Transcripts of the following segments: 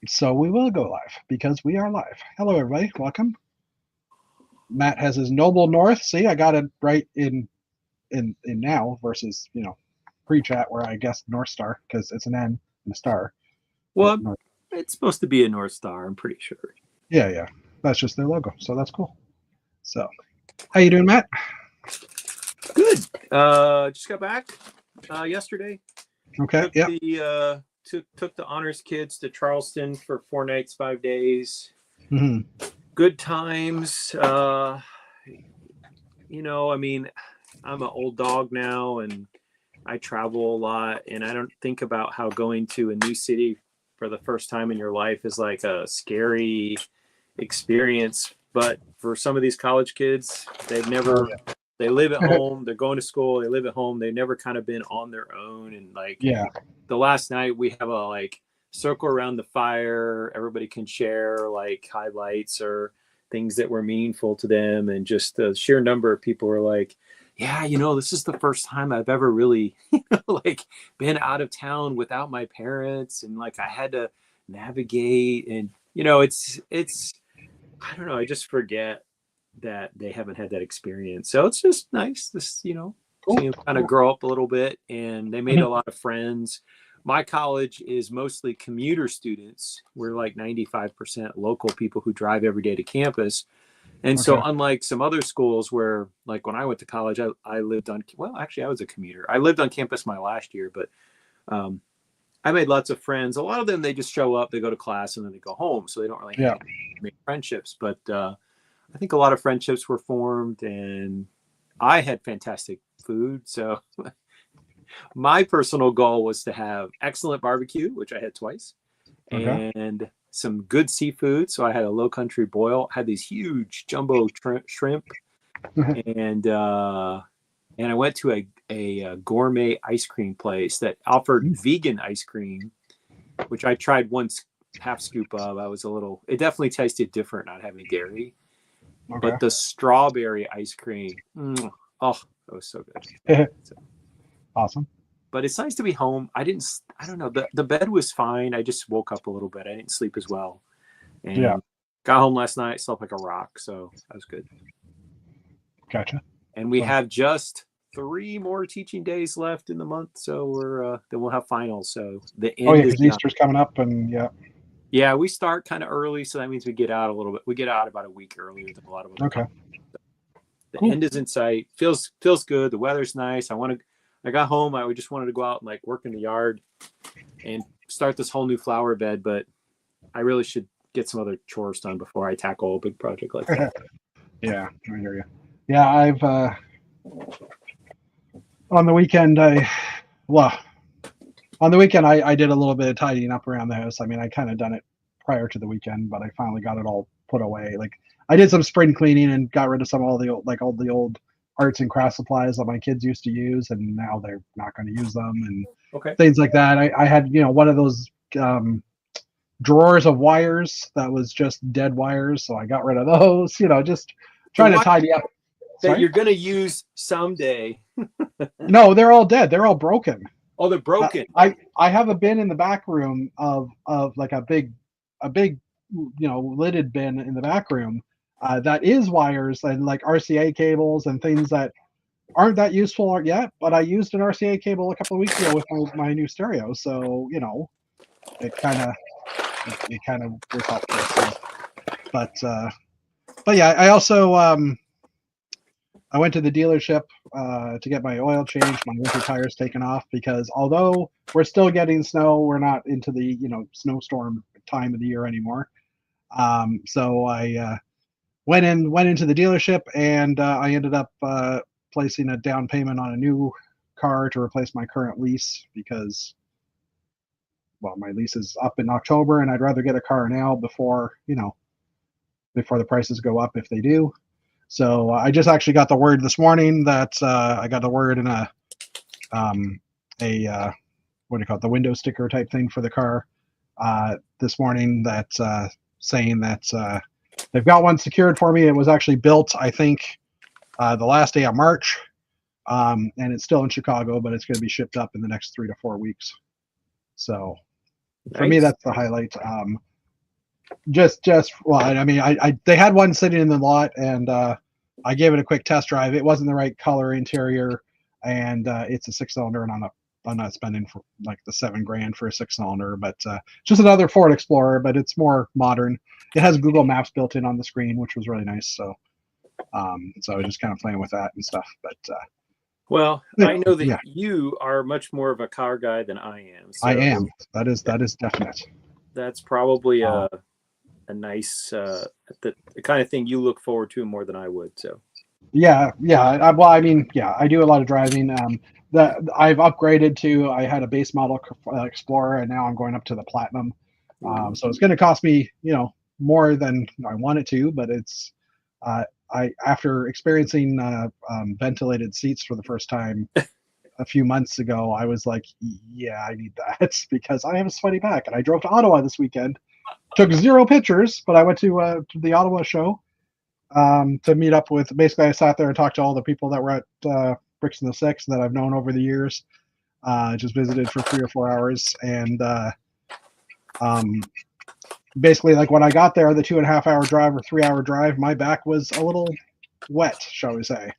So we will go live because we are live. Hello, everybody. Welcome. Matt has his Noble North. See, I got it right in now versus pre-chat where I guessed North Star because it's an N and a star. But Well, North, it's supposed to be a North Star, I'm pretty sure. yeah, that's just their logo, so that's cool. So, how you doing, Matt? Good. Just got back yesterday. Okay, Took yeah. the honors kids to Charleston for 4 nights, 5 days. hmm Good times. I mean, I'm an old dog now, and I travel a lot, and I don't think about how going to a new city for the first time in your life is like a scary experience. But for some of these college kids, Oh, they live at yeah. home, they're going to school, they live at home, they've never kind of been on their own. And like Yeah. the last night, we have a like circle around the fire, everybody can share like highlights or things that were meaningful to them. And just the sheer number of people were like, yeah, this is the first time I've ever really like been out of town without my parents, and like I had to navigate. And it's I don't know, I just forget that they haven't had that experience. So it's just nice this, Cool. see them kind of Cool. grow up a little bit. And they made a lot of friends. My college is mostly commuter students. We're like 95% local people who drive every day to campus. And so Okay. unlike some other schools where, like when I went to college, I lived on, well, actually I was a commuter. I lived on campus my last year, but um, I made lots of friends. A lot of them, they just show up, they go to class, and then they go home. So they don't really Yeah. make friendships. But I think a lot of friendships were formed, and I had fantastic food. So my personal goal was to have excellent barbecue, which I had twice, Okay. and some good seafood. So I had a low country boil, had these huge jumbo shrimp, and I went to a gourmet ice cream place that offered vegan ice cream, which I tried one half scoop of. It definitely tasted different not having dairy. Okay. But the strawberry ice cream, oh, that was so good. So, Awesome. but it's nice to be home. I don't know. The bed was fine. I just woke up a little bit. I didn't sleep as well. Yeah. And got home last night, slept like a rock. So that was good. Gotcha. And we So, have just 3 more teaching days left in the month. So then we'll have finals. So the oh yeah, end is because done. Easter's coming up, and yeah. Yeah, we start kind of early. So that means we get out a little bit. We get out about a week earlier than a lot of other Okay. colleges. The Cool. end is in sight. Feels good. The weather's nice. I got home. I just wanted to go out and like work in the yard and start this whole new flower bed, but I really should get some other chores done before I tackle a big project like that. Yeah, I hear you. Yeah, I've on the weekend well on the weekend I did a little bit of tidying up around the house. I mean, I kind of done it prior to the weekend, but I finally got it all put away. Like I did some spring cleaning and got rid of some of all the old arts and craft supplies that my kids used to use, and now they're not going to use them and Okay. things like that. I had one of those drawers of wires that was just dead wires, so I got rid of those. Just The trying to one tidy up. that Sorry. you're going to use someday. No, they're all dead. They're all broken. Oh, they're broken. I have a bin in the back room of like a big lidded bin in the back room that is wires and like RCA cables and things that aren't that useful yet. But I used an RCA cable a couple of weeks ago with my new stereo, so it kind of it kind of was helpful. So, but yeah, I also I went to the dealership to get my oil changed, my winter tires taken off, because although we're still getting snow, we're not into the snowstorm time of the year anymore. So I went into the dealership, and I ended up placing a down payment on a new car to replace my current lease because, well, my lease is up in October, and I'd rather get a car now before the prices go up if they do. So I just actually got the word this morning that I got the word in a what do you call it, the window sticker type thing for the car this morning that saying that they've got one secured for me. It was actually built, I think, the last day of March, and it's still in Chicago, but it's going to be shipped up in the next 3 to 4 weeks. So For me, Nice. that's the highlight. Well, I mean, they had one sitting in the lot, and I gave it a quick test drive. It wasn't the right color interior, and it's a 6-cylinder, and I'm not spending for like the $7,000 for a 6-cylinder, but just another Ford Explorer, but it's more modern. It has Google Maps built in on the screen, which was really nice. So I was just kind of playing with that and stuff. But Well, yeah, I know that yeah, you are much more of a car guy than I am. I So am. That is definite. that's probably Uh, a nice the kind of thing you look forward to more than I would. So Yeah, yeah. Well, I mean, yeah, I do a lot of driving. I've upgraded to. I had a base model Explorer, and now I'm going up to the Platinum. So it's going to cost me, more than I want it to, but it's. I after experiencing ventilated seats for the first time a few months ago, I was like, yeah, I need that because I have a sweaty back, and I drove to Ottawa this weekend. Took 0 pictures, but I went to the Ottawa show to meet up with. Basically, I sat there and talked to all the people that were at Bricks and the Six that I've known over the years. Just visited for 3 or 4 hours, and basically, like when I got there, the 2.5 hour drive or 3 hour drive, my back was a little wet, shall we say.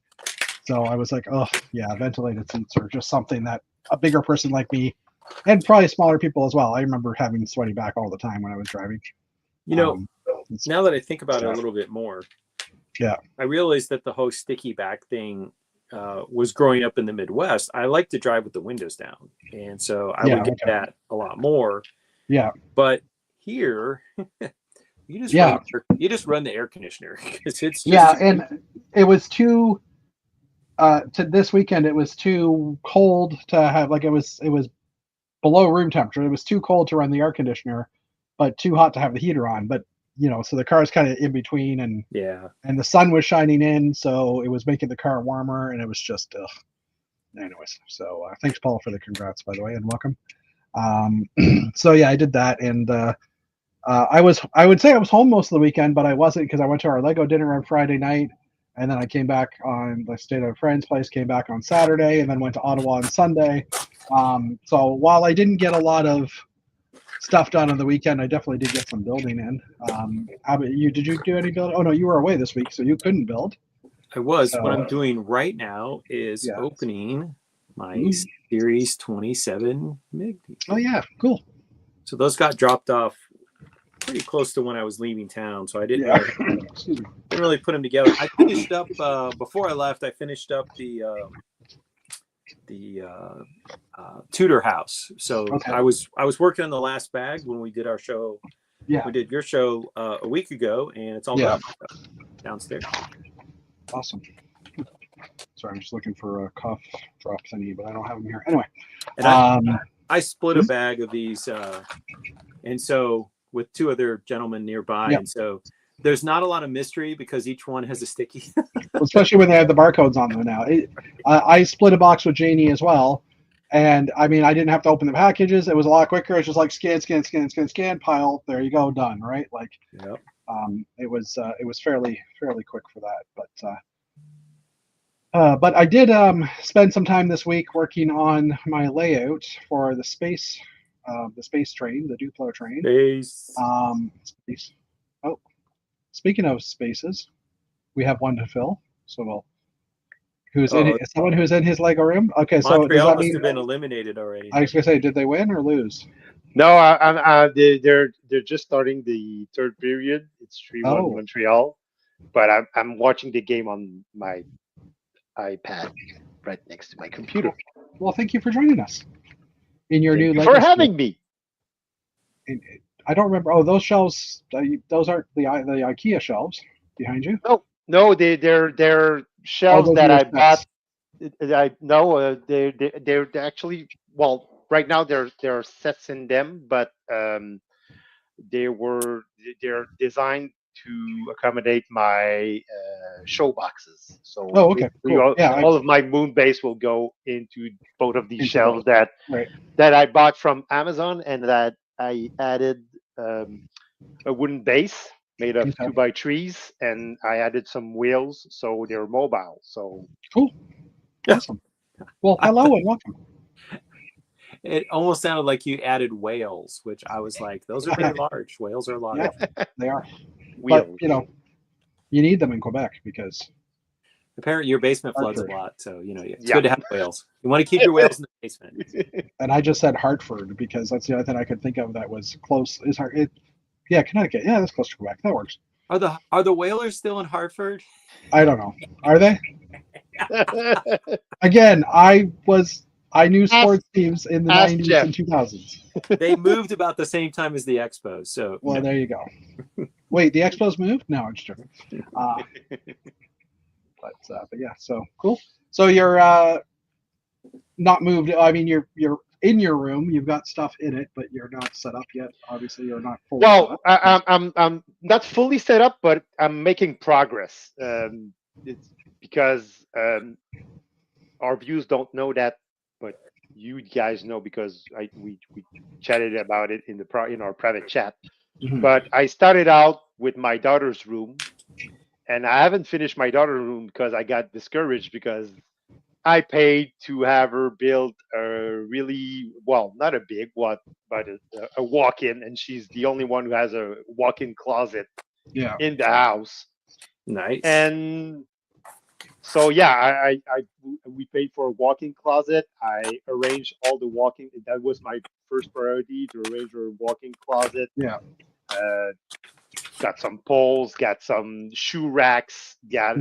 So I was like, oh yeah, ventilated seats are just something that a bigger person like me, and probably smaller people as well. I remember having sweaty back all the time when I was driving. you know, It's now that I think about it a stuff. little bit more, Yeah, I realized that the whole sticky back thing was growing up in the Midwest. I like to drive with the windows down, and so I yeah, would get okay, that a lot more. yeah, But here, yeah, you just run the air conditioner because it's just yeah, and it was too. To this weekend, it was too cold to have like it was below room temperature. It was too cold to run the air conditioner, but too hot to have the heater on. But so the car is kind of in between, and yeah. and the sun was shining in, so it was making the car warmer, and it was just anyways. So thanks, Paul, for the congrats, by the way, and welcome. So yeah, I did that, and I would say I was home most of the weekend, but I wasn't because I went to our Lego dinner on Friday night, and then I came back I stayed at a friend's place, came back on Saturday, and then went to Ottawa on Sunday. So while I didn't get a lot of stuff done on the weekend, I definitely did get some building in. How about you? Did you do any building? Oh no, you were away this week, so you couldn't build. I was. What I'm So doing right now is yeah. opening my Mm. Series 27 MiG. Oh yeah, cool. So those got dropped off pretty close to when I was leaving town, so I didn't Yeah. really Excuse me. put them together. I finished up before I left. I finished up the Tudor house. So Okay. I was working on the last bag when we did our show. Yeah. We did your show a week ago, and it's all Yeah. done downstairs. Awesome. Sorry, I'm just looking for a cough drop thingy, but I don't have them here. Anyway, And I split a bag of these, and so with 2 other gentlemen nearby, yeah, and so there's not a lot of mystery because each one has a sticky. especially when they have the barcodes on them now. I split a box with Janie as well, and I mean I didn't have to open the packages. It was a lot quicker. It's just like scan, pile. There you go, done. Right? Like, Yep. it was fairly quick for that, but I did spend some time this week working on my layout for the space train, the Duplo train. Base. Space. Oh, speaking of spaces, we have one to fill. So someone who's in his Lego room? Okay, so does Montreal that must mean have been eliminated already. I was gonna say, did they win or lose? No, they're just starting the third period. It's 3-1 Montreal, but I'm watching the game on my iPad right next to my computer. Well, thank you for joining us in your new Thank you Lego for school. having me. I don't remember. Oh, those shelves. Those aren't the IKEA shelves behind you. No, they're shelves those that are I your bought. sets. They're actually, well, right now there are sets in them, but they're designed to accommodate my show boxes. So Oh, okay, cool. all of my moon base will go into both of these Into shelves those. Right. that I bought from Amazon, and that I added a wooden base made of 2x3s, and I added some wheels so they're mobile. So cool. Awesome. Well, hello and welcome. It almost sounded like you added whales, which I was like, those are pretty large. Whales are large. Yeah, they are. Wheels. But you need them in Quebec because Apparently, your basement floods Hartford. a lot, so it's Yeah. good to have whales. You want to keep your whales in the basement. and I just said Hartford because that's the only thing I could think of that was close. Yeah, Connecticut. Yeah, that's close to Quebec. That works. Are the whalers still in Hartford? I don't know. Are they? Again, I knew sports teams in the ask 90s Jeff. and 2000s. They moved about the same time as the Expos, so Well, there you go. Wait, the Expos moved? No, I'm just joking. But yeah, so cool. So you're not moved. I mean, you're in your room. You've got stuff in it, but you're not set up yet. Obviously, you're not fully set Well, up. I'm not fully set up, but I'm making progress. It's because our viewers don't know that, but you guys know because we chatted about it in our private chat. Mhm. But I started out with my daughter's room, and I haven't finished my daughter's room because I got discouraged because I paid to have her build a really not a big one, but a walk-in, and she's the only one who has a walk-in closet Yeah. in the house. nice. And so yeah, we paid for a walk-in closet. I arranged all the walk-in. That was my first priority, to arrange her walk-in closet. Yeah. Got some poles, got some shoe racks, got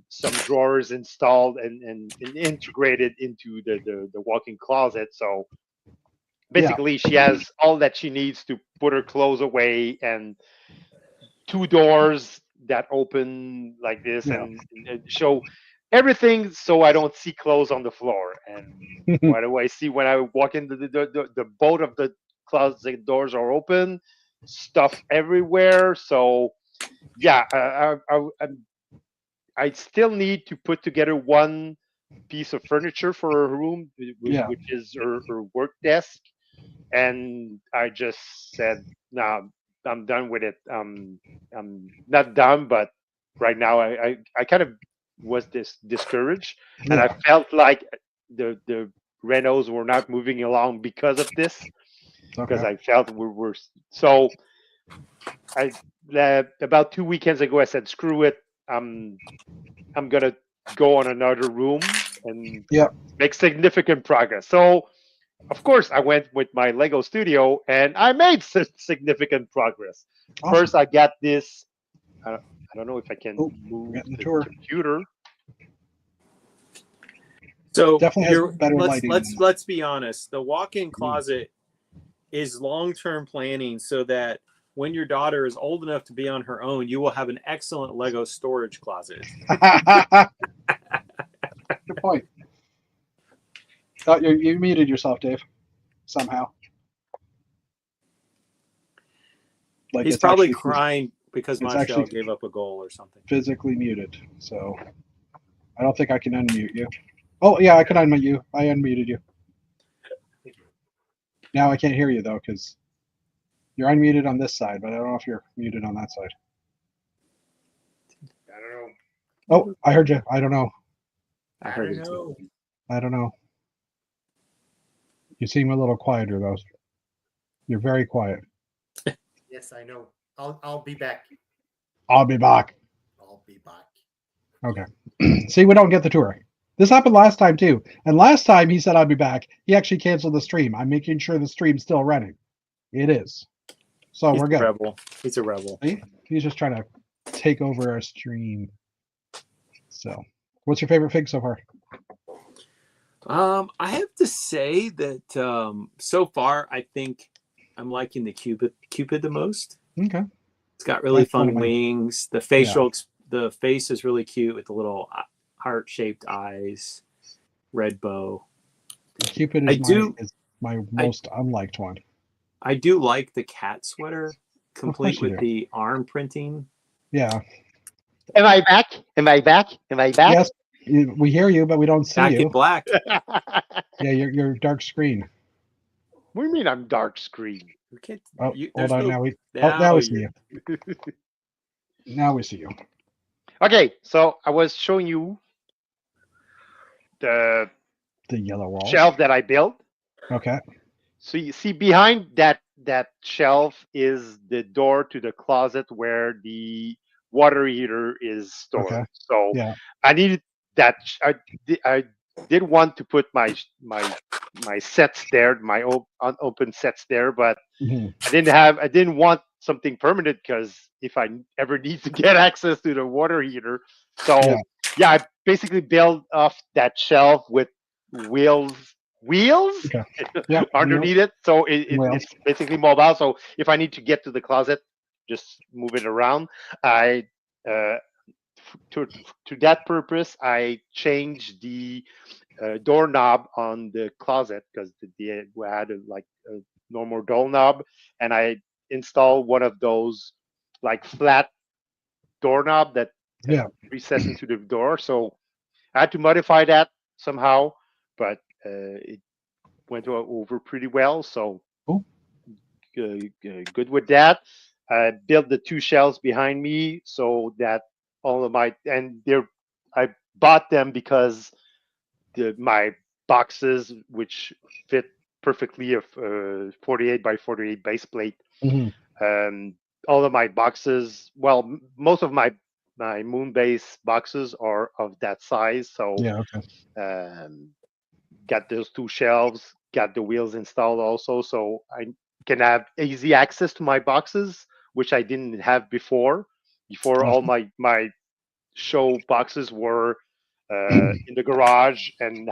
some drawers installed and integrated into the walk-in closet. So basically, she has all that she needs to put her clothes away, and 2 doors that open like this and show everything, so I don't see clothes on the floor. And what do I see when I walk into the both of the closet doors are open, stuff everywhere. So yeah, I still need to put together one piece of furniture for her room, which is her work desk. And I just said, no, I'm done with it. I'm not done, but right now I kind of was discouraged, and I felt like the renos were not moving along because of this. Because I felt we were so. About 2 weekends ago, I said, "Screw it. I'm gonna go on another room and make significant progress." So, of course, I went with my Lego Studio, and I made significant progress. Awesome. First, I got this. I don't know if I can move the computer. So definitely has better lighting. Let's be honest. The walk-in closet is long-term planning so that when your daughter is old enough to be on her own, you will have an excellent Lego storage closet. Good point. Thought you muted yourself, Dave, somehow. Like he's probably crying because Marshall gave up a goal or something. Physically muted, so I don't think I can unmute you. Oh yeah, I can unmute you. I unmuted you. Now I can't hear you though because you're unmuted on this side, but I don't know if you're muted on that side. I don't know. Oh, I heard you. I don't know. I heard you too. I don't know. You seem a little quieter though. You're very quiet. Yes, I know. I'll be back. I'll be back. I'll be back. Okay. See, we don't get the tour. This happened last time too. And last time he said I'll be back. He actually canceled the stream. I'm making sure the stream's still running. It is. So we're good. He's a rebel. He's just trying to take over our stream. So what's your favorite fig so far? I have to say that so far I think I'm liking the Cupid the most. Okay. It's got really fun wings. The facial, the face is really cute with the little heart-shaped eyes, red bow. Cupid is my most unliked one. I do like the cat sweater, complete with the arm printing. Yeah. Am I back? Am I back? Am I back? Yes, we hear you, but we don't see back you. In black. Yeah, you're dark screen. What do you mean I'm dark screen? Hold on. Now we see you. Now we see you. Okay, so I was showing you the The yellow wall. shelf that I built. Okay. So you see behind that shelf is the door to the closet where the water heater is stored. Okay. So Yeah. I needed that. I did want to put my sets there, my unopened sets there, but Mhm. I didn't want something permanent because if I ever need to get access to the water heater, so Yeah. yeah, I basically built off that shelf with wheels Okay. Yeah. underneath it, so Wheels. it's basically mobile. So if I need to get to the closet, just move it around. I to that purpose, I changed the doorknob on the closet because we had a normal doorknob, and I installed one of those like flat doorknob that Yeah. recess into the door. So I had to modify that somehow, but it went over pretty well. So Cool. good with that. I built the two shelves behind me so that all of I bought them because my boxes, which fit perfectly, of 48 by 48 base plate. Mhm. All of my boxes, well, most of my moon base boxes are of that size. So Yeah. Okay. got those two shelves, got the wheels installed also, so I can have easy access to my boxes, which I didn't have before. All Awesome. my show boxes were in the garage, and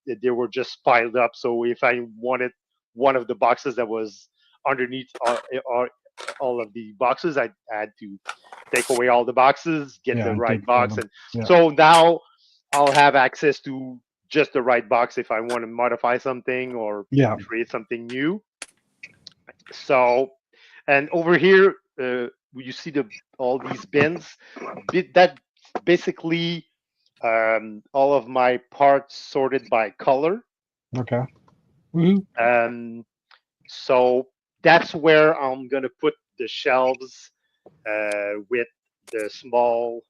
they were just piled up. So if I wanted one of the boxes that was underneath all of the boxes, I had to take away all the boxes, get Yeah. the right Dig for box, them. and Yeah. so now I'll have access to just the right box if I want to modify something or Yeah. create something new. So, and over here, you see all these bins. That basically all of my parts sorted by color. Okay. Woohoo. So that's where I'm gonna put the shelves with the small.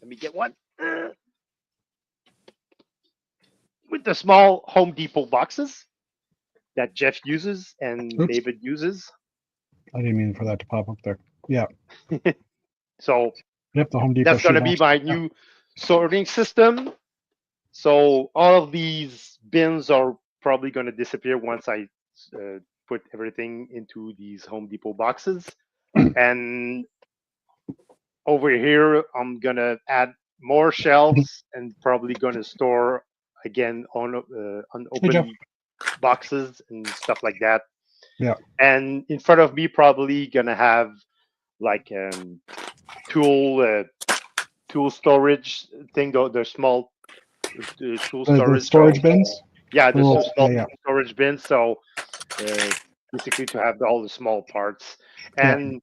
Let me get one. With the small Home Depot boxes that Jeff uses and Oops. David uses. I didn't mean for that to pop up there. Yeah. So Yep. The Home Depot. that's going to be shoebox. my Yeah. new sorting system. So all of these bins are probably going to disappear once I put everything into these Home Depot boxes. And over here, I'm going to add more shelves and probably going to store again on Hey, unopened Jeff. boxes and stuff like that. Yeah. And in front of me, probably going to have like tool storage thing, though the small tool The storage. storage So, bins. yeah, the Cool. small Yeah. storage bins. So basically to have all the small parts. Yeah. And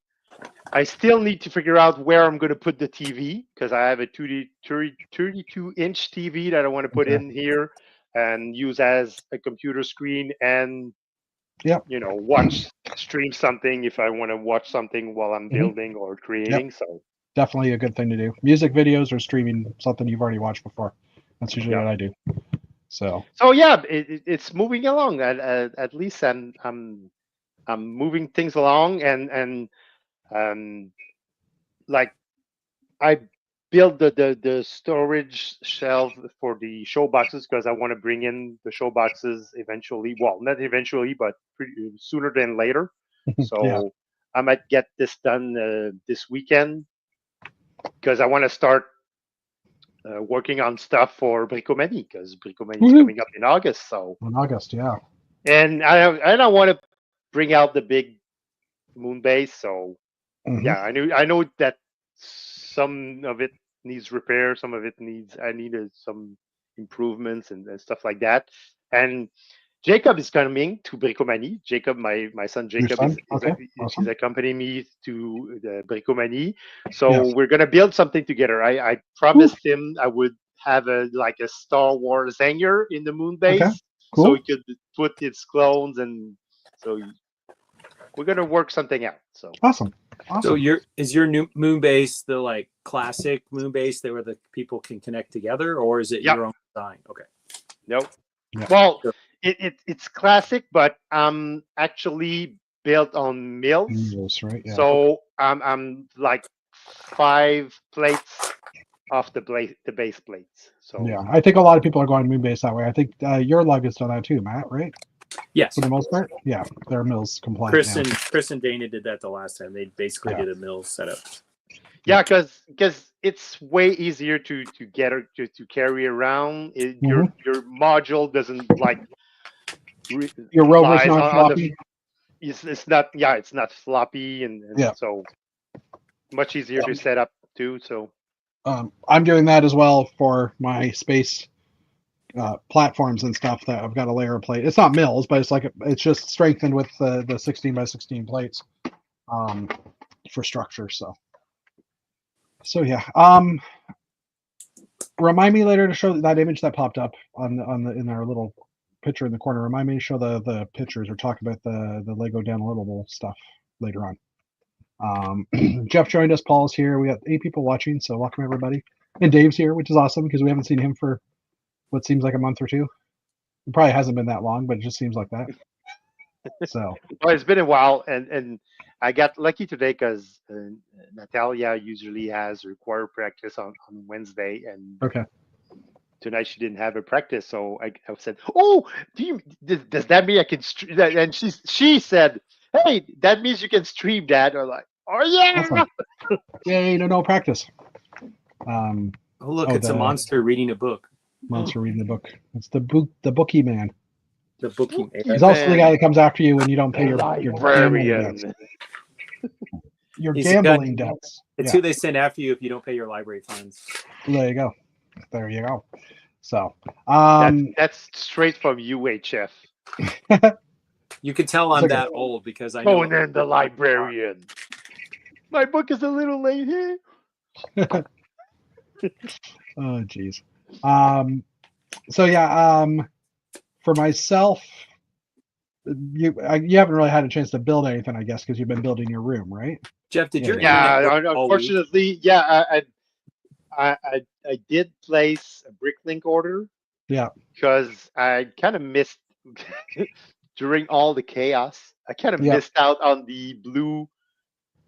I still need to figure out where I'm going to put the TV because I have a 32-inch TV that I want to put Okay. in here and use as a computer screen and Yep. stream something if I want to watch something while I'm Mhm. building or creating. So Definitely a good thing to do. Music videos or streaming something you've already watched before. That's usually Yeah. what I do. So yeah, it's moving along. At least I'm moving things along, and like I built the storage shelf for the show boxes because I want to bring in the show boxes eventually. Well, not eventually, but sooner than later. So yeah. I might get this done this weekend because I want to start working on stuff for Bricomanie because Bricomanie is Woohoo. coming up in August. So In August. Yeah. and I want to bring out the big moon base. So Mhm. yeah, I know that some of it needs repair, some of it I needed some improvements and stuff like that. And Jacob is coming to Bricomanie. Jacob, my son Your Jacob son? Okay. is Awesome. accompanying me to the Bricomanie. So Yes. we're gonna build something together. I promised him I would have a Star Wars hangar in the moon base, Okay. so Cool. he could put its clones, and so we're gonna work something out. So Awesome. So Awesome. is your new moon base the like classic moon base that where the people can connect together, or is it Yeah. your own design. Okay. Nope. Yeah. Well, Sure. it's classic, but actually built on mills. Mills, right? Yeah. So I'm like 5 plates off the base plates. So Yeah, I think a lot of people are going moon base that way. I think your lug has done that too, Matt. Right? Yes. For the most part, yeah, they're Mills compliant Chris now. and Dana did that the last time. They basically Yeah. did a mill setup. yeah, because it's way easier to get or to carry around. Your module doesn't like Your rover's lies not on floppy. it's not it's not floppy and Yeah. so much easier to set up too. So I'm doing that as well for my space platforms and stuff. That I've got a layer of plate. It's not Mills, but it's just strengthened with the 16 by 16 plates for structure. So yeah. Remind me later to show that image that popped up on in our little picture in the corner. Remind me to show the pictures or talk about the Lego downloadable stuff later on. Jeff joined us. Paul's here. We got 8 people watching, so welcome everybody. And Dave's here, which is awesome because we haven't seen him for what seems like a month or two. It probably hasn't been that long, but it just seems like that. So well, it's been a while, and I got lucky today because Natalia usually has required practice on Wednesday, and okay. tonight she didn't have a practice, so I said, "Oh, does that mean I can stream that?" And she said, "Hey, that means you can stream that." Or like, "Oh yeah." Awesome. Yay! No practice. Oh look, it's a monster reading a book. Monster reading the book. It's the bookie man. The booking. He's also the guy that comes after you when you don't pay your gambling debts. Librarian. Your He's the guy- gambling debts. It's Yeah. who they send after you if you don't pay your library funds. There you go. There you go. So, That's straight from UHF. You can tell I'm Okay. that old because I know. Conan the Librarian. My book is a little late here. oh geez. So yeah. For myself, you haven't really had a chance to build anything, I guess, because you've been building your room, right? Jeff, did your Yeah, internet work all week? unfortunately, yeah, I did place a Bricklink order. Yeah. Because I kind of missed during all the chaos. I kind of Yeah. missed out on the blue,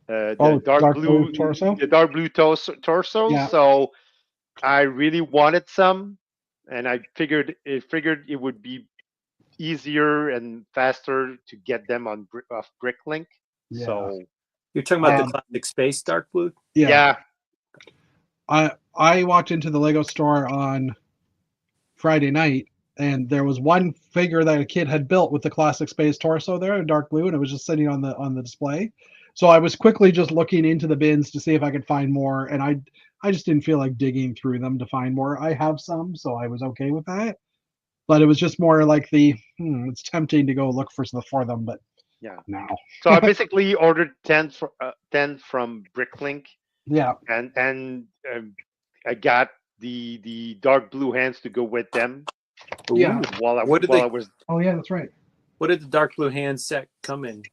the Oh, dark blue torso? the dark blue torso. Yeah. So I really wanted some, and I figured it would be easier and faster to get them on off Bricklink. Yeah. So You're talking about the classic space dark blue? yeah. I walked into the Lego store on Friday night, and there was one figure that a kid had built with the classic space torso there in dark blue, and it was just sitting on the display. So I was quickly just looking into the bins to see if I could find more, and I just didn't feel like digging through them to find more. I have some, so I was okay with that. But it was just more like it's tempting to go look for them, but Yeah. no. So I basically ordered 10 from Bricklink. Yeah. And I got the dark blue hands to go with them. Yeah. While I What did was Oh yeah, that's right. What did the dark blue hand set come in?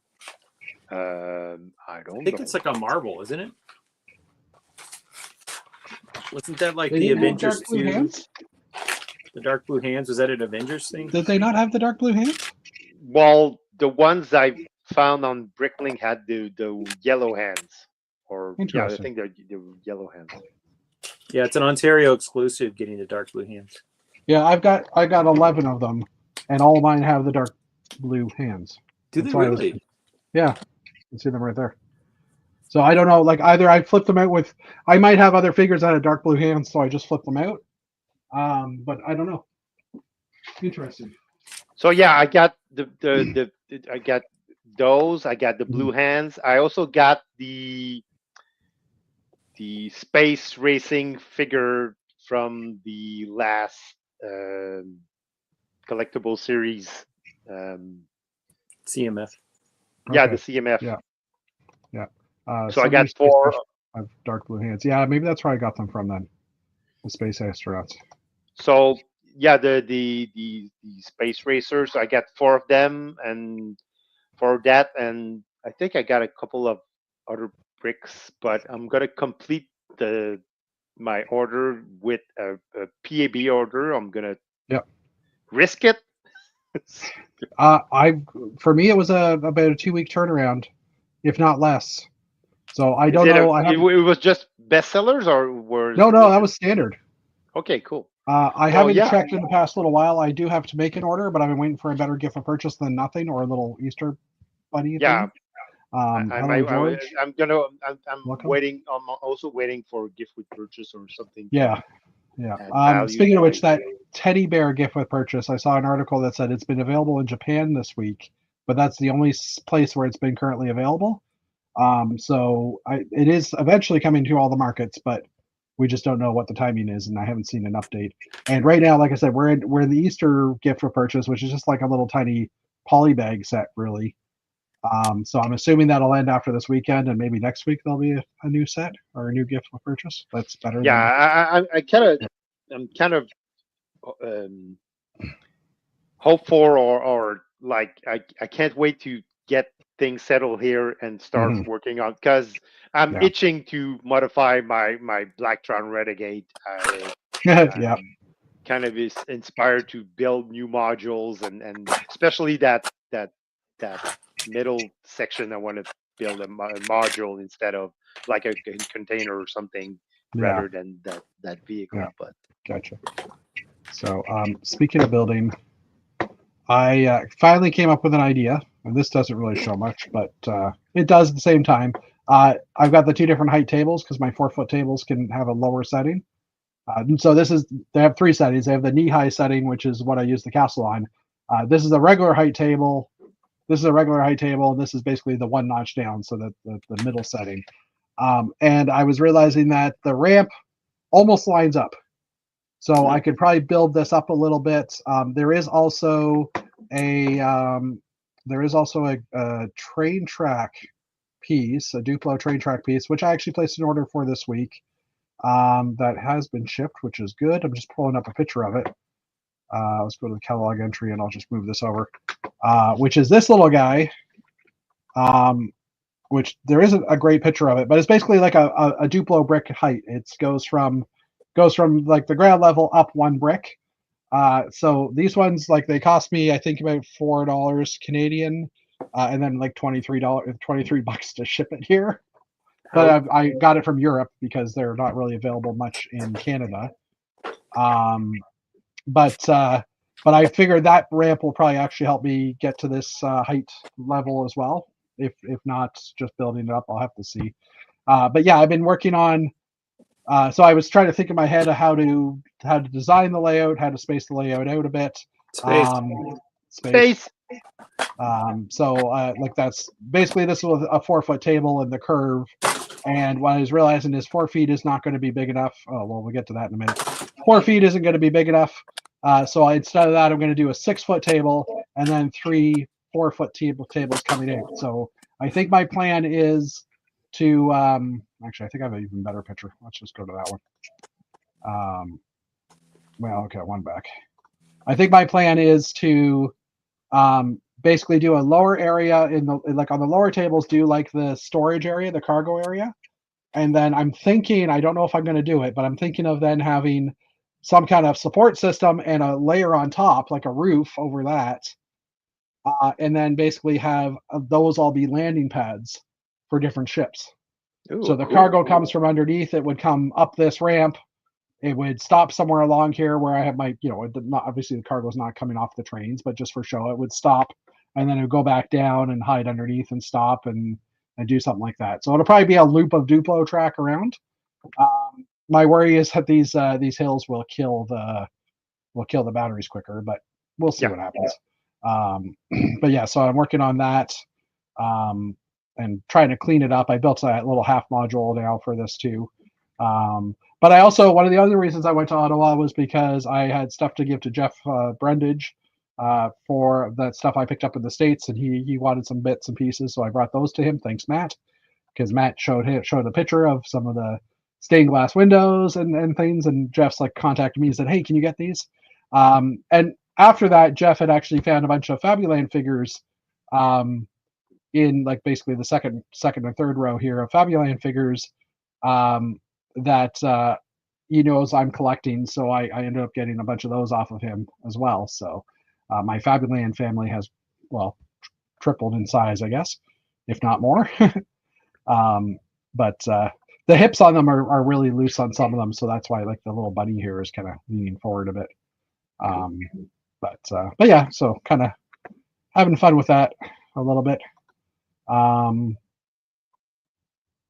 I I don't think know. it's like a marble, isn't it? Wasn't that like They the didn't have Avengers dark blue 2? hands? The dark blue hands, was that an Avengers thing? Did they not have the dark blue hands? Well, the ones I found on Bricklink had the yellow hands. Or yeah, I Interesting. think they're yellow hands. Yeah, it's an Ontario exclusive getting the dark blue hands. Yeah, I got 11 of them, and all of mine have the dark blue hands. Do That's they why I was- really? Yeah, you can see them right there. So I don't know, like either I flipped them out with, I might have other figures that had dark blue hands, so I just flipped them out. But I don't know. Interesting. So yeah, I got I got those. I got the blue hands. I also got the space racing figure from the last collectible series. CMF. Yeah, Okay. the CMF. Yeah. So I got Space 4. Station have dark blue hands. Yeah, maybe that's where I got them from then. The space astronauts. So yeah, the space racers. I got 4 of them, and for that, and I think I got a couple of other bricks, but I'm gonna complete the my order with a PAB order, I'm gonna Yep. risk it. For me, it was about a 2-week turnaround, if not less. So I Is don't it know. it was just bestsellers or No, that was standard. okay, cool. I Well, haven't yeah. checked in the past little while. I do have to make an order, but I've been waiting for a better gift of purchase than nothing or a little Easter bunny Yeah, thing. Hello, George. I'm Welcome. waiting. I'm also waiting for a gift with purchase or something. Yeah. Add value Speaking of to which, it. that teddy bear gift with purchase, I saw an article that said it's been available in Japan this week, but that's the only place where it's been currently available. So it is eventually coming to all the markets, but we just don't know what the timing is, and I haven't seen an update. And right now, like I said, we're in the Easter gift for purchase, which is just like a little tiny poly bag set, really. So I'm assuming that'll end after this weekend, and maybe next week there'll be a new set or a new gift for purchase. That's better. Yeah, I'm kind of hopeful or like I can't wait to get things settled here and start working on, because I'm itching to modify my Blacktron Renegade. Yeah. Kind of is inspired to build new modules and especially that middle section. I want to build a module instead of like a container or something rather than that vehicle. Yeah. But Gotcha. So speaking of building, I finally came up with an idea, and this doesn't really show much, but it does at the same time. I've got the 2 different height tables because my 4-foot tables can have a lower setting. And so they have 3 settings. They have the knee-high setting, which is what I use the castle on. This is a regular height table. This is a regular height table, and this is basically the 1 notch down, so that the middle setting. And I was realizing that the ramp almost lines up. So I could probably build this up a little bit. There is also a train track piece, a Duplo train track piece, which I actually placed an order for this week. That has been shipped, which is good. I'm just pulling up a picture of it. Let's go to the catalog entry, and I'll just move this over. Which is this little guy. Which there isn't a great picture of it, but it's basically like a Duplo brick height. It goes from like the ground level up 1 brick. So these ones, like, they cost me, I think, about $4 Canadian, and then like $23 to ship it here. But I got it from Europe because they're not really available much in Canada. But I figured that ramp will probably actually help me get to this height level as well. If not just building it up, I'll have to see. But yeah, I've been working on. So I was trying to think in my head of how to design the layout, how to space the layout out a bit. Space. So like that's basically, this was a 4-foot table in the curve, and what I was realizing is 4 feet is not going to be big enough. Oh well, we'll get to that in a minute. 4 feet isn't going to be big enough. So instead of that, I'm going to do a 6-foot table and then 3 4-foot tables coming out. So I think my plan is to actually, I think I have an even better picture. Let's just go to that one. Well, okay, one back. I think my plan is to basically do a lower area like on the lower tables, do like the storage area, the cargo area. And then I'm thinking, I don't know if I'm going to do it, but I'm thinking of then having some kind of support system and a layer on top, like a roof over that. And then basically have those all be landing pads for different ships. Ooh, so the cool. cargo comes from underneath. It would come up this ramp. It would stop somewhere along here where I have my, obviously the cargo is not coming off the trains, but just for show, it would stop, and then it would go back down and hide underneath and stop and do something like that. So it'll probably be a loop of Duplo track around. My worry is that these hills will kill the batteries quicker, but we'll see what happens. But yeah, so I'm working on that and trying to clean it up. I built that little half module now for this too. But I also, one of the other reasons I went to Ottawa was because I had stuff to give to Jeff Brundage for that stuff I picked up in the States, and he wanted some bits and pieces, so I brought those to him. Thanks, Matt, because Matt showed a picture of some of the stained glass windows and things, and Jeff's like contacted me and said, "Hey, can you get these?" And after that, Jeff had actually found a bunch of Fabuland figures in like basically the second and third row here of Fabuland figures that he knows I'm collecting, so I ended up getting a bunch of those off of him as well. So my Fabuland family has, well, tripled in size, I guess, if not more. But the hips on them are really loose on some of them, so that's why like the little bunny here is kind of leaning forward a bit. But yeah, so kind of having fun with that a little bit.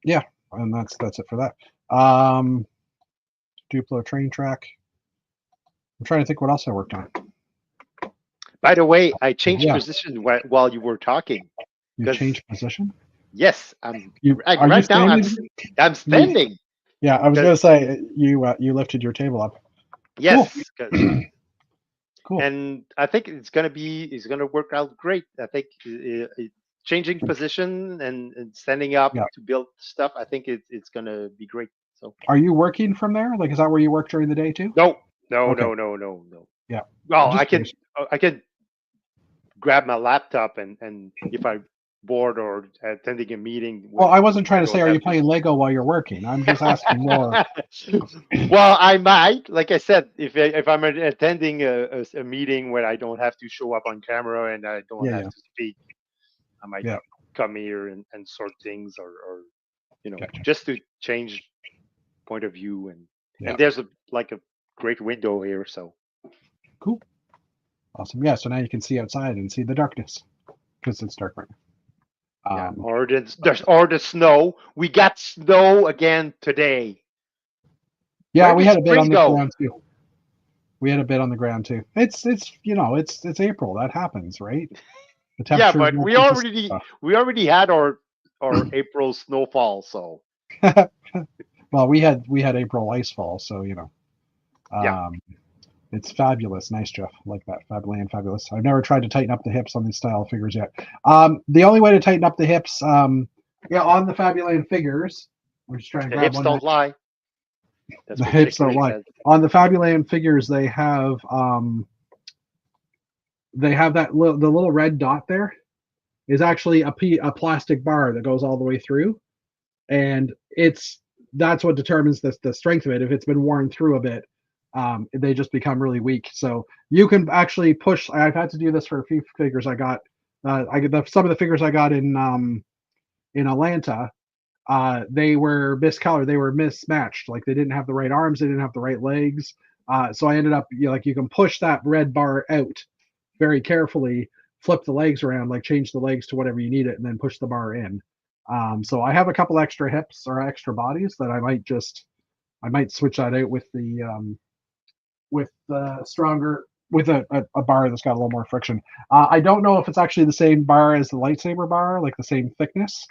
Yeah, and that's it for that. Duplo train track. I'm trying to think what else I worked on. By the way, I changed Yeah. position while you were talking. You 'Cause- changed position? Yes, I'm Are you right now. standing? I'm standing. Yeah, I was Good. gonna say you lifted your table up. Yes, 'cause- Cool. and I think it's gonna work out great. I think changing position and standing up Yeah. to build stuff. I think it's gonna be great. So Are you working from there? Like, is that where you work during the day too? no. Okay. No. Yeah. Well, Just I can grab my laptop and if I'm bored or attending a meeting. Well, I wasn't trying to don't say, are have you playing Lego while you're working? I'm just asking more. Well, I might, like I said, if I'm attending a meeting where I don't have to show up on camera and I don't have to speak, I might Yeah. come here and sort things or Gotcha. just to change point of view Yeah. and there's a great window here, so Cool. Awesome. Yeah. So now you can see outside and see the darkness because it's dark right now. yeah. Or the snow. We got snow again today. Yeah, Where we did had a bit on spring the go? ground too. We had a bit on the ground too. It's it's April. That happens, right? The Yeah, temperature's but not we consistent. already had our April snowfall, so Well, we had April icefall, so Yeah. it's fabulous. Nice, Jeff. Like that. Fabuland, fabulous. I've never tried to tighten up the hips on these style figures yet. The only way to tighten up the hips, on the Fabuland figures, we're just trying to the grab hips one. don't lie. That's The what hips don't Chick-fil-A lie. says. On the Fabuland figures, they have that the little red dot there is actually a plastic bar that goes all the way through, and that's what determines the strength of it. If it's been worn through a bit, they just become really weak. So you can actually push. I've had to do this for a few figures I got. Some of the figures I got in Atlanta. They were miscolored. They were mismatched. Like they didn't have the right arms. They didn't have the right legs. So I ended up you can push that red bar out very carefully, flip the legs around, like change the legs to whatever you need it, and then push the bar in. So I have a couple extra hips or extra bodies that I might switch that out with the stronger with a bar that's got a little more friction. I don't know if it's actually the same bar as the lightsaber bar, like the same thickness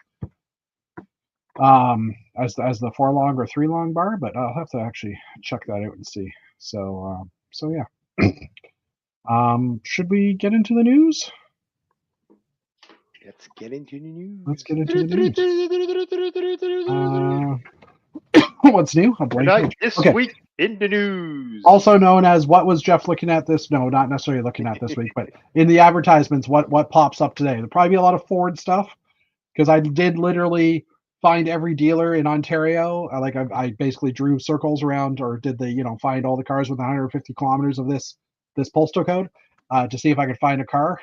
as the 4 long or 3 long bar, but I'll have to actually check that out and see. So yeah. Should we get into the news? Let's get into the news. Let's get into the news. What's new? A blank Tonight, page. this Okay. week in the news. Also known as what was Jeff looking at this? No, not necessarily looking at this week, but in the advertisements, what pops up today? There'll probably be a lot of Ford stuff because I did literally find every dealer in Ontario. I basically drew circles around or did the find all the cars within 150 kilometers of this postal code to see if I could find a car.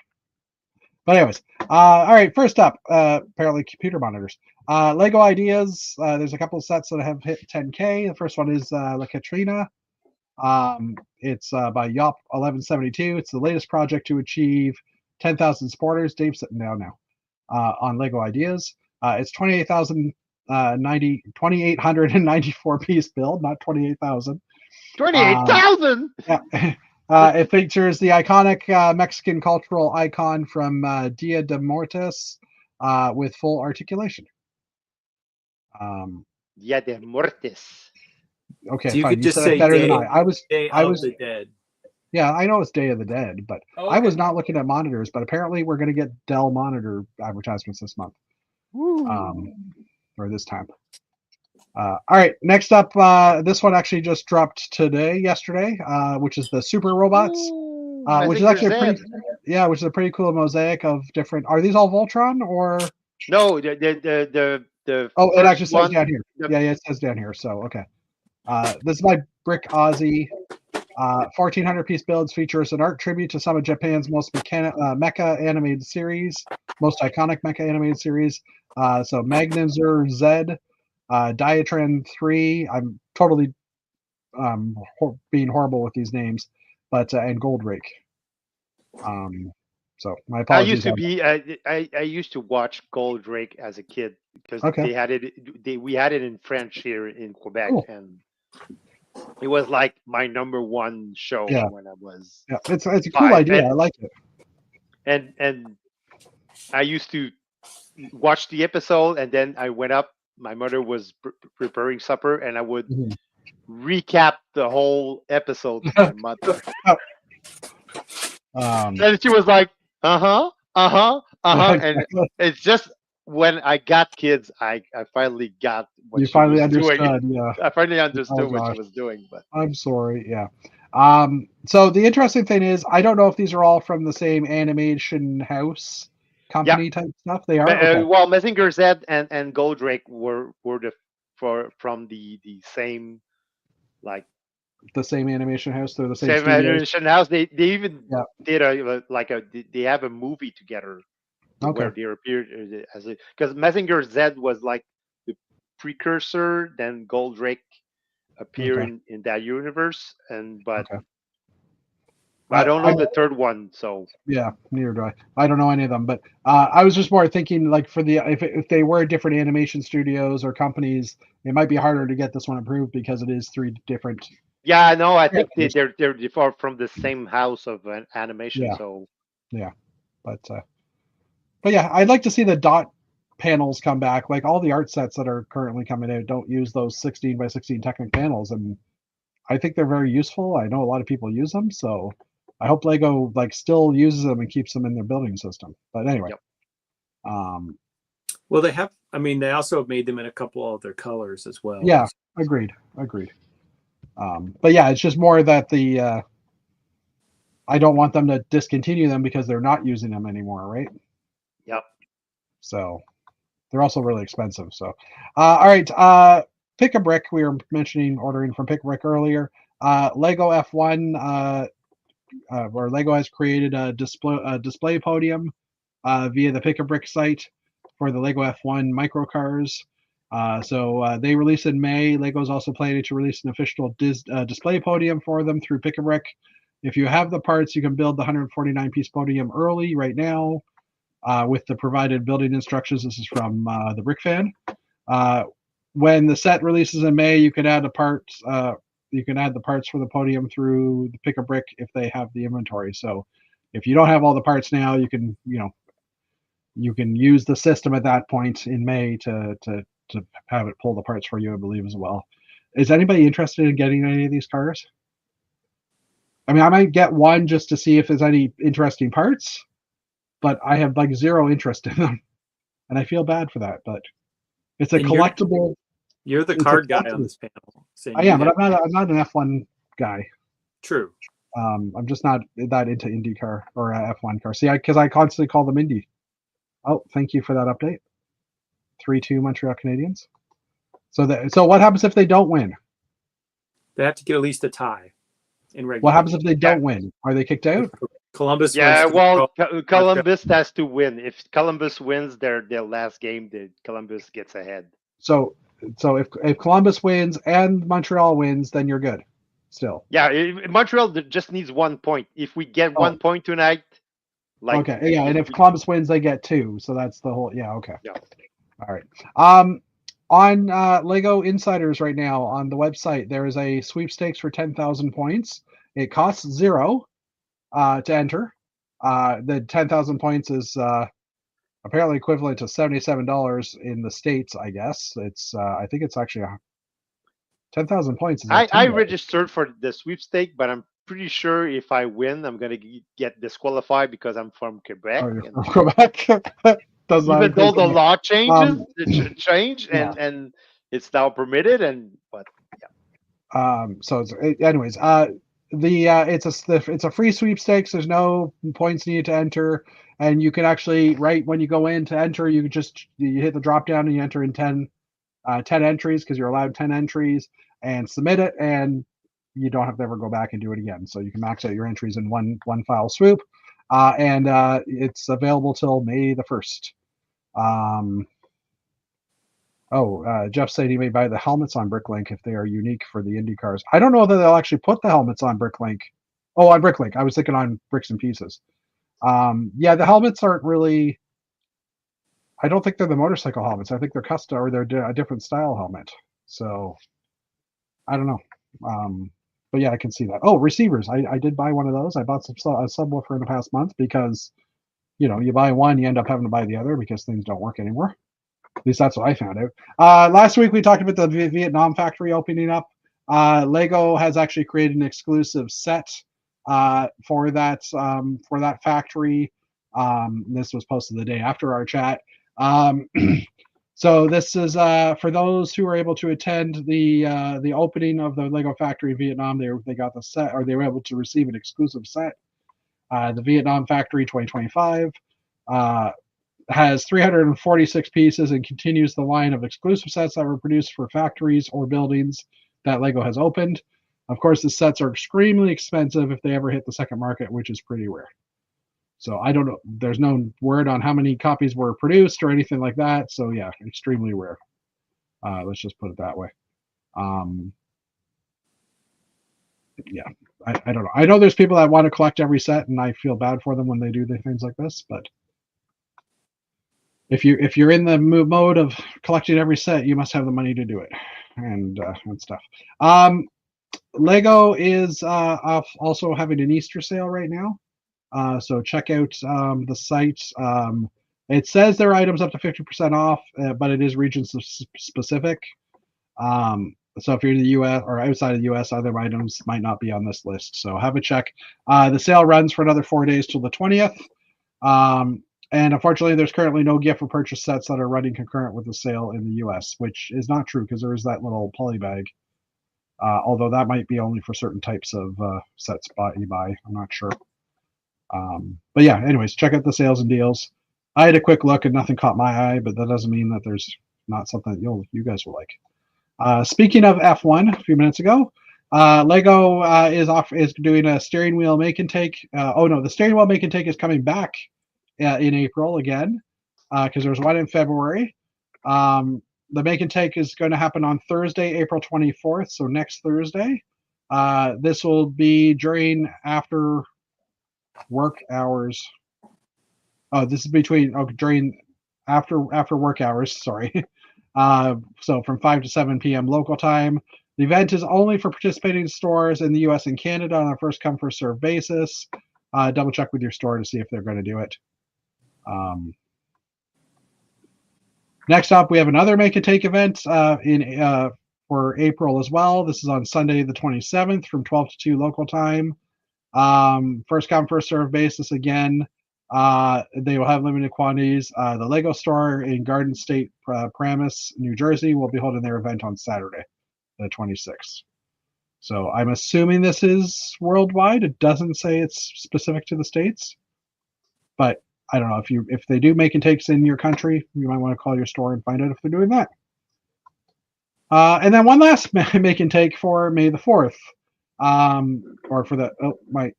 But anyways, all right. First up, apparently computer monitors. Lego Ideas. There's a couple of sets that have hit 10K. The first one is La Katrina. It's by Yop 1172. It's the latest project to achieve 10,000 supporters. Dave's sitting down now on Lego Ideas. It's 2,894 piece build, not 28,000. 28,000. Yeah. It features the iconic Mexican cultural icon from Dia de Muertos with full articulation. Dia de Muertos. Okay, So you fine. could You just said it say better Day, than I was. Day I of was. the Dead. Yeah, I know it's Day of the Dead, but Oh, I was okay. not looking at monitors. But apparently, we're going to get Dell monitor advertisements this month, or this time. All right, next up, this one actually just dropped yesterday, which is the Super Robots, which is actually which is a pretty cool mosaic of different. Are these all Voltron or? No, the Oh, it first actually says one, down here. Yeah, it says down here. So okay, this is by Brick Aussie. 1,400 piece builds features an art tribute to some of Japan's most mecha animated series, most iconic mecha animated series. So Magnanzer Z, Diatran 3. I'm totally being horrible with these names, but and Goldrake. So my I apologies. used to be. I used to watch Goldrake as a kid because Okay. they had it. We had it in French here in Quebec, Cool. and it was like my number one show Yeah. when I was. Yeah, it's a cool 5. idea. And, I like it. and I used to watch the episode, and then I went up. My mother was preparing supper, and I would Mhm. recap the whole episode to my mother. And she was like, and it's just when I got kids, I finally got what You she finally was doing. understood. Yeah. I finally understood what gosh. she was doing. But I'm sorry. Yeah. So the interesting thing is, I don't know if these are all from the same animation house company type stuff. They are. Okay. well, Messenger Z and Goldrake were from the same, like, The same animation house. They're the same same studios. animation house. They even Yeah. did they have a movie together where Okay. they appeared as a, because Messenger Z was like the precursor, then Goldrake appear Okay. in that universe, but Okay. I don't know the third one, so Yeah, neither do I. I don't know any of them, but I was just more thinking like for the if they were different animation studios or companies, it might be harder to get this one approved because it is 3 different. yeah, no, I think they're far from the same house of an animation. Yeah. So But yeah, I'd like to see the dot panels come back. Like all the art sets that are currently coming out don't use those 16 by 16 Technic panels, and I think they're very useful. I know a lot of people use them, so I hope Lego like still uses them and keeps them in their building system. But anyway, Well, they have. I mean, they also have made them in a couple of their colors as well. yeah, agreed. But yeah, it's just more that the I don't want them to discontinue them because they're not using them anymore, right? Yep. So they're also really expensive. So, all right. Pick a Brick. We were mentioning ordering from Pick a Brick earlier. Lego F1, where Lego has created a display podium via the Pick a Brick site for the Lego F1 microcars. So they released in May. Lego's also planning to release an official display podium for them through Pick a Brick. If you have the parts, you can build the 149 piece podium early right now with the provided building instructions. This is from the Brick Fan. When the set releases in May, you can add the parts. You can add the parts for the podium through the Pick a Brick if they have the inventory. So if you don't have all the parts now, you can use the system at that point in May to have it pull the parts for you, I believe, as well. Is anybody interested in getting any of these cars? I mean, I might get one just to see if there's any interesting parts, but I have like zero interest in them, and I feel bad for that. But it's a collectible. You're the card guy on this panel. I am, but I'm not an F1 guy. True. I'm just not that into IndyCar or F1 car. See, because I constantly call them Indy. Oh, thank you for that update. 3-2 Montreal Canadiens. So what happens if they don't win? They have to get at least a tie in regular. What happens if they don't win? Are they kicked out? Columbus. Yeah, wins well, Columbus has to win. If Columbus wins their last game, Columbus gets ahead. So if Columbus wins and Montreal wins, then you're good. Still. Yeah, Montreal just needs 1 point. If we get 1 point tonight, okay, yeah, and if Columbus wins, they get 2. So that's the whole. Yeah, okay. Yeah. All right. On Lego Insiders right now on the website, there is a sweepstakes for 10,000 points. It costs 0 to enter. The 10,000 points is apparently equivalent to $77 in the States, I guess. It's I think it's actually 10,000 points. I registered for the sweepstake, but I'm pretty sure if I win, I'm going to get disqualified because I'm from Quebec. Oh, you're from Quebec? Even though the law changes, it changed, and it's now permitted, So anyways, it's a free sweepstakes. There's no points needed to enter, and you can actually when you go in to enter, you hit the drop down and you enter in 10 entries because you're allowed 10 entries and submit it, and you don't have to ever go back and do it again. So you can max out your entries in one file swoop, and it's available till May the 1st. Jeff said he may buy the helmets on Bricklink if they are unique for the Indy cars. I don't know that they'll actually put the helmets on Bricklink. Oh, on Bricklink. I was thinking on Bricks and Pieces. Yeah, the helmets aren't really. I don't think they're the motorcycle helmets. I think they're custom, or they're a different style helmet. So I don't know. But yeah, I can see that. Oh, receivers. I did buy one of those. I bought a subwoofer in the past month because, you buy one, you end up having to buy the other because things don't work anymore. At least that's what I found out. Last week we talked about the Vietnam factory opening up. Lego has actually created an exclusive set for that factory. This was posted the day after our chat. So this is for those who were able to attend the opening of the Lego factory in Vietnam. They got the set, or they were able to receive an exclusive set. The Vietnam factory 2025 has 346 pieces and continues the line of exclusive sets that were produced for factories or buildings that Lego has opened. Of course, the sets are extremely expensive if they ever hit the second market, which is pretty rare. So I don't know. There's no word on how many copies were produced or anything like that. So yeah, extremely rare. Let's just put it that way. Yeah, I don't know. I know there's people that want to collect every set, and I feel bad for them when they do things like this. But if you're in the mode of collecting every set, you must have the money to do it, and stuff. Lego is also having an Easter sale right now. So check out the site. It says their items up to 50% off, but it is region specific. So if you're in the U.S. or outside of the U.S., other items might not be on this list. So have a check. The sale runs for another 4 days till the 20th. And unfortunately, there's currently no gift or purchase sets that are running concurrent with the sale in the U.S., which is not true because there is that little poly bag. Although that might be only for certain types of sets you buy. I'm not sure. But yeah, anyways, check out the sales and deals. I had a quick look and nothing caught my eye, but that doesn't mean that there's not something that you guys will like. Speaking of F1, a few minutes ago, Lego is doing a steering wheel make and take. The steering wheel make and take is coming back in April again because there was one in February. The make and take is going to happen on Thursday, April 24th, so next Thursday. This will be after work hours. This is during after work hours. Sorry. So from 5 to 7 p.m. local time. The event is only for participating stores in the U.S. and Canada on a first come first serve basis. Double check with your store to see if they're going to do it. Next up, we have another make and take event for April as well. This is on Sunday the 27th from 12 to 2 local time. First come first serve basis again. They will have limited quantities. The Lego store in Garden State, Paramus, New Jersey will be holding their event on Saturday, the 26th. So I'm assuming this is worldwide. It doesn't say it's specific to the States, but I don't know if they do make and takes in your country, you might want to call your store and find out if they're doing that. And then one last make and take for May the 4th. Or for the my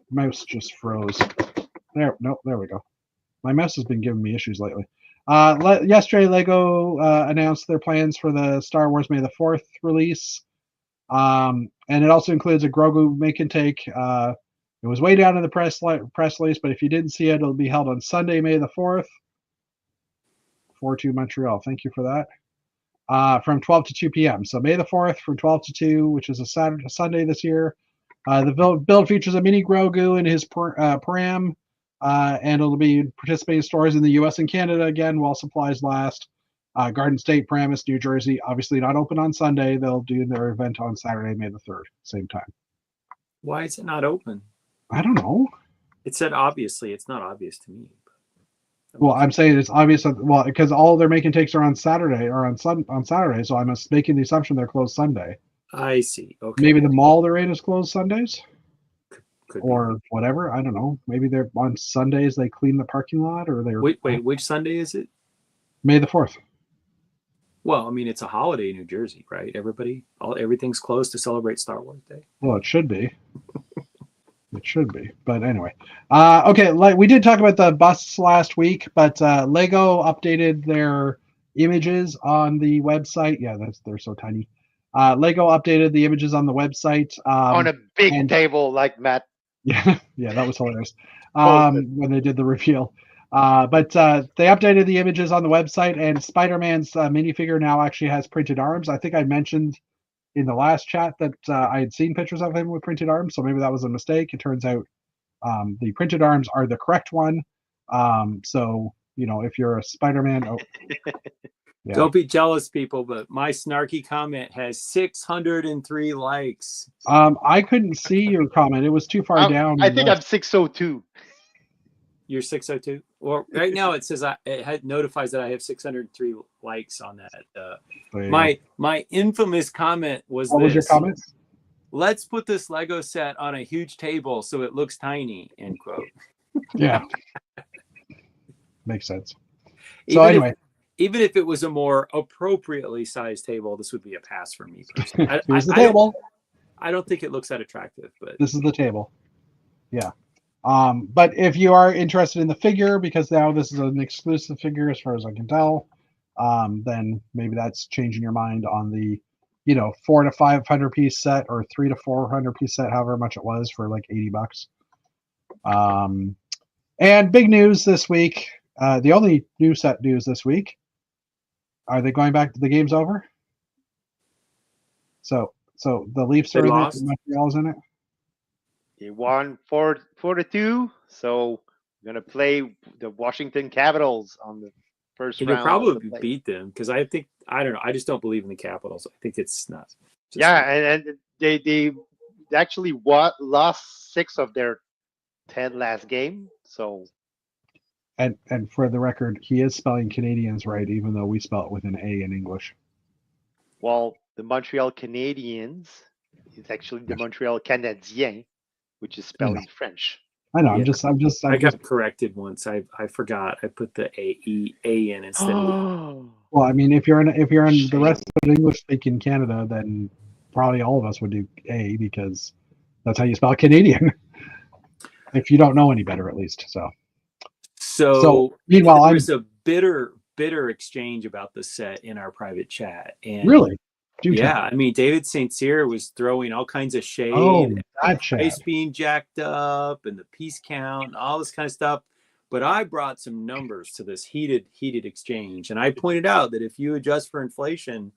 mouse just froze. There we go. My mouse has been giving me issues lately. Yesterday, Lego announced their plans for the Star Wars May the 4th release, and it also includes a Grogu make and take. It was way down in the press release, but if you didn't see it, it'll be held on Sunday, May the 4th. 4-2 Montreal. Thank you for that. From 12 to 2 p.m. So May the 4th from 12 to 2, which is a Sunday this year. The build features a mini Grogu and his Param, and it'll be participating stores in the U.S. and Canada again while supplies last. Garden State, Paramus, New Jersey, obviously not open on Sunday. They'll do their event on Saturday, May the 3rd, same time. Why is it not open? I don't know. It said obviously. It's not obvious to me. Well, I'm saying it's obvious. Well, because all their make and takes are on Saturday or on Saturday, so I'm making the assumption they're closed Sunday. I see. Okay. Maybe the mall they're in is closed Sundays, Could or whatever. I don't know. Maybe they're on Sundays. They clean the parking lot, or they're wait. Which Sunday is it? May the 4th. Well, I mean, it's a holiday in New Jersey, right? Everything's closed to celebrate Star Wars Day. Well, it should be. It should be. But anyway. Okay, like we did talk about the busts last week, but Lego updated their images on the website. Yeah, they're so tiny. Lego updated the images on the website. On a big and- table like Matt. Yeah, yeah, that was hilarious. Posted. When they did the reveal. But they updated the images on the website, and Spider-Man's minifigure now actually has printed arms. I think I mentioned in the last chat that I had seen pictures of him with printed arms, so maybe that was a mistake. It turns out the printed arms are the correct one. So if you're a Spider-Man, yeah. Don't be jealous, people, but my snarky comment has 603 likes. I couldn't see your comment; it was too far down. I think I'm 602. You're 602. Well, right now it says it notifies that I have 603 likes on that. My infamous comment was What was your comment? Let's put this Lego set on a huge table so it looks tiny. End quote. Yeah, makes sense. So anyway, even if it was a more appropriately sized table, this would be a pass for me personally. here's the table. I don't think it looks that attractive, but This is the table. Yeah. But if you are interested in the figure, because now this is an exclusive figure as far as I can tell, then maybe that's changing your mind on the 400 to 500 piece set or 300 to 400 piece set, however much it was, for like $80. And big news this week, the only new set news this week, are they going back to the game's over? So the Leafs are in it, Montreal's in it. They won 4-2, so we're gonna play the Washington Capitals on the first you'll round. probably beat them because I don't know. I just don't believe in the Capitals. I think it's not. And they actually lost 6 of their 10 last game. So And for the record, he is spelling Canadians right, even though we spell it with an A in English. well, the Montreal Canadiens is actually the Montreal Canadiens, which is spelled in French. I know. Yeah. I got corrected once. I forgot. I put the A in instead of. Well, I mean, if you're in the rest of English speaking Canada, then probably all of us would do A because that's how you spell Canadian. If you don't know any better, at least. So meanwhile, there was a bitter exchange about the set in our private chat. And really, I mean, David St. Cyr was throwing all kinds of shade. Oh, that chat. Price being jacked up and the piece count and all this kind of stuff. But I brought some numbers to this heated exchange. And I pointed out that if you adjust for inflation,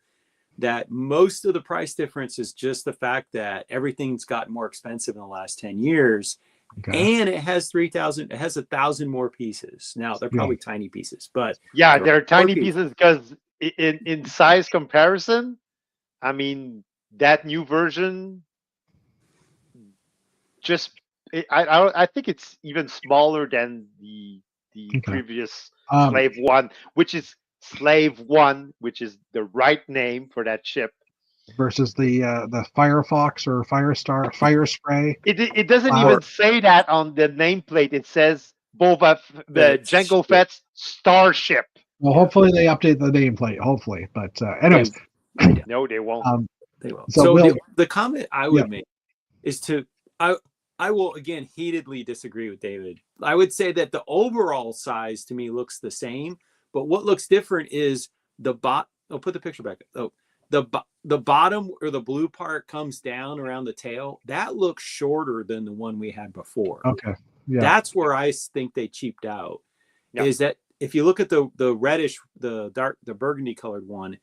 that most of the price difference is just the fact that everything's gotten more expensive in the last 10 years. Okay. And it has 1,000 more pieces. Now they're probably tiny pieces, but they're tiny pieces because in size comparison, I mean, that new version I think it's even smaller than the previous Slave One, which is Slave One, which is the right name for that ship. Versus the Firefox or Fire Spray. It doesn't even say that on the nameplate. It says the Jango Fett's Starship. Well, hopefully they update the nameplate. Hopefully, but anyways, no, they won't. They won't. So the comment I would make is I will again heatedly disagree with David. I would say that the overall size to me looks the same, but what looks different is the bot. Oh, put the picture back. Oh, the bottom or the blue part comes down around the tail. That looks shorter than the one we had before. Okay. Yeah. That's where I think they cheaped out. Yeah. Is that if you look at the reddish, the burgundy colored one,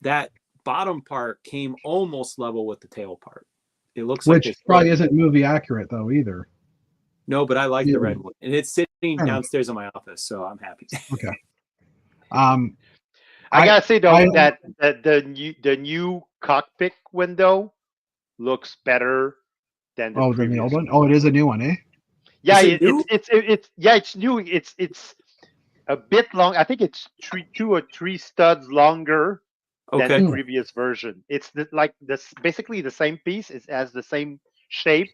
that bottom part came almost level with the tail part. It looks which probably isn't movie accurate though either. No, but I like the red one, and it's sitting downstairs in my office, so I'm happy. Okay. I gotta say though that the new cockpit window looks better than the the old one. Oh, it is a new one, eh? Yeah, it's new. It's a bit long. I think it's 2 or 3 studs longer than the previous version. It's basically the same piece. It has the same shape,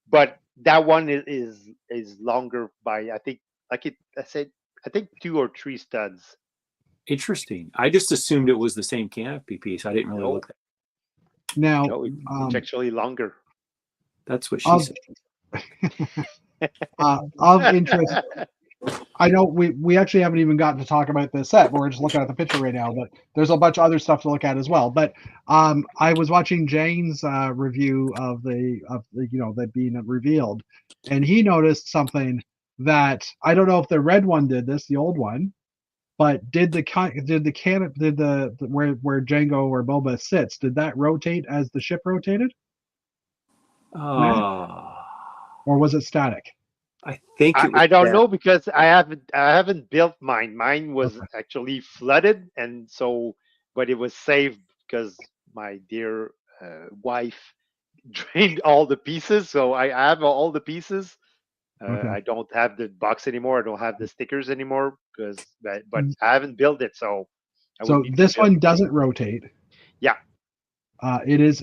but that one is longer by I think 2 or 3 studs. Interesting. I just assumed it was the same canopy piece. I didn't really Nope. look at it. Now, No, it's actually longer. That's what she Of- said. of interest, I know we actually haven't even gotten to talk about this set. We're just looking at the picture right now, but there's a bunch of other stuff to look at as well. But I was watching Jane's review of the that being revealed, and he noticed something that I don't know if the red one did this, the old one, but did the where Django or Boba sits, did that rotate as the ship rotated, Oh, or was it static? I think it was I don't that. know because I haven't built mine. Mine was actually flooded, and so but it was saved because my dear wife drained all the pieces. So I have all the pieces. Okay. I don't have the box anymore. I don't have the stickers anymore but I haven't built it. So I would So need to this build one it. doesn't rotate. Yeah. It is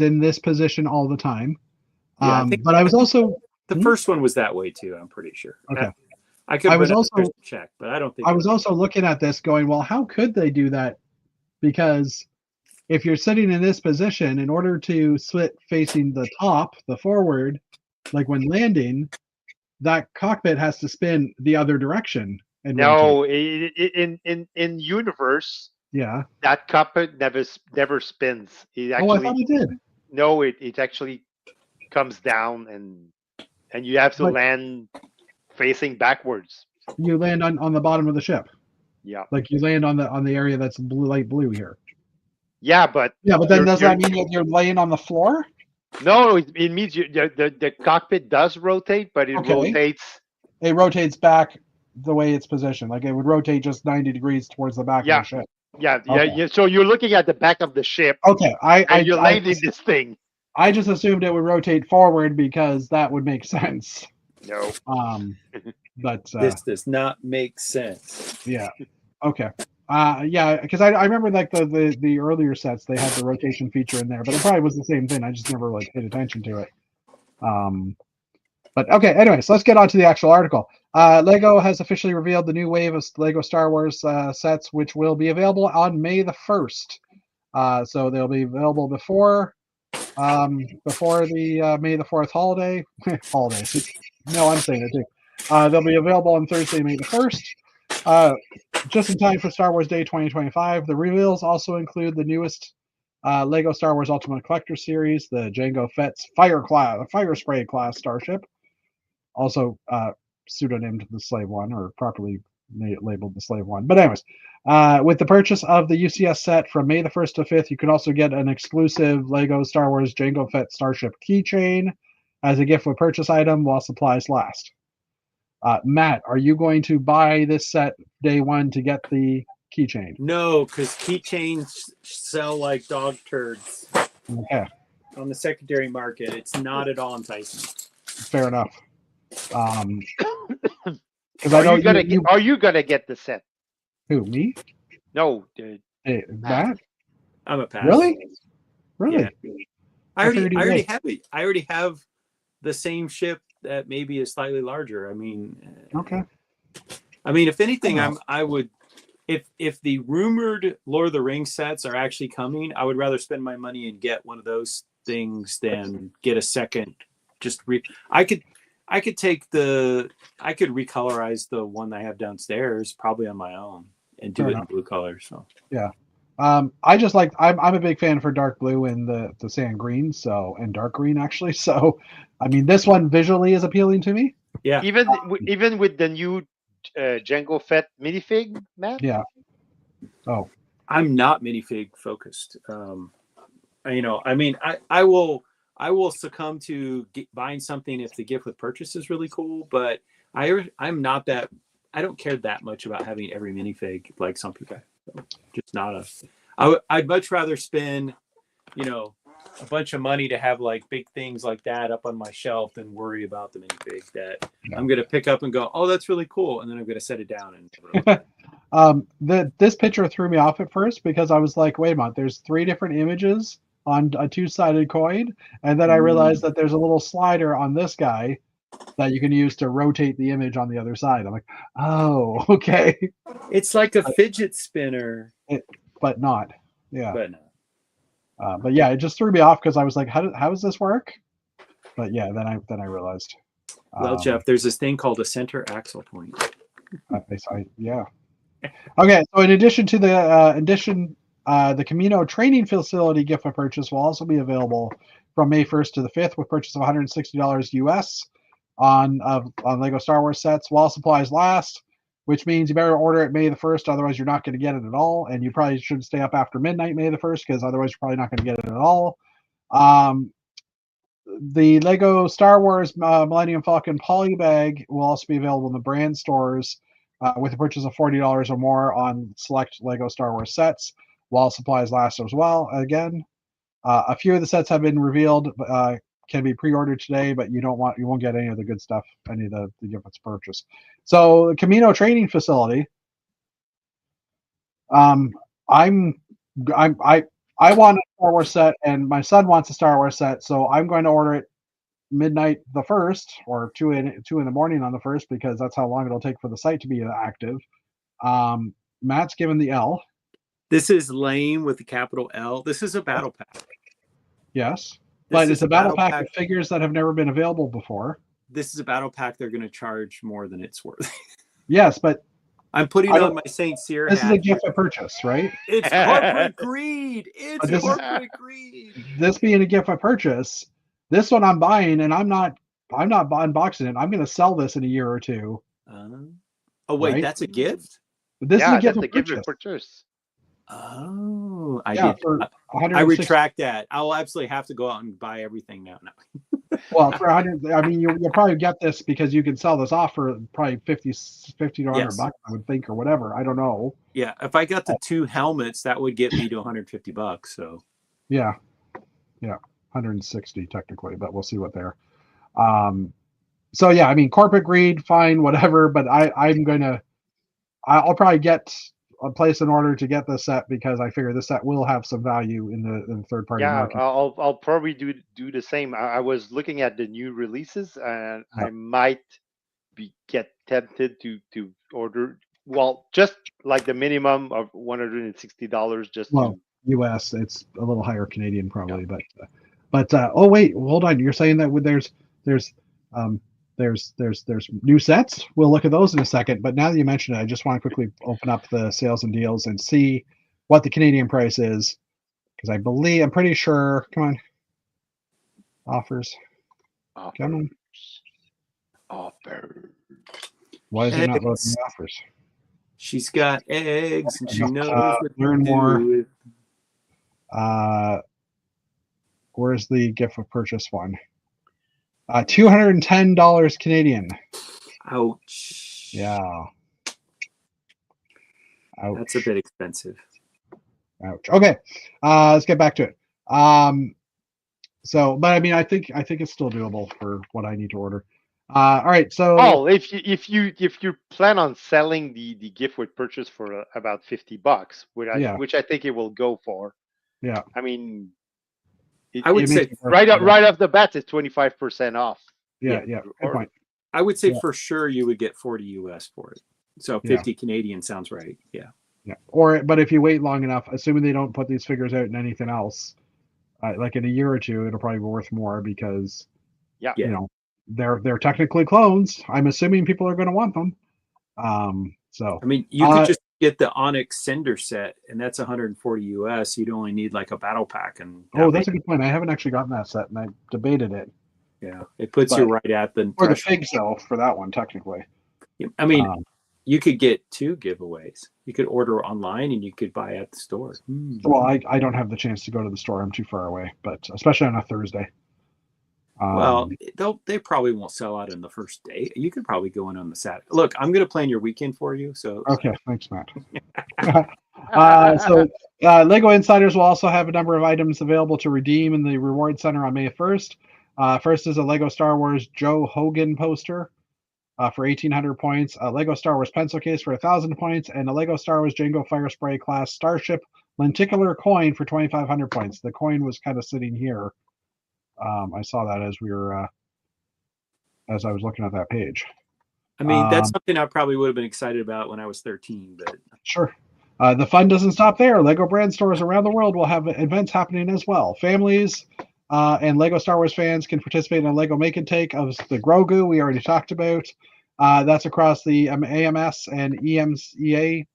in this position all the time. Yeah, I think But I was also the first one was that way too. I'm pretty sure. Okay. I could. I was run also- upstairs and check, but I don't think. I it was also looking at this going, well, how could they do that? Because if you're sitting in this position, in order to sit facing the top, the forward, like when landing, that cockpit has to spin the other direction and rotate. No, in universe, Yeah. that cockpit never spins. It Oh, I actually thought it did. no, it actually comes down and you have to But- land facing backwards. You land on the bottom of the ship. Yeah. Like you land on the area that's blue, light blue here. Yeah, but Yeah, but then You're- does that mean that you're laying on the floor? no, it means the cockpit does rotate, but it Okay. rotates. It rotates back the way it's positioned. Like it would rotate just 90 degrees towards the back Yeah. of the ship. Yeah, Okay. yeah. So you're looking at the back of the ship Okay, and you're landing this thing. I just assumed it would rotate forward because that would make sense. No. But this does not make sense. yeah, okay, yeah, because I remember like the earlier sets they had the rotation feature in there, but it probably was the same thing. I just never like paid attention to it. But okay, anyways, let's get on to the actual article. Lego has officially revealed the new wave of Lego Star Wars sets, which will be available on May the 1st. So they'll be available before the May the 4th holiday. Holiday. No, I'm saying it too. They'll be available on Thursday, May the 1st. Just in time for Star Wars Day 2025. The reveals also include the newest Lego Star Wars Ultimate Collector Series, the Jango Fett's Fire Spray class starship, also pseudonymed the Slave One, or properly labeled the Slave One. But anyways, with the purchase of the UCS set from May the 1st to 5th, you can also get an exclusive Lego Star Wars Jango Fett starship keychain as a gift with purchase item while supplies last. Matt, are you going to buy this set day one to get the keychain? No, because keychains sell like dog turds Okay, on the secondary market. It's not at all enticing. fair enough. Because I know Are you gonna get the set? who, me? No, Hey, Matt? I'm a pass. Really? Really? Yeah. I figured you already would. have it. I already have the same ship that maybe is slightly larger. I mean, Okay. if anything, Oh. I would, if the rumored Lord of the Rings sets are actually coming, I would rather spend my money and get one of those things than get a second. I could recolorize the one I have downstairs probably on my own and do Fair it enough. in blue color. So I just like I'm a big fan for dark blue and the sand green, and dark green actually. So I mean this one visually is appealing to me. yeah, even with the new Jango Fett minifig, Matt. Yeah. Oh. I'm not minifig focused. I will succumb to buying something if the gift with purchase is really cool, but I'm not that. I don't care that much about having every minifig like some people. So just not I'd much rather spend, a bunch of money to have like big things like that up on my shelf than worry about the minifig that I'm going to pick up and go, oh, that's really cool, and then I'm going to set it down and. This picture threw me off at first because I was like, wait a minute, there's 3 different images on a 2-sided coin, and then I realized that there's a little slider on this guy that you can use to rotate the image on the other side. I'm like, oh, okay, It's like a fidget spinner, but not. Yeah, but no. but yeah, it just threw me off because I was like, how does this work? But yeah, then I realized. Well, Jeff, there's this thing called a center axle point. Yeah. Okay, so in addition to the Camino training facility gift for purchase will also be available from May 1st to the 5th with purchase of $160 US on Lego Star Wars sets while supplies last, which means you better order it May the 1st, otherwise you're not going to get it at all, and you probably should stay up after midnight May the 1st because otherwise you're probably not going to get it at all. The Lego Star Wars Millennium Falcon polybag will also be available in the brand stores with a purchase of $40 or more on select Lego Star Wars sets while supplies last as well. Again, a few of the sets have been revealed, can be pre-ordered today, but you won't get any of the good stuff, any of the gifts purchased. So the Camino training facility, I want a Star Wars set, and my son wants a Star Wars set, so I'm going to order it midnight the 1st, or 2 in the morning on the 1st, because that's how long it'll take for the site to be active. Matt's given the L. This is lame with the capital L. This is a battle pack. Yes, This but is it's a battle pack of figures that have never been available before. This is a battle pack they're going to charge more than it's worth. Yes, but I'm putting on my Saint Cyr this hat. is a gift of purchase, right? It's corporate greed. It's corporate greed. This being a gift of purchase, this one I'm buying, and I'm not unboxing it. I'm going to sell this in a year or two. Oh wait, Right? that's a gift? This is a gift that's of a gift purchase. of purchase. Oh, For I 160 retract that. I'll absolutely have to go out and buy everything now. No. Well, for 100, I mean, you'll probably get this because you can sell this off for probably 50 to 100 Yes. bucks, I would think, or whatever. I don't know. Yeah, if I got the 2 helmets, that would get me to $150. So Yeah, 160 technically, but we'll see what they're. So yeah, I mean, corporate greed, fine, whatever. But I'll probably place an order to get this set because I figure this set will have some value in the third party Yeah, market. I'll probably do the same. I was looking at the new releases, and I might get tempted to order. Well, just like the minimum of $160, just Well, US, it's a little higher Canadian probably, but oh wait, hold on. You're saying that there's new sets. We'll look at those in a second. But now that you mentioned it, I just want to quickly open up the sales and deals and see what the Canadian price is, because I'm pretty sure. Come on, offers. Come on. Offers. Why is it not loading Eggs. the offers? she's got eggs and she knows what learn to more. do with. Where's the gift of purchase one? $210 Canadian. Ouch. Yeah. Ouch. That's a bit expensive. Ouch. Okay. Let's get back to it. But I mean, I think it's still doable for what I need to order. All right. So if you plan on selling the gift with purchase for about $50, which I think it will go for. Yeah. I mean, I would say right off the bat, it's 25% off. Yeah. Good point. I would say for sure you would get 40 US for it. So 50 Canadian sounds right. Yeah. Yeah. But if you wait long enough, assuming they don't put these figures out in anything else, like in a year or two, it'll probably be worth more because, you know, they're technically clones. I'm assuming people are going to want them. So I mean, you could just get the Onyx Sender set, and that's 140 US. You'd only need like a battle pack, and that's a good point. I haven't actually gotten that set, and I debated it. Yeah, it puts you right at the or the fig cell for that one, technically. I mean, you could get 2 giveaways. You could order online, and you could buy at the store. Well, I don't have the chance to go to the store. I'm too far away, but especially on a Thursday. Well, they probably won't sell out in the first day. You could probably go in on the Saturday. Look, I'm going to plan your weekend for you. So okay, thanks, Matt. Lego Insiders will also have a number of items available to redeem in the Reward Center on May 1st. First is a Lego Star Wars Joe Hogan poster for 1,800 points, a Lego Star Wars pencil case for 1,000 points, and a Lego Star Wars Jango Firespray class Starship lenticular coin for 2,500 points. The coin was kind of sitting here. I saw that as we were as I was looking at that page. I mean, that's something I probably would have been excited about when I was 13, but Sure. The fun doesn't stop there. Lego brand stores around the world will have events happening as well. Families and Lego Star Wars fans can participate in a Lego Make and Take of the Grogu we already talked about. That's across the AMS and EMEA.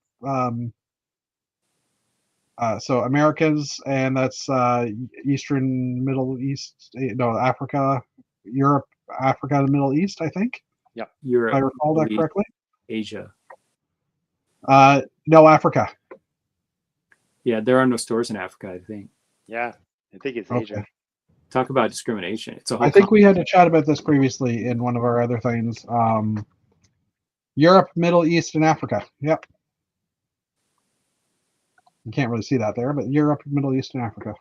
So Americas, and that's Eastern, Middle East, no, Africa, Europe, Africa, and the Middle East, I think. Europe, If I recall that Middle East, correctly. Asia. No, Africa. Yeah, there are no stores in Africa, I think. Yeah, I think it's Okay. Asia. Talk about discrimination. It's a whole I think we had a chat about this previously in one of our other things. Europe, Middle East, and Africa. Yep. You can't really see that there, but Europe, Middle East, and Africa.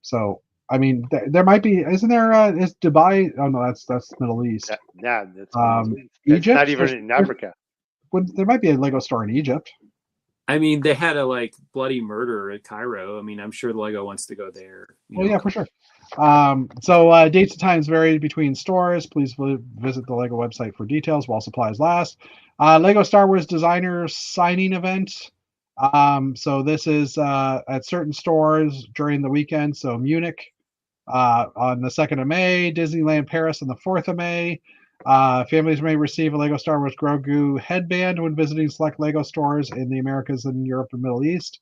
So I mean, there might be. Isn't there? Is Dubai? Oh no, that's Middle East. Yeah, that's Egypt? not even There's- in Africa. There might be a Lego store in Egypt. I mean, they had a like bloody murder at Cairo. I mean, I'm sure Lego wants to go there. Oh yeah, for sure. So dates and times vary between stores. Please visit the Lego website for details while supplies last. Lego Star Wars Designers Signing Event. So this is at certain stores during the weekend. So Munich on the 2nd of May, Disneyland Paris on the 4th of May. Families may receive a Lego Star Wars Grogu headband when visiting select Lego stores in the Americas and Europe and Middle East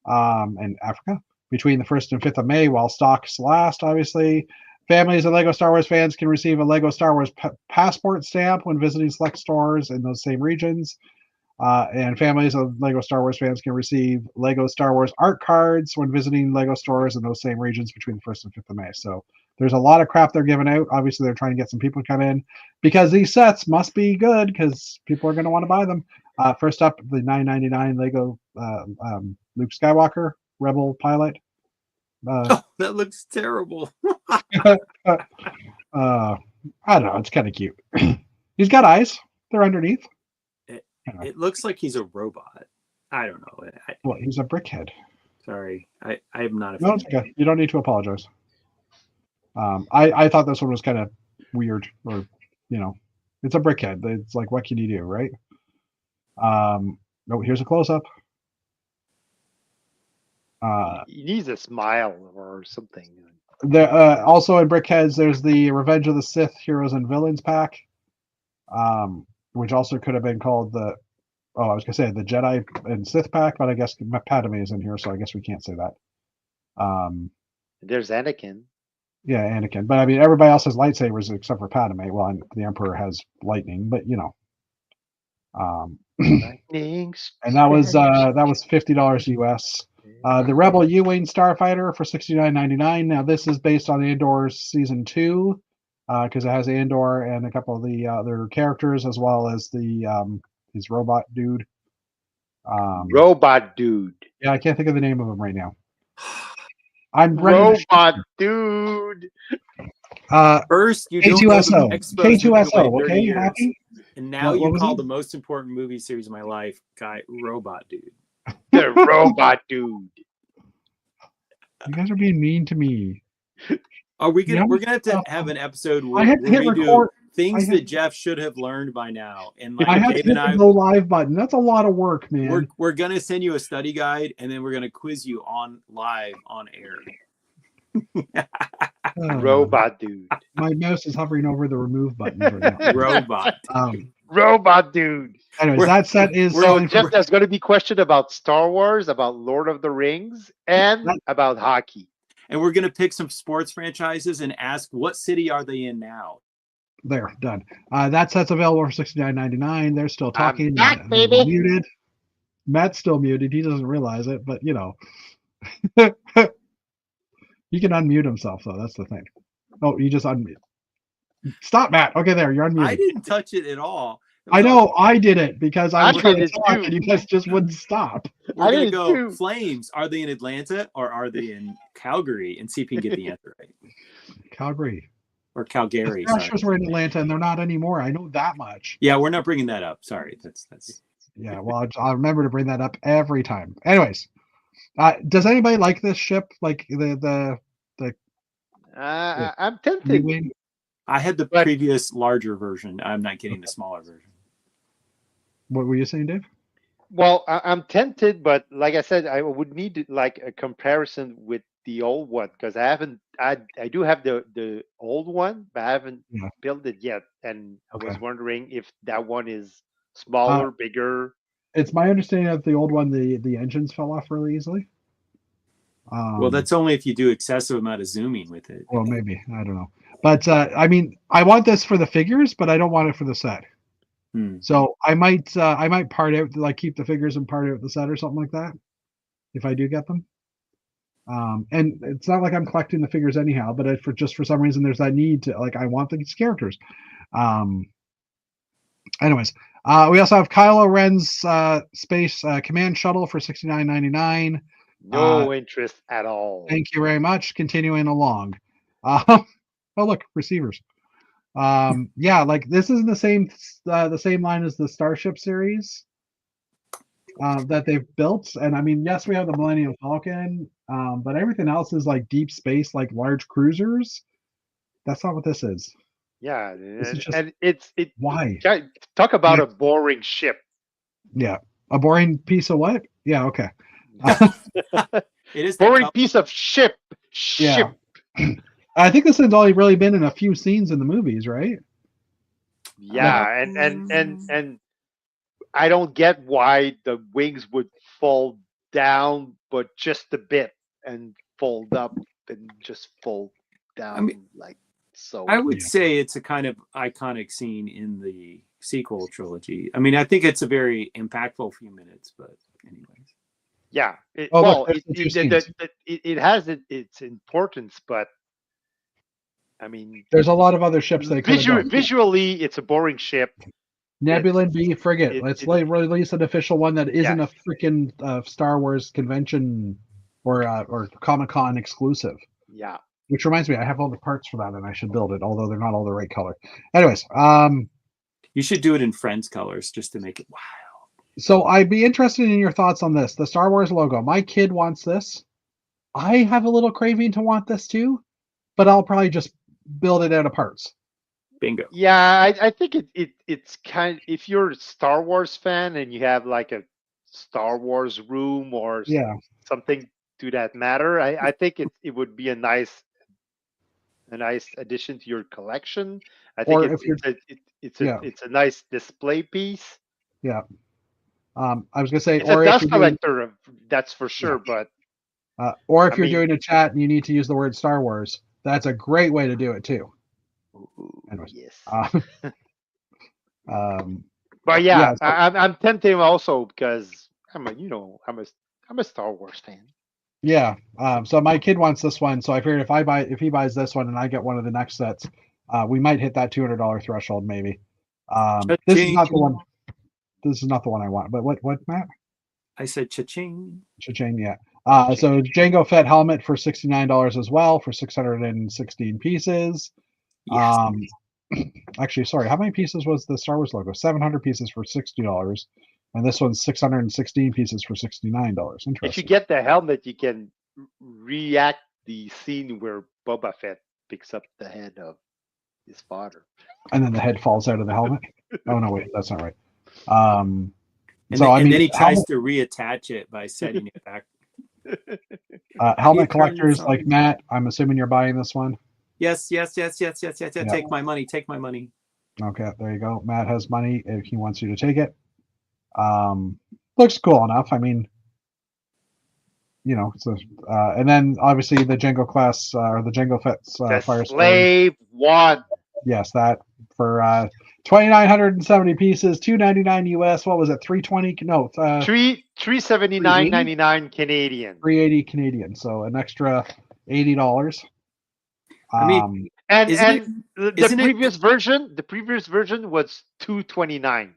and Africa between the 1st and 5th of May while stocks last, obviously. Families and Lego Star Wars fans can receive a Lego Star Wars passport stamp when visiting select stores in those same regions. And families of Lego Star Wars fans can receive Lego Star Wars art cards when visiting Lego stores in those same regions between the 1st and 5th of May. So there's a lot of crap they're giving out. Obviously, they're trying to get some people to come in because these sets must be good because people are going to want to buy them. First up, the $9.99 Lego Luke Skywalker Rebel pilot. Oh, that looks terrible. I don't know. It's kind of cute. He's got eyes. They're underneath. It looks like he's a robot. I don't know. Well, he's a brickhead. Sorry, I am not a No, fan. it's okay. You don't need to apologize. I thought this one was kind of weird, or it's a brickhead. It's like, what can you do, right? No, here's a close up. He needs a smile or something. Also in brickheads, there's the Revenge of the Sith Heroes and Villains pack, which also could have been called the Jedi and Sith pack, but I guess Padme is in here, so I guess we can't say that. There's Anakin. Yeah, Anakin. But I mean, everybody else has lightsabers except for Padme. Well, and the Emperor has lightning, but Lightning and that was $50 US. The Rebel U-wing starfighter for $69.99. Now this is based on Andor season 2, because it has Andor and a couple of the other characters as well as the his robot dude. Robot dude. Yeah, I can't think of the name of him right now. I'm ready. Robot dude. First, you don't K2SO. know the Expos K2SO. been away 30 Okay, years. happy? And now What you was call it? the most important movie series of my life, guy, Robot Dude. The robot dude. You guys are being mean to me. Are we gonna? Yeah, We're gonna have to stuff. have an episode where I had to hit we do record. things I had- that Jeff should have learned by now. And I like have to Dave hit and the I, go live button. That's a lot of work, man. we're gonna send you a study guide, and then we're gonna quiz you on live on air. Robot dude. My mouse is hovering over the remove button right now. Robot. Robot dude. Anyways, We're- that set is So selling Jeff, for, there's going to be question about Star Wars, about Lord of the Rings, and about hockey. And we're gonna pick some sports franchises and ask what city are they in now. there, done. That set's available for $69.99. They're still talking. back, They're baby. Muted. Matt's still muted. He doesn't realize it, but he can unmute himself, though. That's the thing. Oh, you just unmute. Stop, Matt. Okay, there. You're unmuted. I didn't touch it at all. It was I all- know. I did it because I I was trying did to it talk, too. and you guys just wouldn't stop. We're I gonna did go too. Flames. Are they in Atlanta or are they in Calgary? And see if you can get the answer right. Calgary. Or Calgary. Sorry. Thrashers were in Atlanta, and they're not anymore. I know that much. Yeah, we're not bringing that up. Sorry, that's. Yeah, well, I'll remember to bring that up every time. Anyways, does anybody like this ship? Like the I'm tempted. U-wing? I had the But- previous larger version. I'm not getting the smaller version. What were you saying, Dave? Well, I'm tempted, but like I said, I would need like a comparison with the old one because I haven't. I do have the old one, but I haven't Yeah. built it yet, and I was Okay. wondering if that one is smaller, bigger. It's my understanding that the old one, the engines fell off really easily. Well, that's only if you do excessive amount of zooming with it. well, maybe I don't know, but I mean, I want this for the figures, but I don't want it for the set. Hmm. So I might part out, like keep the figures and part out the set or something like that, if I do get them. And it's not like I'm collecting the figures anyhow, but for some reason there's that need to, like, I want these characters. Anyways, we also have Kylo Ren's space command shuttle for $69.99. No interest at all. Thank you very much. Continuing along. Oh look, receivers. Yeah, like this is the same line as the Starship series that they've built. And I mean, yes, we have the Millennium Falcon, but everything else is like deep space, like large cruisers. That's not what this is. Yeah, is just- and it. Why? Talk about Yeah. a boring ship. Yeah, a boring piece of what? Yeah, okay. It is that Boring color. piece of ship. Yeah. I think this has only really been in a few scenes in the movies, right? Yeah, and I don't get why the wings would fall down, but just a bit, and fold up and just fold down like so. I would Yeah. say it's a kind of iconic scene in the sequel trilogy. I mean, I think it's a very impactful few minutes, but anyways. Yeah. Oh, Well, look, there's the two scenes. it has its importance, but I mean, There's a lot of other ships they could have done. visually, it's a boring ship. Nebula B frigate. Let's release an official one that isn't Yeah. a freaking Star Wars convention or Comic-Con exclusive. Yeah. Which reminds me, I have all the parts for that, and I should build it, although they're not all the right color. Anyways, You should do it in Friends colors just to make it wow. so I'd be interested in your thoughts on this. The Star Wars logo. My kid wants this. I have a little craving to want this too, but I'll probably just build it out of parts. Bingo. Yeah, I think it's kind. If you're a Star Wars fan and you have like a Star Wars room or Yeah. something to that matter, I think it would be a nice addition to your collection. I think Or it's a nice display piece. Yeah. I was gonna say, It's or a if dust you're doing, collector, that's for sure. But or if I you're mean- doing a chat and you need to use the word Star Wars, that's a great way to do it too. ooh, Anyways. yes. Yeah, But yeah, so- I'm tempted also because I'm a Star Wars fan. Yeah. So my kid wants this one, so I figured if he buys this one and I get one of the next sets, we might hit that $200 threshold maybe. This is not the one. This is not the one I want. But what Matt? I said cha-ching. Cha-ching, yeah. So Jango Fett helmet for $69 as well for 616 pieces. Yes. Actually, sorry, how many pieces was the Star Wars logo? 700 pieces for $60, and this one's 616 pieces for $69. Interesting. If you get the helmet, you can react the scene where Boba Fett picks up the head of his father. And then the head falls out of the helmet. Oh no, wait, that's not right. And, then he tries to reattach it by setting it back. helmet He collectors turns like on. Matt, I'm assuming you're buying this one. Yes. Take my money. Take my money. Okay, there you go. Matt has money if he wants you to take it. Looks cool enough. I mean, so and then obviously the Jango class or the Jango Fett's The Fire Slave One. Yes, that for 2,970 pieces, $299 US. What was it? 320? No, $379.99 Canadian. 380 Canadian. So an extra $80. I mean, And Isn't the isn't it- previous version was $229.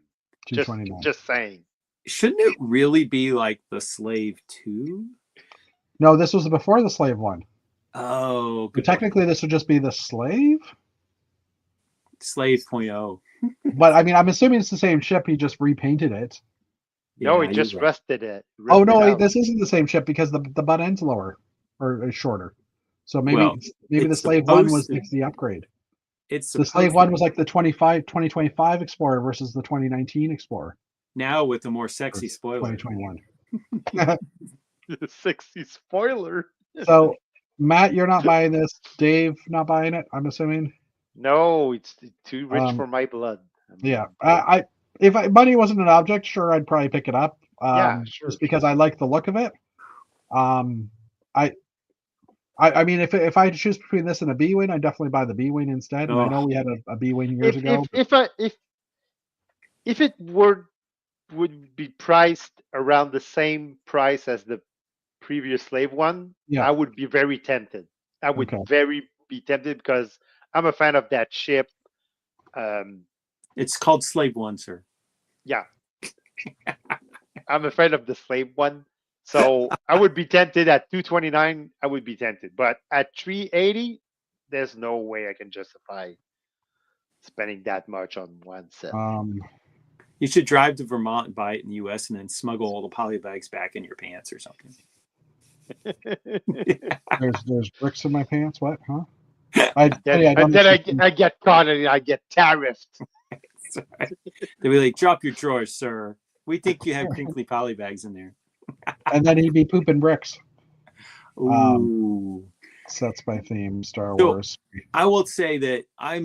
Just 229. just saying. Shouldn't it really be like the Slave 2? No, this was before the slave one. Oh, But technically, this would just be the slave. Slave 0.0. But I mean, I'm assuming it's the same ship. He just repainted it. No, Yeah, he just you're right. rusted it. Oh ripped it no, out. this isn't the same ship because the butt end's lower or is shorter. So maybe Well, the it's slave one was supposed to- the upgrade. it's The Slave one was like the 2025 Explorer versus the 2019 Explorer. now with a more Or sexy spoiler. 2021. Sexy spoiler. So, Matt, you're not buying this. Dave, not buying it. I'm assuming. No, it's too rich Um, for my blood. Yeah, if money wasn't an object, sure, I'd probably pick it up. Yeah, sure, Just because I like the look of it. I mean, if I had to choose between this and a B-wing, I'd definitely buy the B-wing instead. And I know we had a B-wing years ago. If it would be priced around the same price as the previous Slave one, Yeah. I would be very tempted. I would Okay. very be tempted because I'm a fan of that ship. It's called Slave One, sir. Yeah, I'm a fan of the Slave one, so I would be tempted at 229. I would be tempted, but at 380, there's no way I can justify spending that much on one set. You should drive to Vermont and buy it in the U.S. and then smuggle all the poly bags back in your pants or something. There's bricks in my pants. What? Huh? And then I get caught and I get tariffed. They'll be like, drop your drawers, sir. We think you have crinkly poly bags in there. And then he'd be pooping bricks. Ooh. So that's my theme, Star So, Wars. I will say that I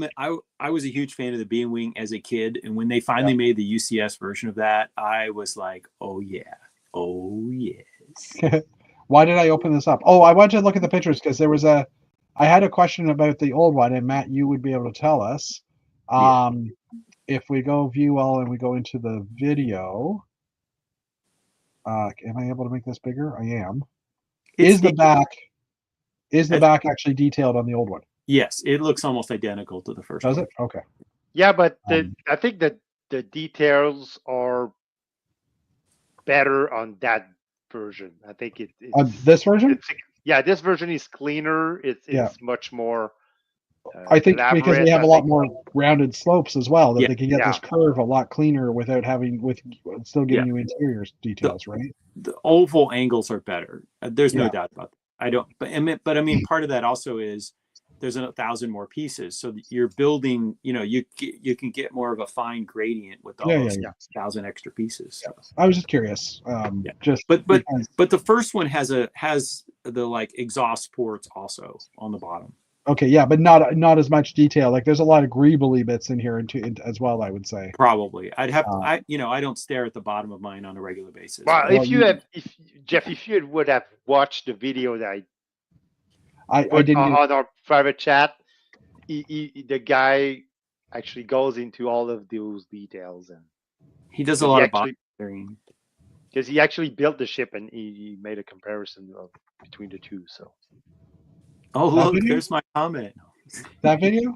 was a huge fan of the B-wing as a kid, and when they finally made the UCS version of that, I was like, oh yeah, oh yes. Why did I open this up? Oh, I wanted to look at the pictures because I had a question about the old one, and Matt, you would be able to tell us. If we go view all and we go into the video, am I able to make this bigger? I am. Is the back actually detailed on the old one? Yes, it looks almost identical to the first Does one. it? Okay. Yeah, but I think that the details are better on that version. I think it's On this version? This version is cleaner. It's much more. I think because elaborate. they have a lot more rounded slopes as well, that Yeah. they can get this curve a lot cleaner without having still giving you interior details, right? The oval angles are better. There's no Yeah. doubt about that. But I mean, part of that also is there's 1,000 more pieces, so you're building. You can get more of a fine gradient with all those 1,000 extra pieces. So. I was just curious. Just but because, the first one has the like exhaust ports also on the bottom. okay, yeah, but not as much detail. Like there's a lot of greebly bits in here as well, I would say. Probably, I'd have to. I don't stare at the bottom of mine on a regular basis. Well, if you would have watched the video that I didn't on our private chat, the guy actually goes into all of those details, and he does a lot of body clearing because he actually built the ship and he made a comparison between the two. So. Oh, look, there's my comment. That video?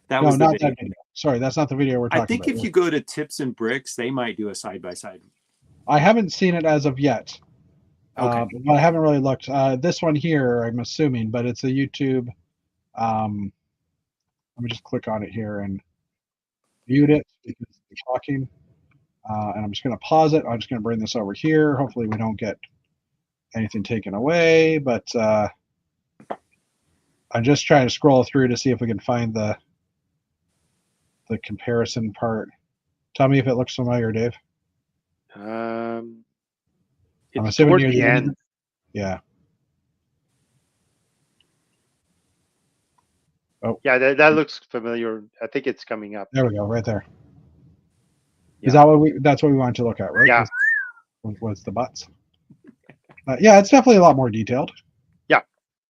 That was not video. that video. Sorry, that's not the video we're talking about. I think if you go to Tips and Bricks, they might do a side-by-side. I haven't seen it as of yet. Okay. But I haven't really looked. This one here, I'm assuming, but it's a YouTube. Let me just click on it here and mute it because they're talking. And I'm just going to pause it. I'm just going to bring this over here. Hopefully we don't get anything taken away, but I'm just trying to scroll through to see if we can find the comparison part. Tell me if it looks familiar, Dave. It's toward the end. Yeah. Oh. Yeah, that looks familiar. I think it's coming up. There we go, right there. Yeah. Is that that's what we wanted to look at, right? Yeah. Was the butts. Yeah, it's definitely a lot more detailed. Yeah.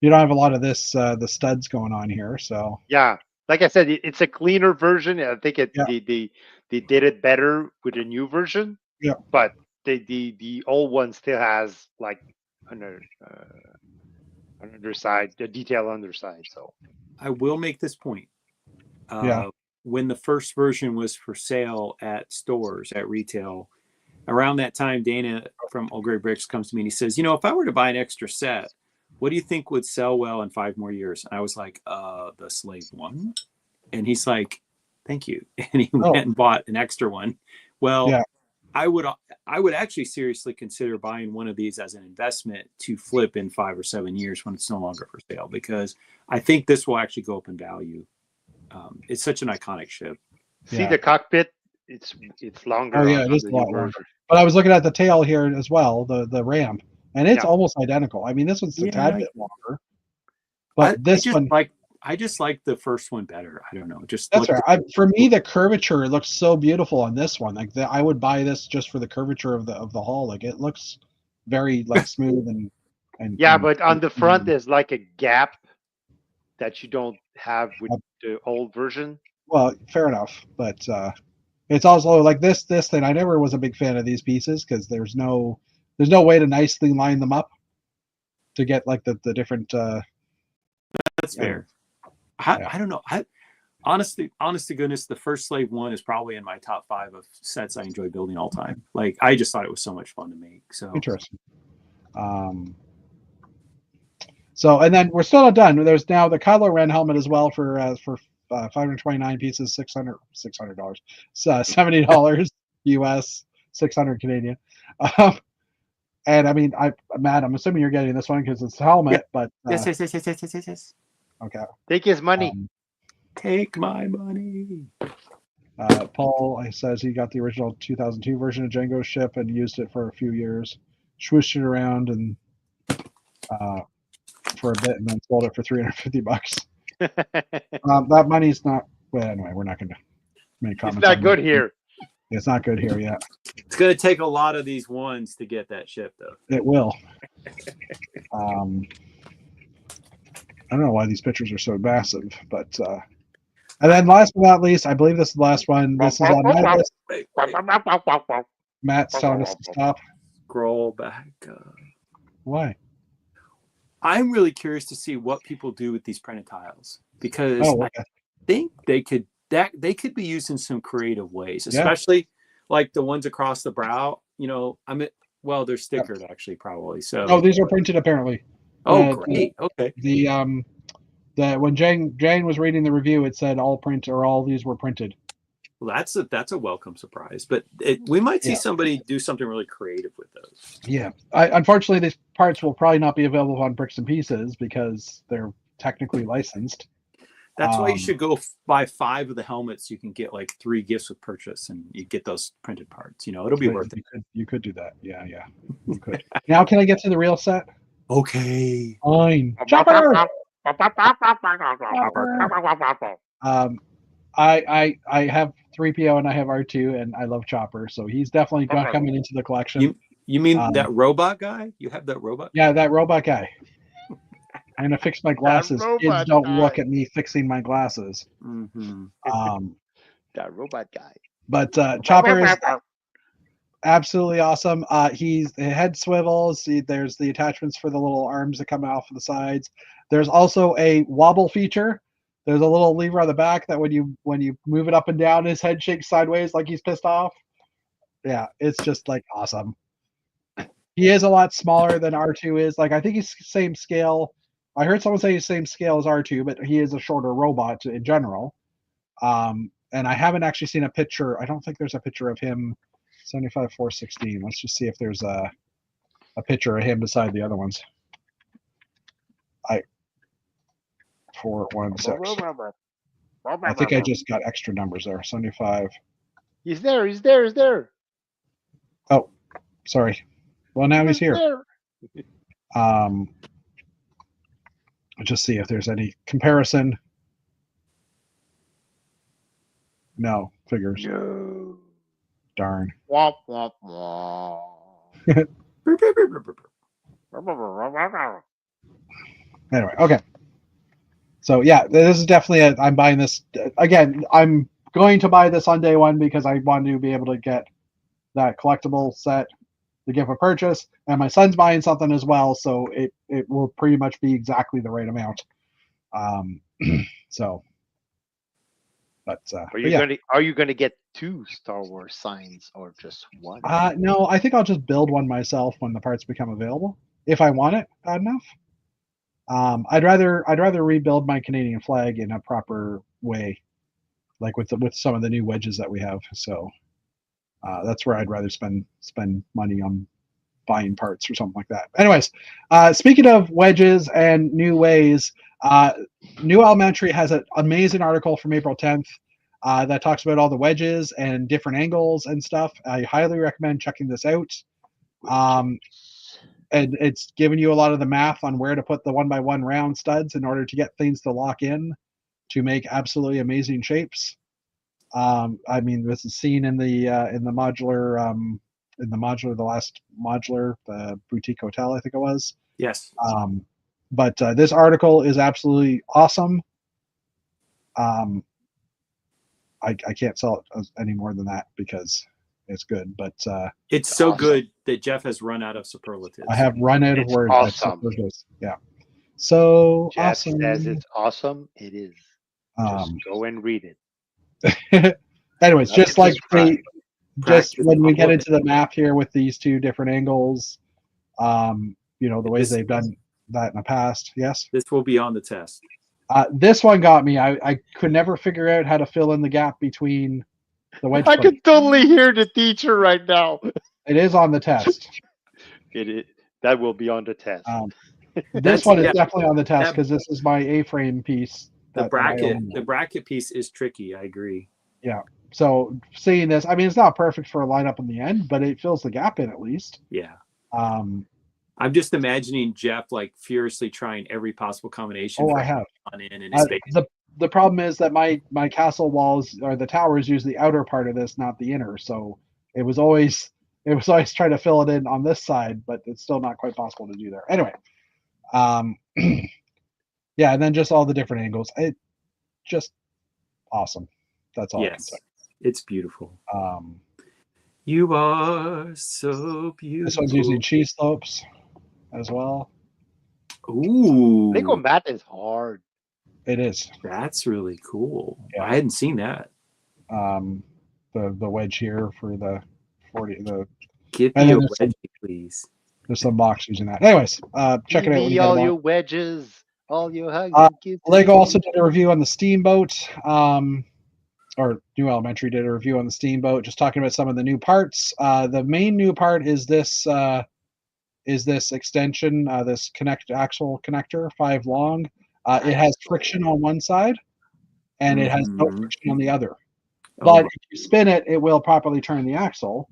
You don't have a lot of this, the studs going on here, so. Yeah. Like I said, it's a cleaner version. I think they did it better with the new version. Yeah. But the old one still has like an underside, the detail underside. So I will make this point. Yeah. When the first version was for sale at stores, at retail, around that time, Dana from Old Gray Bricks comes to me and he says, if I were to buy an extra set, what do you think would sell well in 5 more years? And I was like, the Slave one. And he's like, thank you. And he went and bought an extra one. Well, I would actually seriously consider buying one of these as an investment to flip in 5 or 7 years when it's no longer for sale, because I think this will actually go up in value. It's such an iconic ship. See Yeah. the cockpit? It's longer. Oh yeah, on it is the a new lot longer. version. But I was looking at the tail here as well, the ramp, and it's Yeah. almost identical. I mean, this one's a tad Yeah. bit longer, but this one. I just like the first one better. I don't know. Just That's look right. For me, the curvature looks so beautiful on this one. Like I would buy this just for the curvature of the hull. Like it looks very like smooth and Yeah, and- but on the front and- there's like a gap that you don't have with the old version. well, fair enough. But it's also like this thing. I never was a big fan of these pieces because there's no way to nicely line them up to get like the different. that's fair. Yeah. I don't know. Honest to goodness, the First Slave one is probably in my top 5 of sets I enjoy building all time. Like I just thought it was so much fun to make. So Interesting. So and then we're still not done. There's now the Kylo Ren helmet as well for 529 pieces, $600, $70 US, 600 Canadian. And I mean, Matt, I'm assuming you're getting this one because it's a helmet, but yes. okay. Take his money. Take my money. Paul says he got the original 2002 version of Django's ship and used it for a few years, swooshed it around and for a bit, and then sold it for $350. That money's not. Well, anyway, we're not going to make comments. It's not on good that. here. It's not good here yet. It's going to take a lot of these ones to get that ship, though. It will. I don't know why these pictures are so massive, but and then last but not least, I believe this is the last one. This is on my list. Wait. Matt's telling us to stop. Scroll back. Why? I'm really curious to see what people do with these printed tiles, because Oh, I okay. think they could be used in some creative ways, Yeah. especially like the ones across the brow. You know, well, they're stickered actually, probably. So Oh, these are printed apparently. great. Okay. The when Jane was reading the review, it said all these were printed. Well, that's a welcome surprise, but we might see Yeah. somebody do something really creative with those. Yeah. Unfortunately, these parts will probably not be available on Bricks and Pieces because they're technically licensed. That's why you should go buy 5 of the helmets. You can get like 3 gifts with purchase, and you get those printed parts. You know, it'll be worth it. You could do that. Yeah, you could. Now, can I get to the real set? Okay. Fine. Chopper. I have 3PO and I have R2 and I love Chopper, so he's definitely coming into the collection. You mean that robot guy? You have that robot? Yeah, that robot guy. I'm gonna fix my glasses. Kids robot don't guy. look at me fixing my glasses. Mm-hmm. That robot guy. But Chopper is absolutely awesome. The head swivels. There's the attachments for the little arms that come off of the sides. There's also a wobble feature. There's a little lever on the back that when you move it up and down, his head shakes sideways like he's pissed off. Yeah, it's just like awesome. He is a lot smaller than R2 is. Like I think he's same scale. I heard someone say he's same scale as R2, but he is a shorter robot in general. And I haven't actually seen a picture. I don't think there's a picture of him 75 416. Let's just see if there's a picture of him beside the other ones. 416. I think I just got extra numbers there. 75. He's there. Oh, sorry. Well, now he's here. Let's just see if there's any comparison. No, figures. No. Darn. Womp, womp, womp. Anyway, okay. So yeah, this is definitely I'm buying this again. I'm going to buy this on day one because I want to be able to get that collectible set, the gift of purchase, and my son's buying something as well, so it will pretty much be exactly the right amount. So, but Are you gonna get 2 Star Wars signs or just 1? No, I think I'll just build one myself when the parts become available if I want it bad enough. I'd rather rebuild my Canadian flag in a proper way, like with some of the new wedges that we have. So, That's where I'd rather spend money on buying parts or something like that. Anyways, speaking of wedges and new ways, New Elementary has an amazing article from April 10th that talks about all the wedges and different angles and stuff. I highly recommend checking this out. And it's giving you a lot of the math on where to put the 1x1 round studs in order to get things to lock in to make absolutely amazing shapes. I mean, this is seen in the modular, the last modular, the boutique hotel, I think it was. Yes. But this article is absolutely awesome. I can't sell it any more than that because it's good, but it's so awesome. good that Jeff has run out of superlatives. I have run out of It's words. awesome. Yeah. So Jeff awesome. says it's awesome. It is. Just go and read it. Anyways, Not just to like subscribe. just Practice when we get all into the map here with these two different angles, you know, the ways they've done that in the past. Yes. This will be on the test. This one got me. I could never figure out how to fill in the gap between the wedge. I foot. can totally hear the teacher right now. It is on the test. That will be on the test. This one is yeah, definitely on the test that- because this is my A-frame piece. The that I bracket, own. the bracket piece is tricky. I agree. So seeing this, I mean, it's not perfect for a lineup in the end, but it fills the gap in at least. Yeah. Um, I'm just imagining Jeff like furiously trying every possible combination. oh, for I have. on in his space. The problem is that my castle walls or the towers use the outer part of this, not the inner. So it was always trying to fill it in on this side, but it's still not quite possible to do there. Anyway, yeah, and then just all the different angles. It just awesome. That's all I can Yes, say. it's beautiful. You are so beautiful. This one's using cheese slopes as well. Ooh, Lego mat is hard. It is. that's really cool. Yeah. I hadn't seen that. The wedge here for the 40. Give And me a then there's some- wedgie, please. There's some box using that. Anyways, check it out. Give When me you get all along. your wedges, all your hugs. and kisses. Lego also did a review on the Steamboat, or New Elementary did a review on the Steamboat, just talking about some of the new parts. The main new part is this extension, this axle connector, 5 long. It has friction on one side, and it has no Mhm. friction on the other. Oh, But if you spin it, it will properly turn the axle.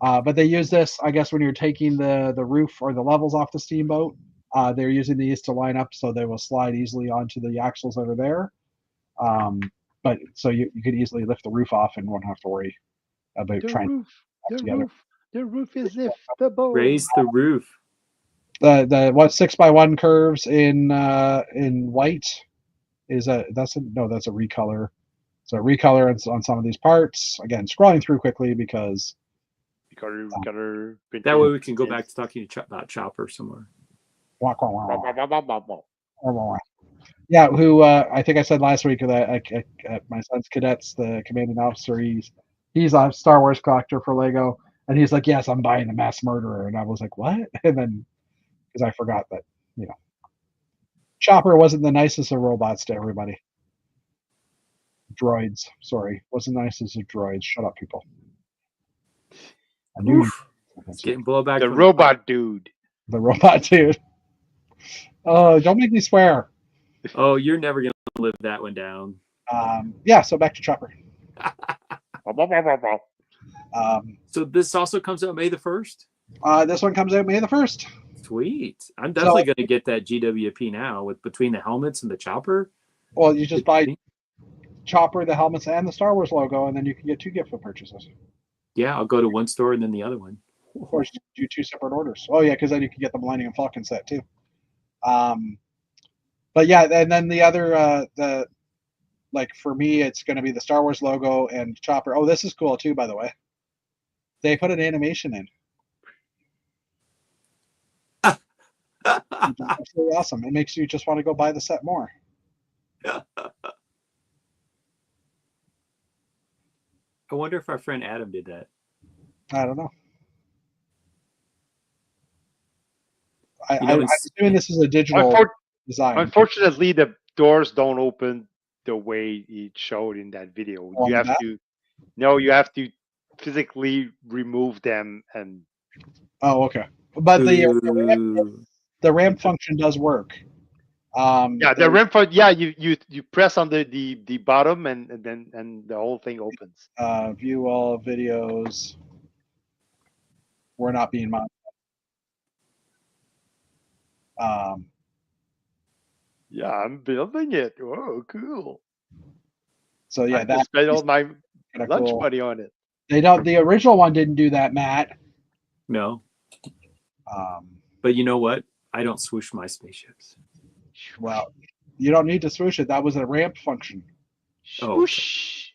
But they use this, I guess, when you're taking the roof or the levels off the Steamboat. They're using these to line up so they will slide easily onto the axles that are there. But so you could easily lift the roof off and won't have to worry about trying The roof is liftable. raise the roof. the 6x1 curves in white that's a recolor. So recolor on some of these parts. Again, scrolling through quickly because That way we can go back to talking about Chopper somewhere. yeah, who I think I said last week that at my son's cadets, the commanding officer, he's a Star Wars collector for Lego, and he's like, yes, I'm buying the Mass Murderer, and I was like, what? And then because I forgot that Chopper wasn't the nicest of robots to everybody. Droids, sorry, wasn't the nicest of droids. Shut up, people. I knew Oof. It's getting blowback. The from robot dude. the robot dude. Oh, don't make me swear. Oh, you're never gonna live that one down. Yeah, so back to Chopper. So this also comes out May the 1st. This one comes out May the 1st. Sweet. I'm definitely gonna get that GWP now with between the helmets and the Chopper. Well, you just buy Chopper, the helmets, and the Star Wars logo, and then you can get 2 gift purchases. Yeah, I'll go to one store and then the other one. Of course, do 2 separate orders. Oh yeah, because then you can get the Millennium Falcon set too. But yeah, and then the other for me, it's going to be the Star Wars logo and Chopper. Oh, this is cool too, by the way. They put an animation in. It's absolutely awesome. It makes you just want to go buy the set more. I wonder if our friend Adam did that. I don't know. You know, I'm doing this as a digital design. Unfortunately, the doors don't open the way it showed in that video. On You have that? to physically remove them and Oh, okay. But Ooh. the ramp function does work. yeah, the ramp for yeah, you press on the bottom and then the whole thing opens. View all videos. We're not being monitored. Yeah, I'm building it. Whoa, cool. So yeah, I just that's spent all my kinda lunch cool. money on it. They don't. The original one didn't do that, Matt. No, Um, but you know what? I don't swoosh my spaceships. well, you don't need to swoosh it. That was a ramp function. Oh, okay. Swoosh.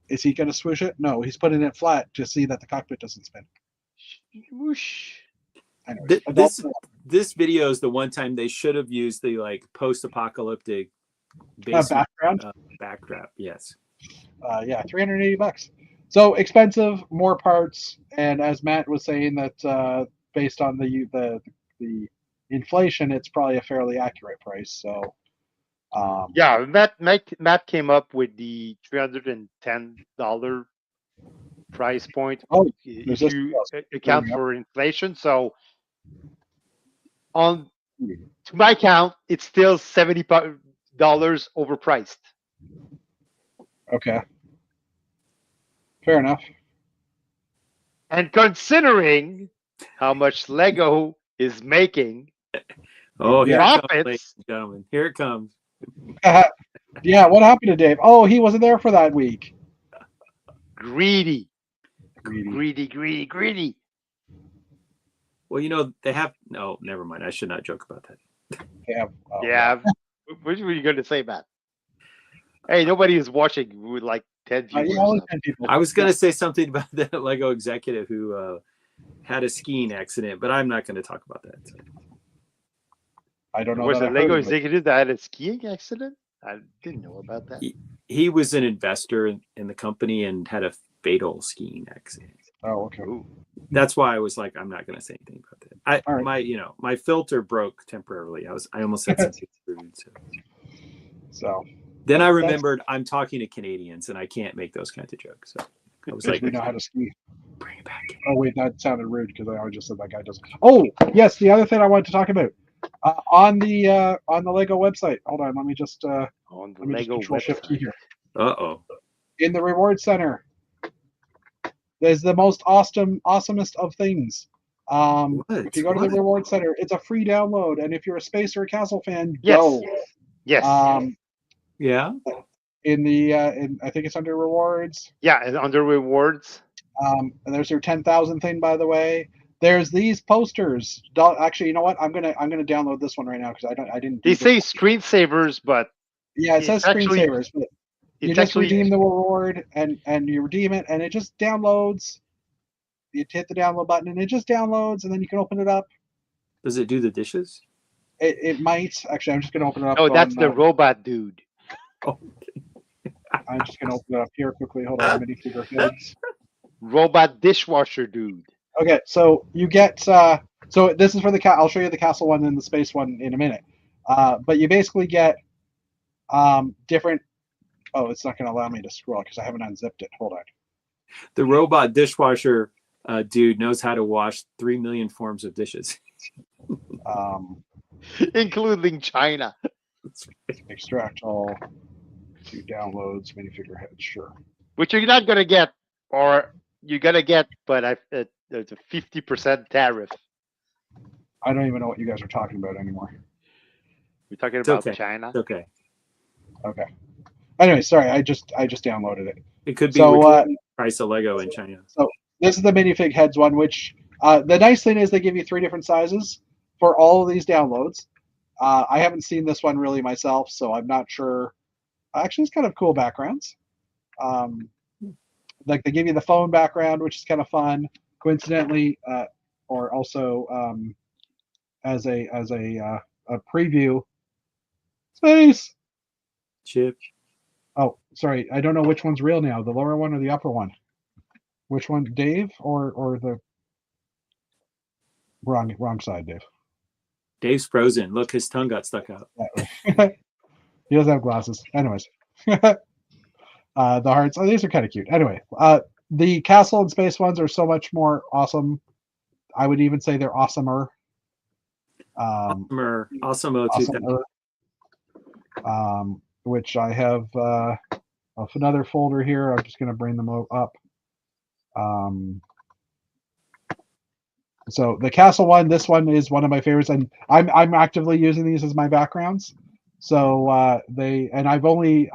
Is he going to swoosh it? No, he's putting it flat to see that the cockpit doesn't spin. Swoosh. Anyways, This video is the one time they should have used the like post-apocalyptic basement background. backdrop. Yes. Yeah, $380. So expensive, more parts, and as Matt was saying, that based on the inflation, it's probably a fairly accurate price. So Yeah, Matt came up with the $310 price point Oh, if this you cost. account There we go. for inflation. So on to my count, it's still $70 overpriced. Okay, fair enough. And considering how much Lego is making, Oh, here Yeah. it comes, ladies and gentlemen. Here it comes. Yeah, what happened to Dave? Oh, he wasn't there for that week. greedy, Greedy. greedy. Well, you know, they have no, never mind. I should not joke about that. Yeah. Oh, Yeah. What were you going to say, Matt? Hey, nobody is watching with like 10 viewers. Yeah, only 10 people. I was going to say something about that Lego executive who had a skiing accident, but I'm not going to talk about that. So. I don't know. Was that a I Lego heard of it. executive that had a skiing accident? I didn't know about that. He was an investor in the company and had a fatal skiing accident. Oh, okay. Ooh. That's why I was like, I'm not going to say anything about that. All right. My filter broke temporarily. I almost said something rude. So Then I remembered I'm talking to Canadians and I can't make those kinds of jokes. So I was like, we know how to ski. bring it back. Oh wait, that sounded rude because I just said that guy doesn't. Oh yes, the other thing I wanted to talk about on the Lego website. Hold on, let me just On the let me just Lego control shift key website. here. Uh-oh. In the reward center, there's the most awesomest of things. What? If you go to the reward center, it's a free download, and if you're a Space or a Castle fan, Yes. go. Yes. Yeah. In the I think it's under rewards. Yeah, and under rewards. And there's your 10,000 thing, by the way. There's these posters. Actually, you know what? I'm gonna download this one right now because I didn't. They say screensavers, but yeah, it says it's actually- screensavers, but you just redeem the reward and you redeem it, and it just downloads. You hit the download button, and it just downloads, and then you can open it up. Does it do the dishes? It might actually. I'm just gonna open it up. Oh, that's on, the robot dude. Oh, I'm just gonna open it up here quickly. Hold on, minifigure heads. Robot dishwasher dude. Okay, so you get so this is for the I'll show you the castle one and the space one in a minute. But you basically get different. Oh, it's not going to allow me to scroll because I haven't unzipped it. Hold on. The robot dishwasher dude knows how to wash 3 million forms of dishes. Including China. Extract all to downloads minifigure heads. Sure. Which you're not gonna get, or you're gonna get, but there's a 50% tariff. I don't even know what you guys are talking about anymore. We're talking It's about okay. China. It's okay. Okay. Anyway, sorry. I just downloaded it. It could be So price of Lego in China. this is the minifig heads one, which the nice thing is they give you 3 different sizes for all of these downloads. I haven't seen this one really myself, so I'm not sure. Actually, it's kind of cool backgrounds. Like they give you the phone background, which is kind of fun. Coincidentally, or also as a preview. Space. Chip. Oh, sorry. I don't know which one's real now, the lower one or the upper one. Which one, Dave, or the wrong side, Dave? Dave's frozen. Look, his tongue got stuck out. He doesn't have glasses. Anyways, the hearts. Oh, these are kind of cute. Anyway, the Castle and Space ones are so much more awesome. I would even say they're awesomer. Awesome 2000. Which I have another folder here. I'm just going to bring them up. So the Castle one, this one is one of my favorites, and I'm actively using these as my backgrounds. So I've only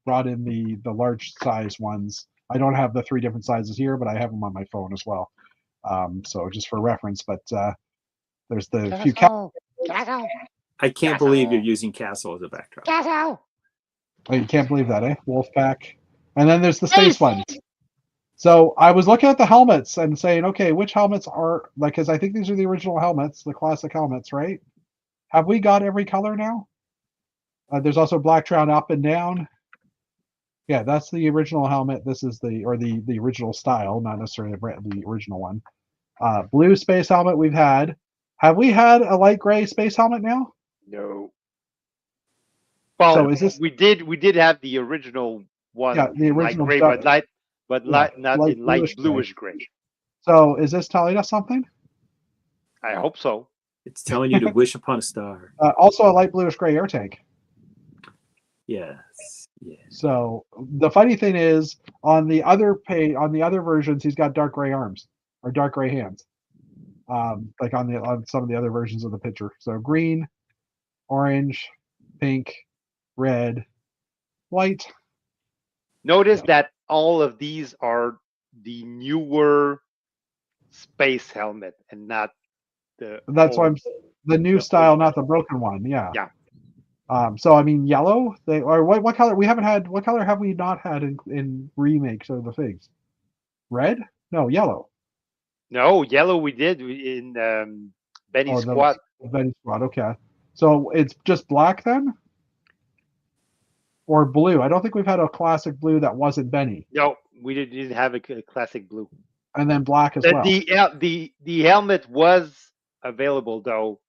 brought in the large size ones. I don't have the 3 different sizes here, but I have them on my phone as well. So just for reference, but there's the few. I can't believe you're using Castle as a backdrop. Oh, you can't believe that, eh? Wolfpack. And then there's the space ones. So I was looking at the helmets and saying, okay, which helmets are like, because I think these are the original helmets, the classic helmets, right? Have we got every color now? There's also Blacktron up and down. Yeah, that's the original helmet. This is the original style, not necessarily the original one. Blue space helmet we've had. Have we had a light gray space helmet now? No. Well, So is this? We did have the original one. Yeah, the original light gray, not in light bluish gray. So is this telling us something? I hope so. It's telling you to wish upon a star. Also a light bluish gray air tank. Yes. Yes. So the funny thing is, on the other versions, he's got dark gray arms or dark gray hands. Like on some of the other versions of the picture. So green, orange, pink, red, white. Notice that all of these are the newer space helmet and not the. That's why the new style, not the broken one. Yeah. Yeah. So I mean, yellow. What color? We haven't had. What color have we not had in remakes of the figs? Red? No, yellow. No, yellow we did in Benny's Squad. Benny's Squad. Okay. So it's just black then, or blue? I don't think we've had a classic blue that wasn't Benny. No, we didn't have a classic blue. And then black as well. The helmet was available though.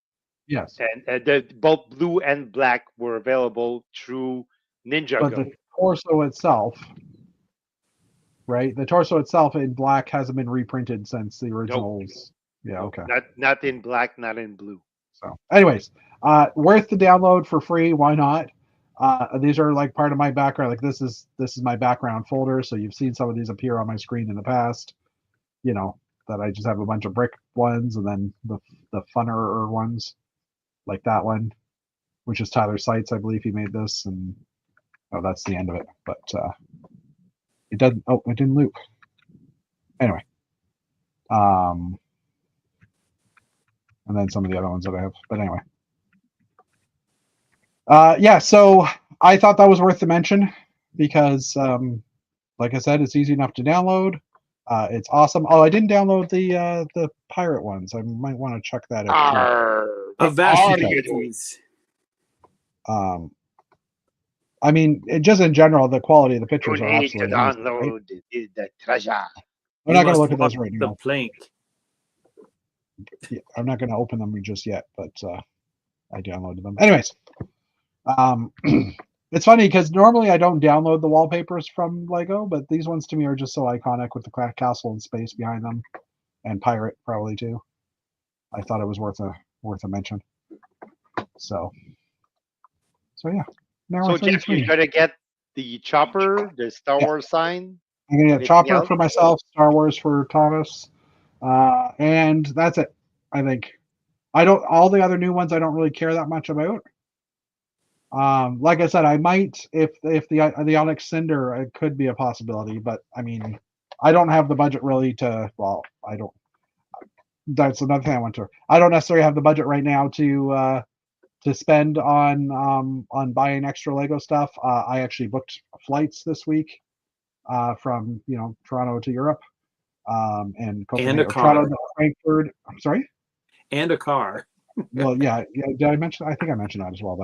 Yes. And both blue and black were available through Ninjago. But the torso itself, right? The torso itself in black hasn't been reprinted since the originals. Nope. Yeah. Okay. Not in black, not in blue. So, anyways, worth the download for free. Why not? These are like part of my background. Like this is my background folder. So you've seen some of these appear on my screen in the past. You know that I just have a bunch of brick ones and then the funner ones, like that one, which is Tyler Seitz. I believe he made this, and that's the end of it. But it doesn't. Oh, it didn't loop. Anyway, and then some of the other ones that I have. But anyway. Yeah, so I thought that was worth the mention because, like I said, it's easy enough to download. It's awesome. Oh, I didn't download the pirate ones. I might want to check that out. I mean, just in general, the quality of the pictures are absolutely amazing, right? The treasure. We're not going to look at those right now. The plank. Yeah, I'm not going to open them just yet, but I downloaded them. Anyways. It's funny because normally I don't download the wallpapers from Lego, but these ones to me are just so iconic with the castle and space behind them, and pirate probably too. I thought it was worth a mention. So yeah. Now so Jeff, you gotta get the chopper, the Star Wars sign. I'm gonna get chopper for myself, Star Wars for Thomas, and that's it. I think all the other new ones I don't really care that much about. Like I said, I might if the Onyx Cinder, it could be a possibility, but I mean, I don't have the budget really to. Well, I don't. That's another thing I want to. I don't necessarily have the budget right now to spend on buying extra Lego stuff. I actually booked flights this week, from Toronto to Europe, and a car. Toronto to Frankfurt. I'm sorry. And a car. Well, yeah. Did I mention? I think I mentioned that as well.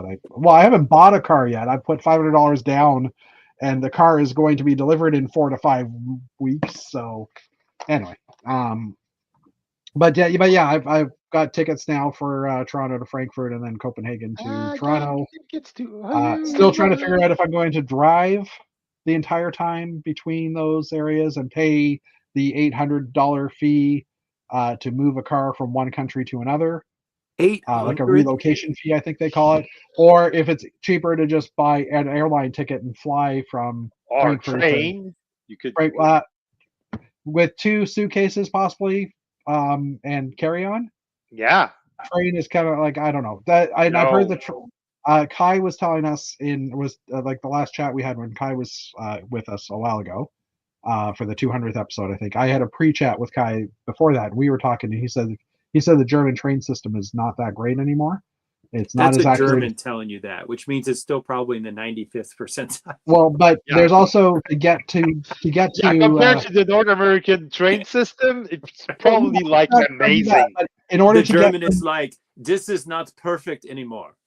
I haven't bought a car yet. I put $500 down, and the car is going to be delivered in 4 to 5 weeks. So, anyway, but yeah, I've got tickets now for Toronto to Frankfurt and then Copenhagen to Toronto. Still trying to figure out if I'm going to drive the entire time between those areas and pay the $800 fee to move a car from one country to another, like a 800. relocation fee, I think they call it, or if it's cheaper to just buy an airline ticket and fly from Or Frankfurt to train. You could. with 2 suitcases possibly and carry on. Yeah. Train is kind of like, I don't know that. I've heard Kai was telling us like the last chat we had when Kai was with us a while ago for the 200th episode. I think I had a pre-chat with Kai before that. We were talking, and he said the German train system is not that great anymore. It's not That's as a accurate. German telling you that, which means it's still probably in the 95th percentile. Well, but Yeah. there's also to get to Yeah, compared to the North American train system, it's probably like amazing. But in order The to German get is like, this is not perfect anymore.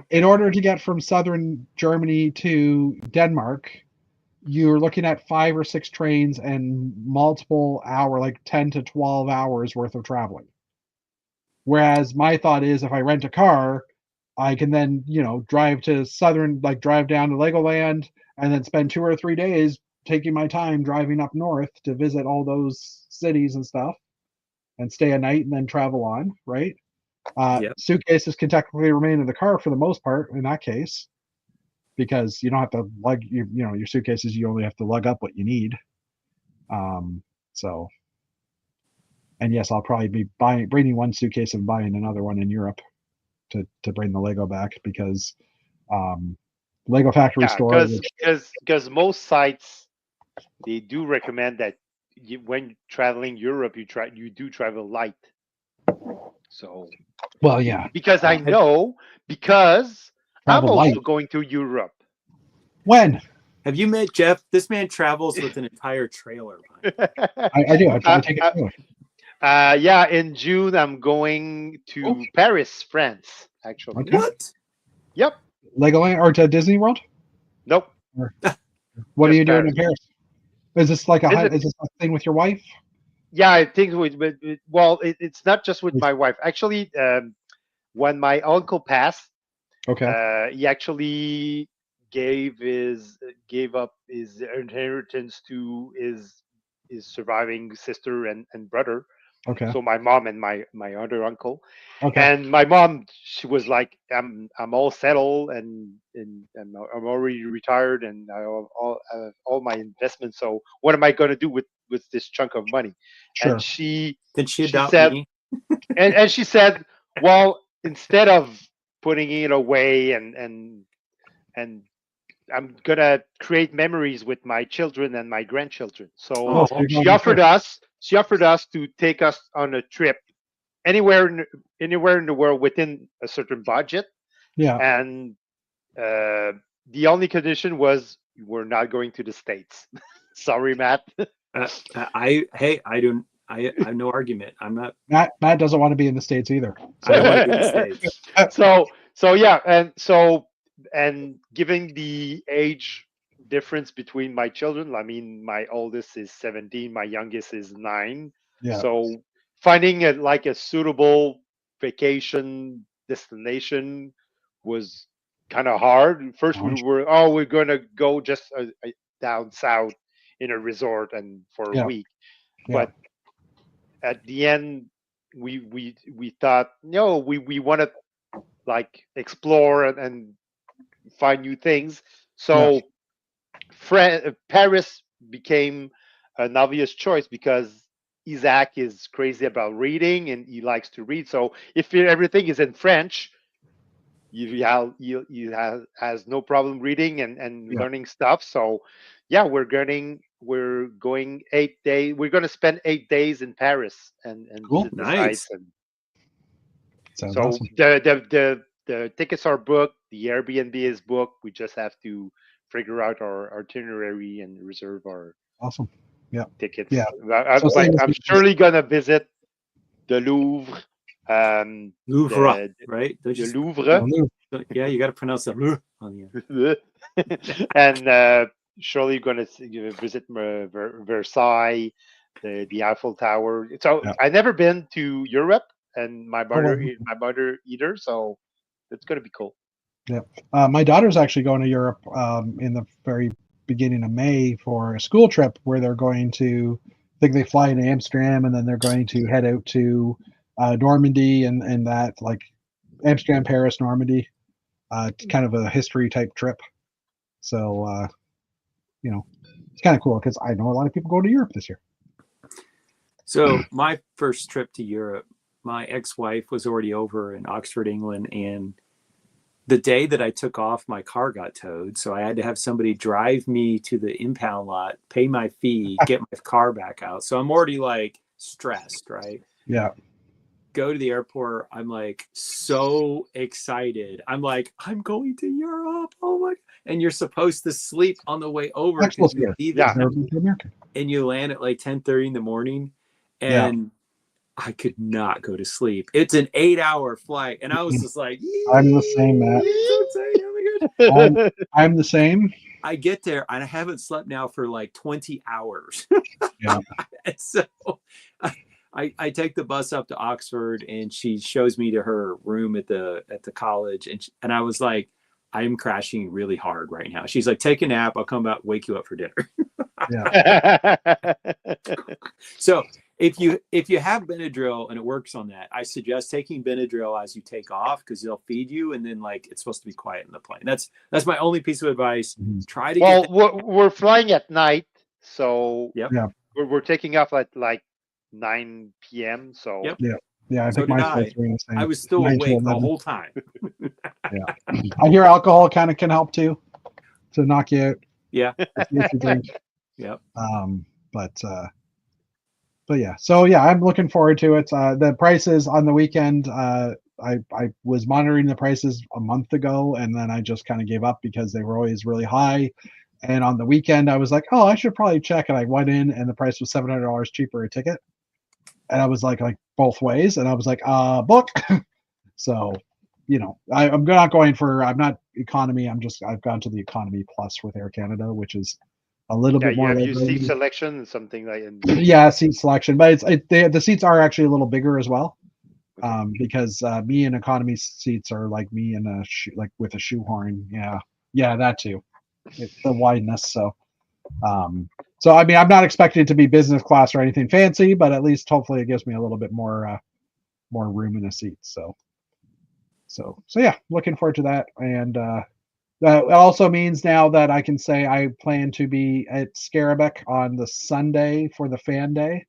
in order to get from southern Germany to Denmark, you're looking at 5 or 6 trains and multiple hour, like 10 to 12 hours worth of traveling. Whereas my thought is, if I rent a car, I can then, drive to drive down to Legoland and then spend 2 or 3 days taking my time driving up north to visit all those cities and stuff and stay a night and then travel on, right? Yep. Suitcases can technically remain in the car for the most part in that case, because you don't have to lug your suitcases. You only have to lug up what you need. So, and yes, I'll probably be bringing one suitcase and buying another one in Europe to bring the Lego back, because Lego Factory Store, because most sites, they do recommend that when traveling Europe, you do travel light. So, well, yeah, because I know, because I'm travel also light. going to Europe. When? Have you met Jeff? This man travels with an entire trailer. I do. I take it too. Yeah, in June I'm going to Paris, France. Actually. Okay. What? Yep. Legoland or to Disney World? Nope. What are Just you doing Paris. in Paris? Is this like is this a thing with your wife? Yeah, I think it's not just with my wife. Actually, when my uncle passed, Okay. he actually gave up his inheritance to his surviving sister and brother. Okay. So my mom and my other uncle. Okay. And my mom, she was like, I'm all settled and I'm already retired and I have all my investments. So what am I going to do with this chunk of money? Sure. And she adopt said, me? and she said, well, instead of putting it away and I'm gonna create memories with my children and my grandchildren. So so you're she going offered to us to take us on a trip anywhere in the world within a certain budget. Yeah. And the only condition was we're not going to the States. Sorry, Matt. I have no argument. I'm not. Matt doesn't want to be in the States either. I don't want to be in the States. So yeah, and given the age difference between my children, I mean, my oldest is 17, my youngest is 9. Yeah. So finding a suitable vacation destination was kind of hard. First, we're going to go just down south in a resort and for a week, but at the end, we thought, no, we want to explore and find new things. So Paris became an obvious choice because Isaac is crazy about reading and he likes to read. So if everything is in French, he has no problem reading and learning stuff. So yeah, we're going 8 days. We're going to spend 8 days in Paris and visit the sites. And sounds so awesome. the tickets are booked. The Airbnb is booked. We just have to figure out our itinerary and reserve our tickets. Yeah. I'm surely gonna visit the Louvre. Louvre, right? The Louvre. Yeah, you got to pronounce that Louvre on the end. And surely going to visit Versailles, the Eiffel Tower. So I've never been to Europe, and my mother either. So it's going to be cool. Yeah, my daughter's actually going to Europe in the very beginning of May for a school trip where they're going to, I think they fly into Amsterdam and then they're going to head out to Normandy and that, like Amsterdam, Paris, Normandy. It's kind of a history type trip. So, it's kind of cool because I know a lot of people go to Europe this year. So my first trip to Europe, my ex-wife was already over in Oxford, England, and the day that I took off, my car got towed. So I had to have somebody drive me to the impound lot, pay my fee, get my car back out. So I'm already like stressed, right? Yeah. Go to the airport. I'm like so excited. I'm like, I'm going to Europe. Oh my! And you're supposed to sleep on the way over. Expo here. Yeah. And you land at like 10:30 in the morning, and I could not go to sleep. It's an 8-hour flight, and I was just like, I'm the same, Matt. It's so insane. Oh my God. I'm the same. I get there and I haven't slept now for like 20 hours. Yeah. And so I take the bus up to Oxford, and she shows me to her room at the college, and I was like, I'm crashing really hard right now. She's like, take a nap. I'll come back, wake you up for dinner. Yeah. So if you have Benadryl and it works on that, I suggest taking Benadryl as you take off because they'll feed you, and then like it's supposed to be quiet in the plane. That's my only piece of advice. Try to Well, get we're flying at night, so Yep. Yeah. we're taking off at like 9 p.m. So Yep. Yeah, I So think my did I. flights were the same. I was still 9 to awake the 11. whole time. I hear alcohol kind of can help too, to knock you out Yeah. if you drink. Yep. But yeah, so yeah, I'm looking forward to it. The prices on the weekend, I was monitoring the prices a month ago, and then I just kind of gave up because they were always really high. And on the weekend, I was like, oh, I should probably check. And I went in, and the price was $700 cheaper a ticket. And I was like both ways, and I was like, book. So, I'm not going for. I'm not economy. I've gone to the economy plus with Air Canada, which is a little yeah, bit you more. have your liberal. seat selection and something like. Yeah, seat selection, but the seats are actually a little bigger as well, because me in economy seats are like me in a with a shoehorn. Yeah, that too. It's the wideness. So I mean, I'm not expecting it to be business class or anything fancy, but at least hopefully it gives me a little bit more room in a seat. So yeah, looking forward to that. And that also means now that I can say I plan to be at Scarabek on the Sunday for the fan day.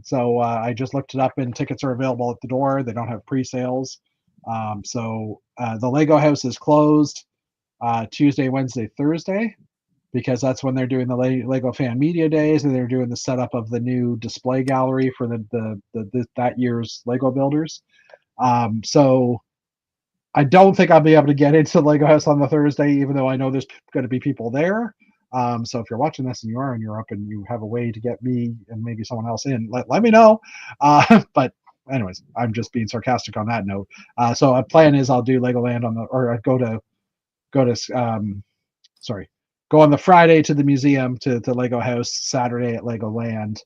So I just looked it up, and tickets are available at the door. They don't have pre-sales. So the Lego house is closed Tuesday, Wednesday, Thursday, because that's when they're doing the Lego Fan Media Days, and they're doing the setup of the new display gallery for that year's Lego builders. So I don't think I'll be able to get into the Lego house on the Thursday, even though I know there's going to be people there. So if you're watching this and you are in Europe and you have a way to get me and maybe someone else in, let me know. But anyways, I'm just being sarcastic on that note. So a plan is I'll do Legoland go on the Friday to the museum to Lego house, Saturday at Legoland,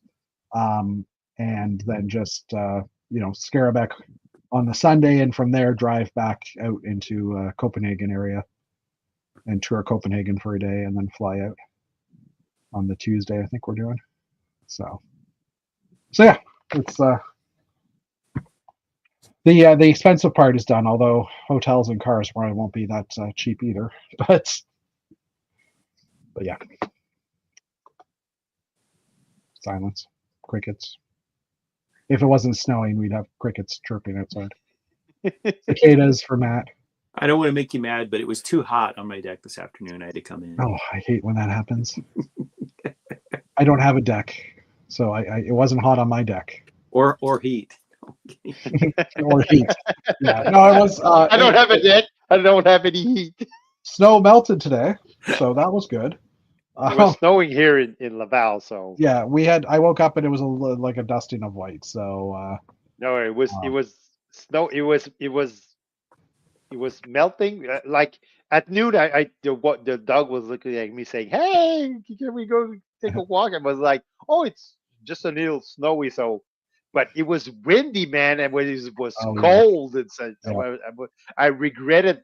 and then just Scarabek on the Sunday, and from there drive back out into Copenhagen area and tour Copenhagen for a day, and then fly out on the Tuesday. I think we're doing. So yeah, it's the expensive part is done. Although hotels and cars probably won't be that cheap either. But yeah, silence, crickets. If it wasn't snowing, we'd have crickets chirping outside. Cicadas for Matt. I don't want to make you mad, but it was too hot on my deck this afternoon. I had to come in. Oh, I hate when that happens. I don't have a deck, so it wasn't hot on my deck. Or heat. Or heat. Yeah, no, it was. I don't have a deck. I don't have any heat. Snow melted today, so that was good. It was snowing here in Laval, so yeah, I woke up and it was like a dusting of white. So no, it was snow. It was melting. Like at noon, the dog was looking at me saying, "Hey, can we go take a walk?" I was like, "Oh, it's just a little snowy." So, but it was windy, man, and when it was cold, and so I regretted.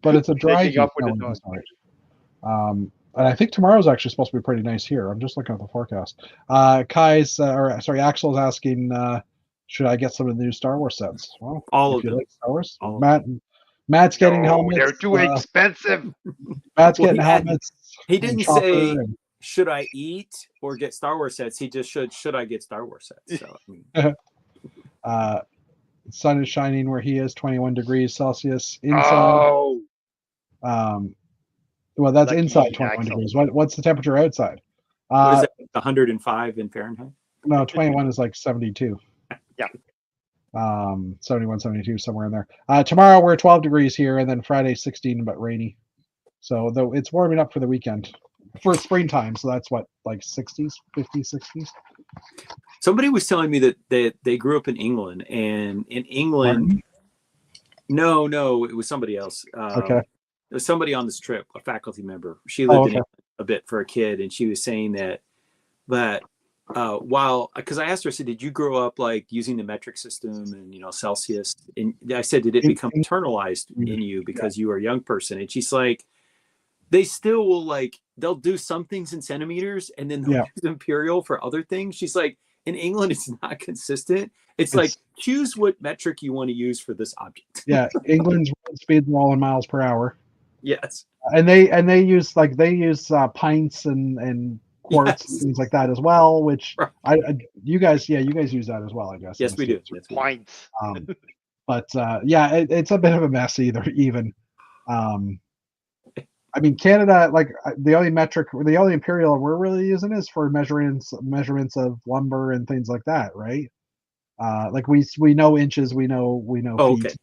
But it's a dry taking heat. up with the dog. And I think tomorrow's actually supposed to be pretty nice here. I'm just looking at the forecast. Axel's asking, should I get some of the new Star Wars sets? Well, All if of you them. like Star Wars, All of Matt's getting No, helmets. they're too expensive. Matt's Well, getting helmets. He and didn't Chopper say and- should I eat or get Star Wars sets. He just should I get Star Wars sets. So I mean, sun is shining where he is, 21 degrees Celsius inside. Oh, Well, that's Lucky inside 21 Axel. degrees. What's the temperature outside? what is that? 105 in Fahrenheit. No, 21 is like 72. Yeah. 71, 72, somewhere in there. Tomorrow we're 12 degrees here, and then Friday 16 but rainy. So though it's warming up for the weekend for springtime. So that's what, like 60s, 50s, 60s. Somebody was telling me that they grew up in England, and in England, no, it was somebody else. Okay. It was somebody on this trip, a faculty member. She lived in okay. England a bit for a kid, and she was saying that while, because I asked her, I said, did you grow up like using the metric system and Celsius? And I said, did it become internalized in you because you were a young person? And she's like, they still will they'll do some things in centimeters and then they'll use imperial for other things. She's like, in England, it's not consistent. It's like, choose what metric you want to use for this object. Yeah, England's road speeds are all in miles per hour. Yes. And they use pints and quarts and things like that as well, which you guys use that as well, I guess. Yes, we do. Yes, we do. points. But it's a bit of a mess even. I mean, Canada, the only imperial we're really using is for measurements of lumber and things like that, right? We know inches, we know feet. Okay.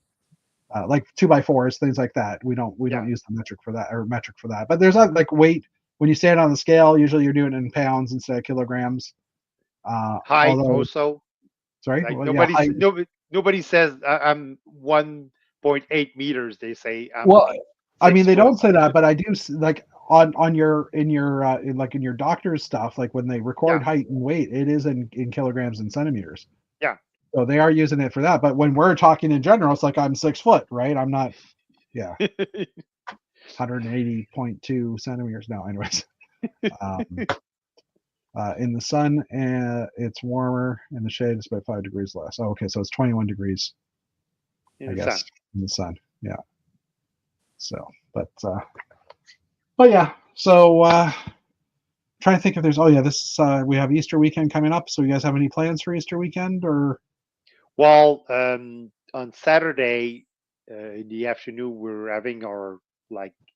Like 2x4s, things like that. We don't use the metric for that. But there's not weight when you stand on the scale. Usually you're doing it in pounds instead of kilograms. Height also. Sorry, nobody says I'm 1.8 meters. They say I'm I mean, they 6 don't foot. say that, but I do in your doctor's stuff, like when they record height and weight, it is in kilograms and centimeters. Yeah. So they are using it for that. But when we're talking in general, it's like I'm 6 foot, right? I'm not, 180.2 centimeters. No, anyways. In the sun, it's warmer. In the shade, it's about 5 degrees less. Oh, okay, so it's 21 degrees, In I the guess, sun. in the sun. Yeah. So, but yeah. So, trying to think if there's. Oh yeah, we have Easter weekend coming up. So, you guys have any plans for Easter weekend or? Well, on Saturday in the afternoon, we're having our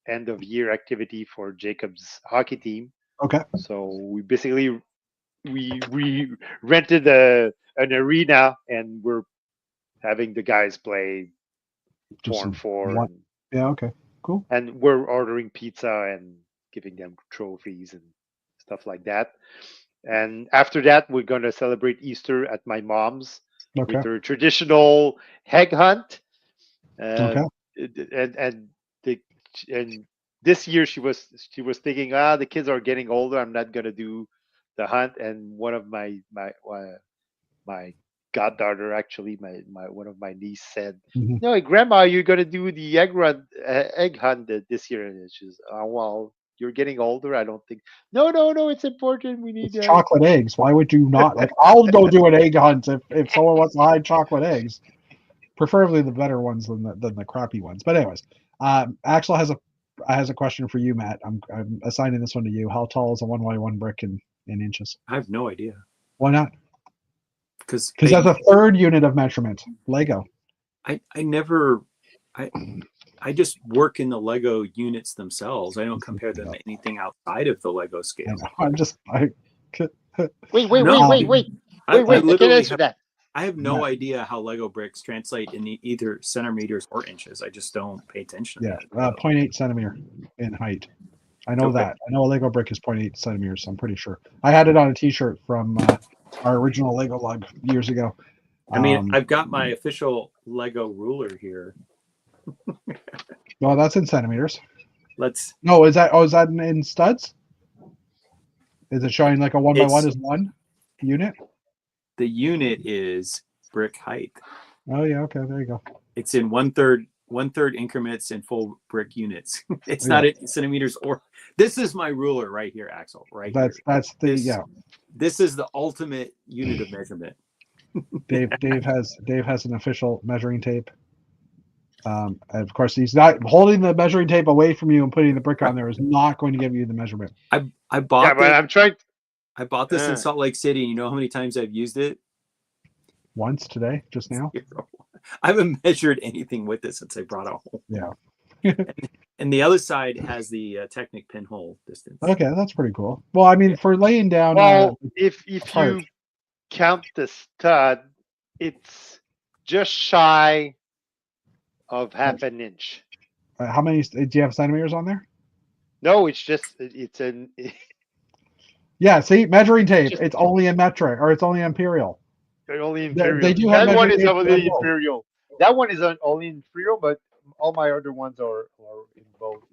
end of year activity for Jacob's hockey team. Okay. So we basically we rented an arena and we're having the guys play Just 4-on-4. Yeah. Okay. Cool. And we're ordering pizza and giving them trophies and stuff like that. And after that, we're going to celebrate Easter at my mom's with her traditional egg hunt. Okay. And this year she was thinking, the kids are getting older. I'm not going to do the hunt. And one of my goddaughter, actually, one of my niece said, "No, Grandma, you're gonna do the egg hunt this year." And she's, "Oh well, you're getting older. I don't think." No, it's important. We need chocolate eggs. Why would you not? I'll go do an egg hunt if someone wants to hide chocolate eggs, preferably the better ones than the crappy ones. But anyways, Axel has a question for you, Matt. I'm assigning this one to you. How tall is a 1x1 brick in inches? I have no idea. Why not? Because that's a third unit of measurement. Lego. I just work in the Lego units themselves. I don't compare them to anything outside of the Lego scale. Wait. I Can answer that. I have no idea how Lego bricks translate in either centimeters or inches. I just don't pay attention to that. 0.8 centimeter in height. I know that. I know a Lego brick is 0.8 centimeters. I'm pretty sure. I had it on a T-shirt from our original Lego lug years ago. I mean, I've got my official Lego ruler here. Well, that's in centimeters. Is that in studs? Is it showing like a 1x1 is 1 unit? The unit is brick height. Oh yeah, okay, there you go. It's in 1/3 1/3 increments in full brick units. It's not in centimeters or. This is my ruler right here, Axel. Right here. That's the This, This is the ultimate unit of measurement. Dave has an official measuring tape. And of course, he's not holding the measuring tape away from you and putting the brick on there is not going to give you the measurement. I bought. Yeah, but I'm trying. I bought this in Salt Lake City. You know how many times I've used it? Once today, just now. I haven't measured anything with it since I brought it home. Yeah. And the other side has the Technic pinhole distance. Okay, that's pretty cool. Well, I mean, for laying down. Well, if part. you count the stud, it's just shy of half an inch. How many do you have centimeters on there? No, it's an. Yeah, see, measuring tape. Just- it's only in metric or it's only imperial. Only imperial. They do have that one measuring is tape only for both. imperial. That one is only imperial, but all my other ones are in both.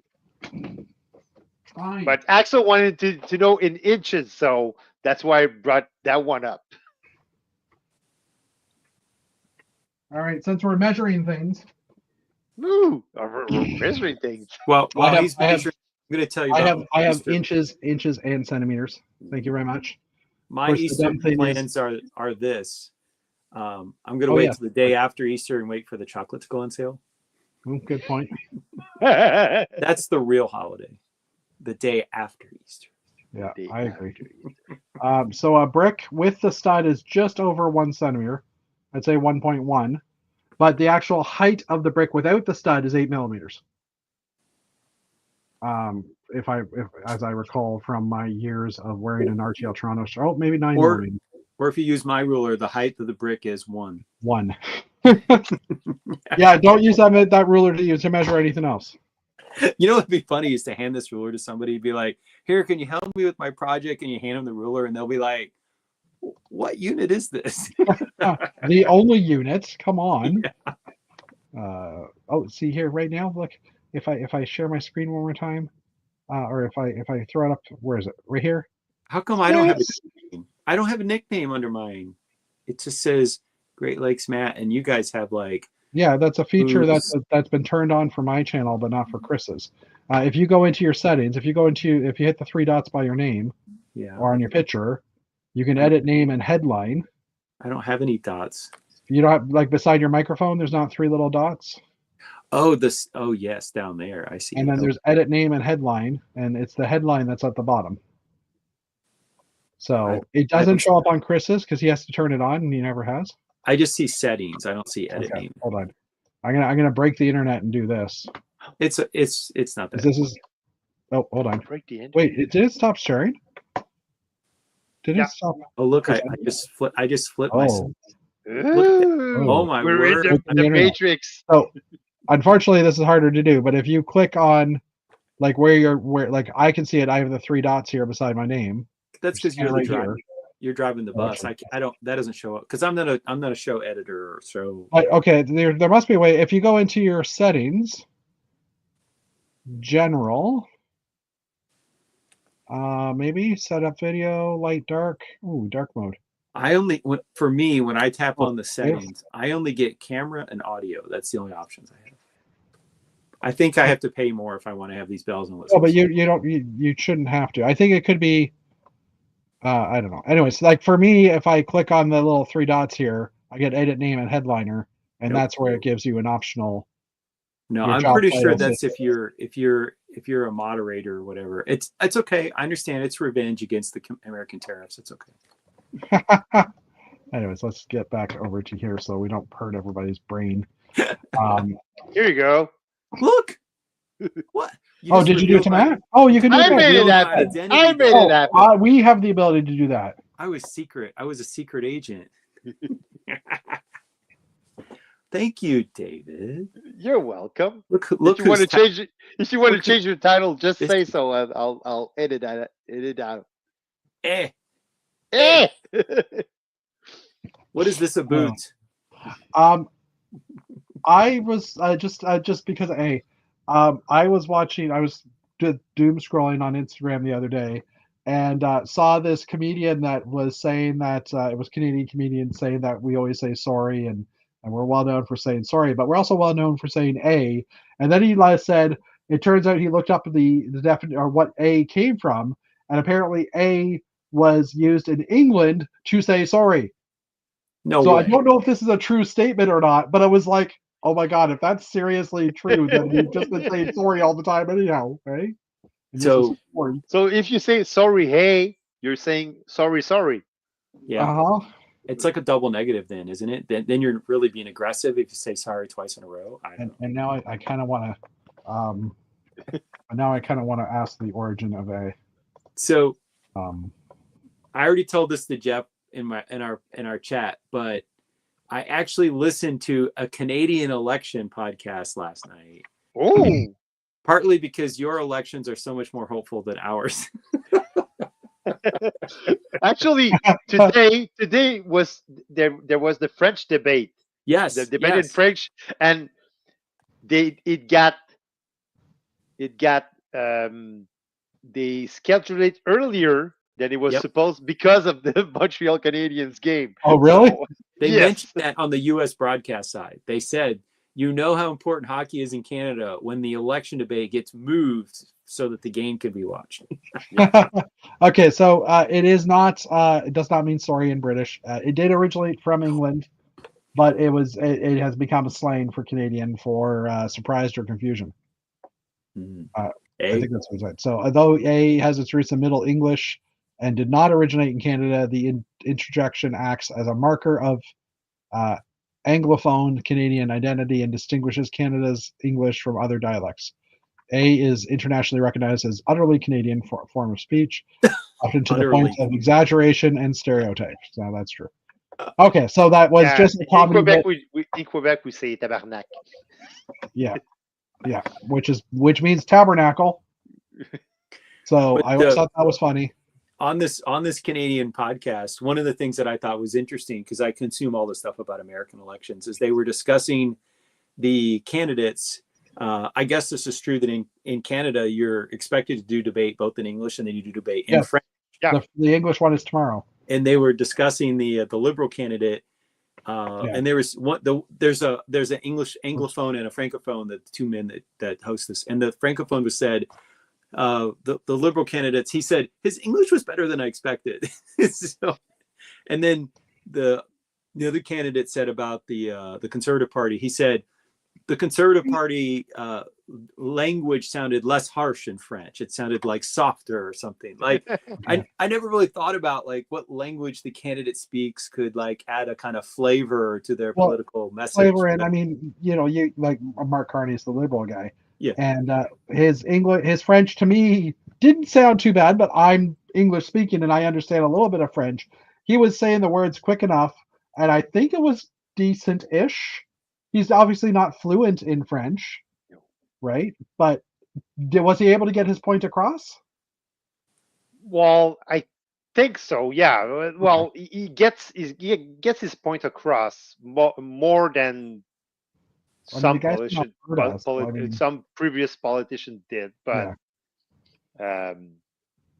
Fine. But Axel wanted to know in inches, so that's why I brought that one up. All right, since we're measuring things, Ooh, we're measuring things. Well, I have- he's I have- measuring, I'm going to tell you. I About have Easter. inches, and centimeters. Thank you very much. My course, the Easter dumb thing is- plans are this. I'm going to Oh, wait yeah. till the day after Easter and wait for the chocolate to go on sale. Good point. That's the real holiday. The day after Easter. Yeah, I agree. So a brick with the stud is just over 1 centimeter. I'd say 1.1, but the actual height of the brick without the stud is 8 millimeters. If as I recall from my years of wearing an RTL Toronto shirt, oh, maybe 9 Or- millimeters. Or if you use my ruler, the height of the brick is 1. 1. Yeah, don't use that ruler to measure anything else. You know what'd be funny is to hand this ruler to somebody and be like, "Here, can you help me with my project?" And you hand them the ruler, and they'll be like, "What unit is this?" The only unit. Come on. Oh, see here right now. Look, if I share my screen one more time, or if I throw it up, where is it? Right here. How come I don't have a Yes. nickname? I don't have a nickname under mine. It just says Great Lakes Matt, and you guys have like. Yeah, that's a feature Oops. that's been turned on for my channel, but not for Chris's. If you go into your settings, if you hit the 3 dots by your name Yeah, or on your picture, you can edit name and headline. I don't have any dots. You don't have, like beside your microphone, there's not 3 little dots. Oh, this. Oh, yes, down there. I see. And then Oh, there's edit name and headline, and it's the headline that's at the bottom. So it doesn't show up on Chris's because he has to turn it on, and he never has. I just see settings. I don't see edit Okay, name. hold on. I'm gonna break the internet and do this. It's not that. This is. Oh, hold on. Break the end. Wait, did it stop sharing? Did Yeah. it stop? Oh, look! I just flipped myself. Oh, Ooh, Oh my we're in word! the, Open the the internet. matrix. so unfortunately, this is harder to do. But if you click on, like where like I can see it, I have the 3 dots here beside my name. That's because you're right the driver. here. You're driving the bus. Okay. I don't. That doesn't show up because I'm not a show editor or show. But, okay, there must be a way. If you go into your settings, general, maybe setup video, light, dark. Ooh, dark mode. I only for me when I tap Oh, on the settings, I only get camera and audio. That's the only options I have. I think I have to pay more if I want to have these bells and whistles. Oh, but you shouldn't have to. I think it could be. I don't know. Anyways, like for me, if I click on the little 3 dots here, I get edit name and headliner, and Nope. that's where it gives you an optional. No, your I'm job pretty sure title that's says- if you're a moderator or whatever. It's okay. I understand. It's revenge against the American tariffs. It's okay. Anyways, let's get back over to here so we don't hurt everybody's brain. Here you go. Look, what? Oh, did you do it to Matt? Oh, you can do I that. made it revealed my happen. identity, I made Oh, it happen. we have the ability to do that. I was secret. I was a secret agent. Thank you, David. You're welcome. Look If you want to who's change it, if you want to look- change your title, just this- say so. And I'll edit that. Edit out. Eh, Eh! what is this about? I was just because I was watching. I was doom scrolling on Instagram the other day, and saw this comedian that was saying that it was Canadian comedian saying that we always say sorry and and we're well known for saying sorry, but we're also well known for saying a. And then he said, it turns out he looked up the definition or what a came from, and apparently a was used in England to say sorry. No So way. I don't know if this is a true statement or not, but I was like, oh my god, if that's seriously true, then we've just been saying sorry all the time anyhow, right? And So- sorry. So if you say sorry, hey, you're saying sorry, sorry. Yeah. Uh-huh. It's like a double negative then, isn't it? Then you're really being aggressive if you say sorry twice in a row. I don't know. And now I kind of want to now I kind of want to ask the origin of a So um I already told this to Jeff in our chat, but I actually listened to a Canadian election podcast last night, Oh, partly because your elections are so much more hopeful than ours. actually, today was there was the French debate, Yes, the debate in yes. French, and it got they scheduled it earlier than it was Yep. supposed because of the Montreal Canadiens game. Oh, really? So, They yes. mentioned that on the U.S. broadcast side. They said, you know how important hockey is in Canada when the election debate gets moved so that the game could be watched. Okay, so it is not it does not mean sorry in British. It did originate from England, but it has become a slang for Canadian for surprised or confusion. I think that's what he said. So although A has its roots in Middle English and did not originate in Canada, the interjection acts as a marker of Anglophone Canadian identity and distinguishes Canada's English from other dialects. A is internationally recognized as utterly Canadian form of speech, often to the point Utterly. of exaggeration and stereotype. So that's true. Okay, so that was Yeah, just a in comedy Quebec, bit. in Quebec we say tabarnak. Yeah, which means tabernacle. So But I always thought that was funny. On this Canadian podcast, one of the things that I thought was interesting, because I consume all the stuff about American elections, is they were discussing the candidates. I guess this is true that in Canada, you're expected to do debate both in English and then you do debate in Yes. French. Yeah. The English one is tomorrow. And they were discussing the Liberal candidate, and there was there's an English Anglophone and a Francophone, the two men that host this, and the Francophone was said. The Liberal candidates, he said his English was better than I expected. So, and then the other candidate said about the Conservative Party, he said the Conservative Party language sounded less harsh in French. It sounded like softer or something. Like I never really thought about like what language the candidate speaks could like add a kind of flavor to their political message. Flavor, and I mean, you like Mark Carney's the Liberal guy. Yeah. And his French to me didn't sound too bad, but I'm English speaking and I understand a little bit of French. He was saying the words quick enough, and I think it was decent-ish. He's obviously not fluent in French, right? But was he able to get his point across? Well, I think so. Yeah. Well, he gets his point across more than some some previous politician did, but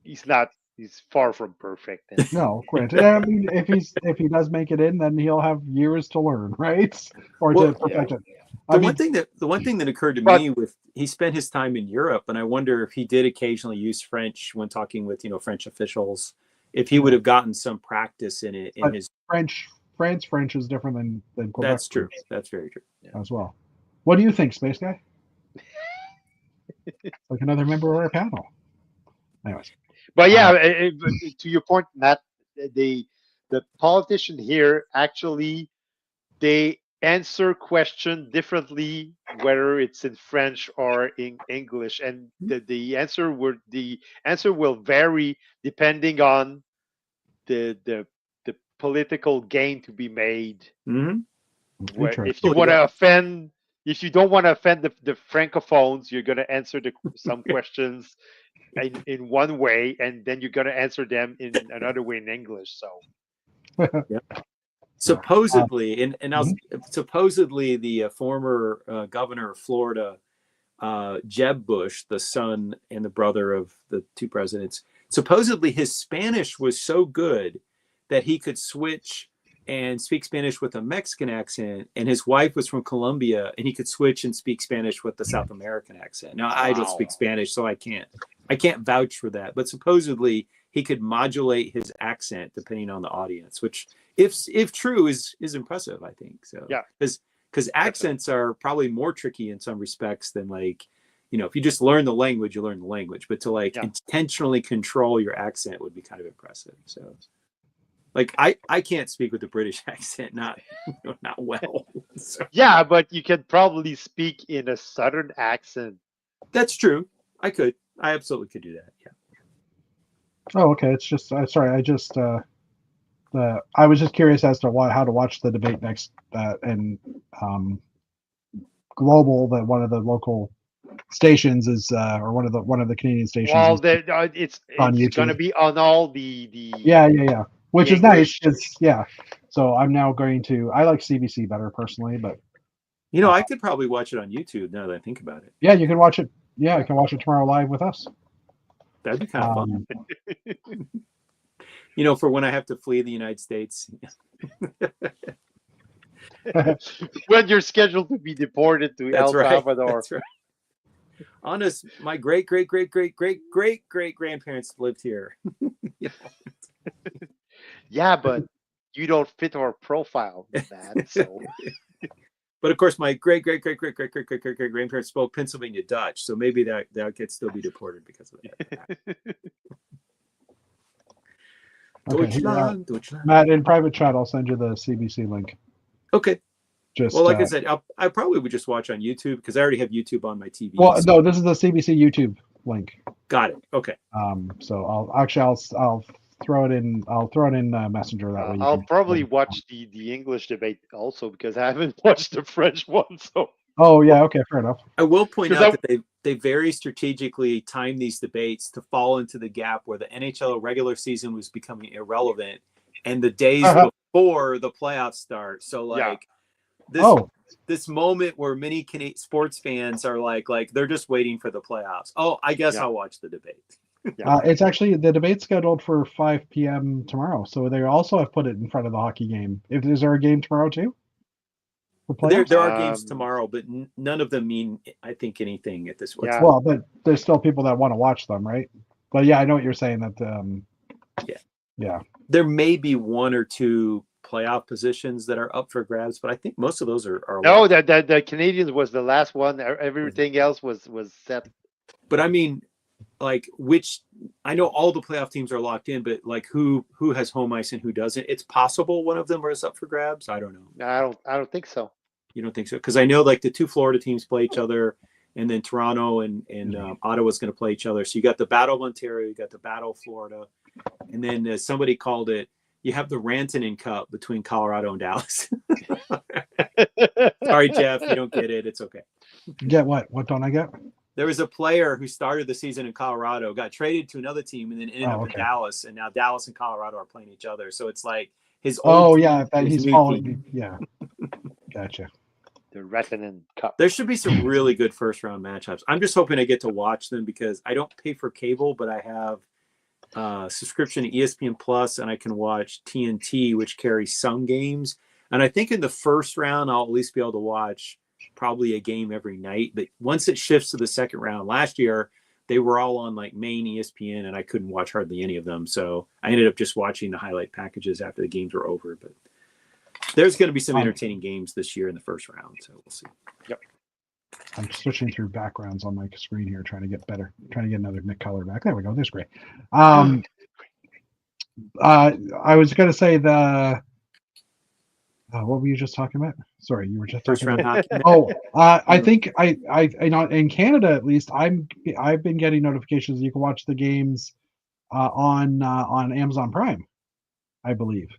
he's far from perfect. No, granted. I mean, if he does make it in, then he'll have years to learn, right? Or to perfect it. The one thing that occurred to me with he spent his time in Europe, and I wonder if he did occasionally use French when talking with French officials, if he would have gotten some practice in it in his French is different than Quebec. That's true. That's very true. Yeah. As well. What do you think, Space Guy? Like another member of our panel. Anyways. But yeah, to your point, Matt, the politician here actually they answer question differently whether it's in French or in English, and the answer will vary depending on the political gain to be made. Mm-hmm. If you want to offend. If you don't want to offend the Francophones, you're going to answer some questions in one way, and then you're going to answer them in another way in English. So, supposedly, supposedly the former governor of Florida, Jeb Bush, the son and the brother of the two presidents, supposedly his Spanish was so good that he could switch and speak Spanish with a Mexican accent, and his wife was from Colombia, and he could switch and speak Spanish with the South American accent. Now I don't speak Spanish, so I can't vouch for that. But supposedly he could modulate his accent depending on the audience, which if true is impressive, I think. So Yeah. Because accents are probably more tricky in some respects than like, if you just learn the language, you learn the language. But to intentionally control your accent would be kind of impressive. So like I can't speak with a British accent, not well. So, Yeah, but you can probably speak in a Southern accent. that's true. I absolutely could do that. Yeah. Oh, okay. It's just sorry. I was just curious as to how to watch the debate next and Global, that one of the local stations is or one of the Canadian stations. Well, is it's on going to YouTube. be on all the Yeah. Which is nice. English. So I'm now going to. I like CBC better personally, but I could probably watch it on YouTube now that I think about it. yeah, you can watch it. Yeah, you can watch it tomorrow live with us. That'd be kind of fun. For when I have to flee the United States. When you're scheduled to be deported to El Salvador. That's right. Honest, my great grandparents lived here. Yeah, but you don't fit our profile, man. So. But of course, my great grandparents spoke Pennsylvania Dutch, so maybe that could still be deported because of that. Okay, Deutschland. Matt, in private chat, I'll send you the CBC link. Okay. Just well, like I said, I probably would just watch on YouTube because I already have YouTube on my TV. Well, no, this is the CBC YouTube link. Got it. Okay. So I'll throw it in. I'll throw it in Messenger that way. I'll probably watch the English debate also because I haven't watched the French one. So. Oh yeah. Okay. Fair enough. I will point out that they very strategically timed these debates to fall into the gap where the NHL regular season was becoming irrelevant and the days before the playoffs start. So like. This moment where many sports fans are like they're just waiting for the playoffs. Oh, I guess I'll watch the debate. It's actually the debate's scheduled for 5 p.m. tomorrow, so they also have put it in front of the hockey game. Is there a game tomorrow too? There are games tomorrow, but none of them mean I think anything at this point. Yeah. Well, but there's still people that want to watch them, right? But yeah, I know what you're saying. That there may be one or two playoff positions that are up for grabs, but I think most of those are no. That the Canadians was the last one. Everything else was set. But I mean, like I know all the playoff teams are locked in, but like who has home ice and who doesn't? It's possible one of them is up for grabs. I don't know. I don't think so. You don't think so? Because I know like the two Florida teams play each other, and then Toronto and Ottawa's going to play each other. So you got the Battle of Ontario, you got the Battle of Florida, and then somebody called it. You have the Rantanen Cup between Colorado and Dallas. Sorry, Jeff, you don't get it. It's okay. Get what? What don't I get? There was a player who started the season in Colorado, got traded to another team, and then ended up in Dallas. And now Dallas and Colorado are playing each other. So it's like his old he's following. Yeah, gotcha. The Rantanen Cup. There should be some really good first round matchups. I'm just hoping I get to watch them because I don't pay for cable, but I have subscription to ESPN Plus, and I can watch TNT, which carries some games. And I think in the first round, I'll at least be able to watch probably a game every night. But once it shifts to the second round, last year they were all on like main ESPN, and I couldn't watch hardly any of them. So I ended up just watching the highlight packages after the games were over. But there's going to be some entertaining games this year in the first round, so we'll see. Yep. I'm switching through backgrounds on my screen here, trying to get another Nick color back. There we go. There's great. I was going to say what were you just talking about? Sorry, you were just first round hockey. I think I in Canada at least I've been getting notifications you can watch the games on Amazon Prime, I believe.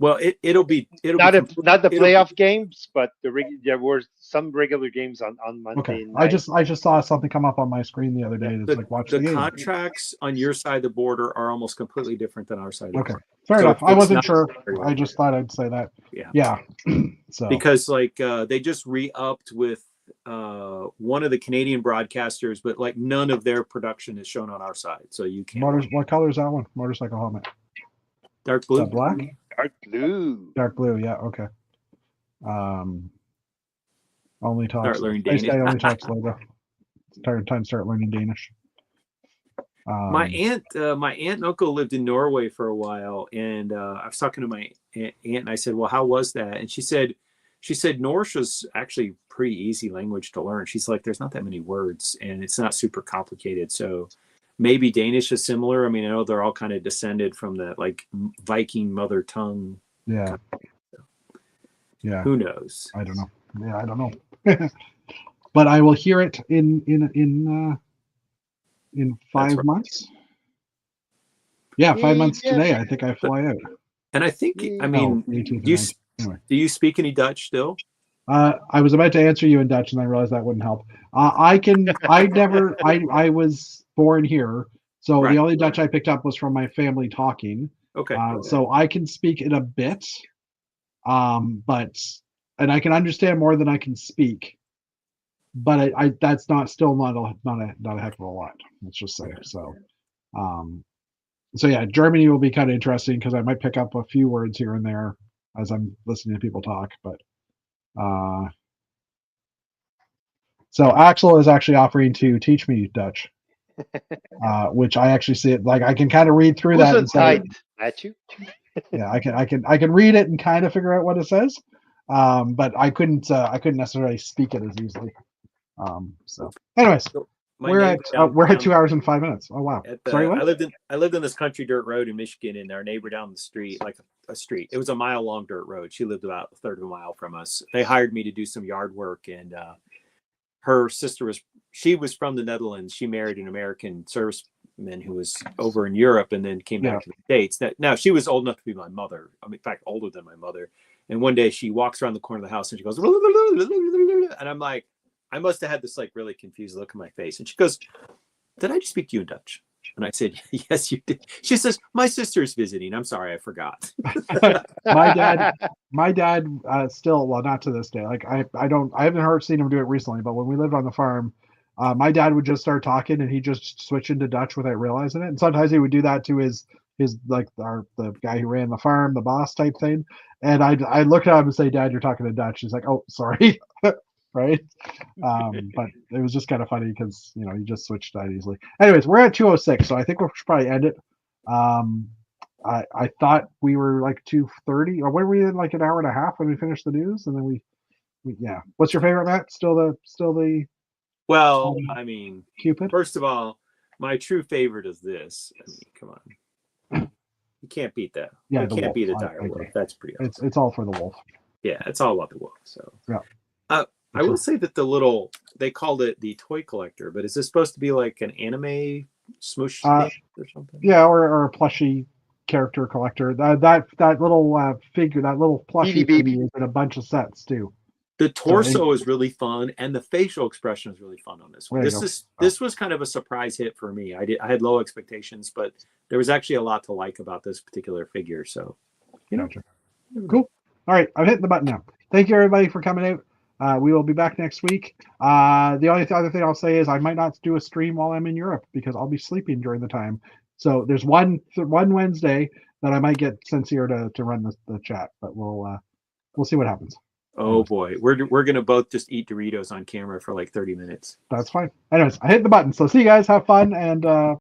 Well, it'll be not the playoff games, but there were some regular games on Monday. Okay, night. I just saw something come up on my screen the other day. That's like watch the game. Contracts on your side of the border are almost completely different than our side. Okay, fair enough. I wasn't sure. I just thought I'd say that. Yeah. So because like they just re-upped with one of the Canadian broadcasters, but like none of their production is shown on our side, so you can't. What color is that one? Motorcycle helmet. Dark blue. Black. Dark blue. Dark blue. Yeah. Okay. Only talks. Start learning This Danish. guy only talks Logo. Time to start learning Danish. My aunt and uncle lived in Norway for a while, and I was talking to my aunt, and I said, "Well, how was that?" And she said Norse was actually pretty easy language to learn. She's like, "There's not that many words, and it's not super complicated." So maybe Danish is similar. I mean, I know they're all kind of descended from the like Viking mother tongue. Yeah. Yeah. Who knows? I don't know. Yeah, I don't know. But I will hear it in 5 right. months. Yeah, 5 months Yeah. today. I think I fly out. And I think, I No, mean, 18th and do you, 19th. Anyway. do you speak any Dutch still? I was about to answer you in Dutch, and I realized that wouldn't help. I was born here, so Right. the only Dutch I picked up was from my family talking. Okay. So I can speak it a bit, and I can understand more than I can speak. But that's not a heck of a lot. Let's just say so. So yeah, Germany will be kind of interesting because I might pick up a few words here and there as I'm listening to people talk. But so Axel is actually offering to teach me Dutch, which I actually see it like I can kind of read through that. And say, tight, Matthew. yeah, I can read it and kind of figure out what it says, but I couldn't necessarily speak it as easily. So, anyways, My we're neighbor at 2 hours and 5 minutes. Oh wow! Sorry, what? I lived on this country dirt road in Michigan, and our neighbor down the street, like a street, it was a mile long dirt road. She lived about a third of a mile from us. They hired me to do some yard work, and her sister was from the Netherlands. She married an American serviceman who was over in Europe, and then came back to the States. Now she was old enough to be my mother. I mean, in fact, older than my mother. And one day she walks around the corner of the house and she goes, and I'm like, I must have had this like really confused look on my face. And she goes, "Did I just speak to you in Dutch?" And I said, "Yes, you did." She says, "My sister's visiting. I'm sorry, I forgot." my dad still, well, not to this day. Like I haven't seen him do it recently, but when we lived on the farm, my dad would just start talking and he just switch into Dutch without realizing it. And sometimes he would do that to his like the guy who ran the farm, the boss type thing. And I look at him and say, "Dad, you're talking to Dutch." He's like, "Oh, sorry." Right. But it was just kind of funny because you just switched that easily. Anyways, we're at 2:06, so I think we should probably end it. I thought we were like 2:30, or when were we in like an hour and a half when we finished the news, and then we yeah. What's your favorite, Matt? Still the Well, I mean, Cupid. First of all, my true favorite is this. I mean, come on, you can't beat that. Yeah, you the can't wolf. beat a I dire wolf. agree. That's pretty awesome. It's all for the wolf. Yeah, it's all about the wolf. So yeah. I will say that they called it the toy collector, but is this supposed to be like an anime smoosh thing or something? Yeah, or a plushie character collector. That little figure, that little plushie baby is in a bunch of sets too. The torso is really fun, and the facial expression is really fun on this one. This was kind of a surprise hit for me. I had low expectations, but there was actually a lot to like about this particular figure. So, Gotcha. Cool. All right, I'm hitting the button now. Thank you everybody for coming out. We will be back next week. The only other thing I'll say is I might not do a stream while I'm in Europe because I'll be sleeping during the time. So there's one Wednesday that I might get Sincere to run the chat, but we'll see what happens. Oh boy, we're gonna both just eat Doritos on camera for like 30 minutes. That's fine. Anyways, I hit the button. So see you guys. Have fun and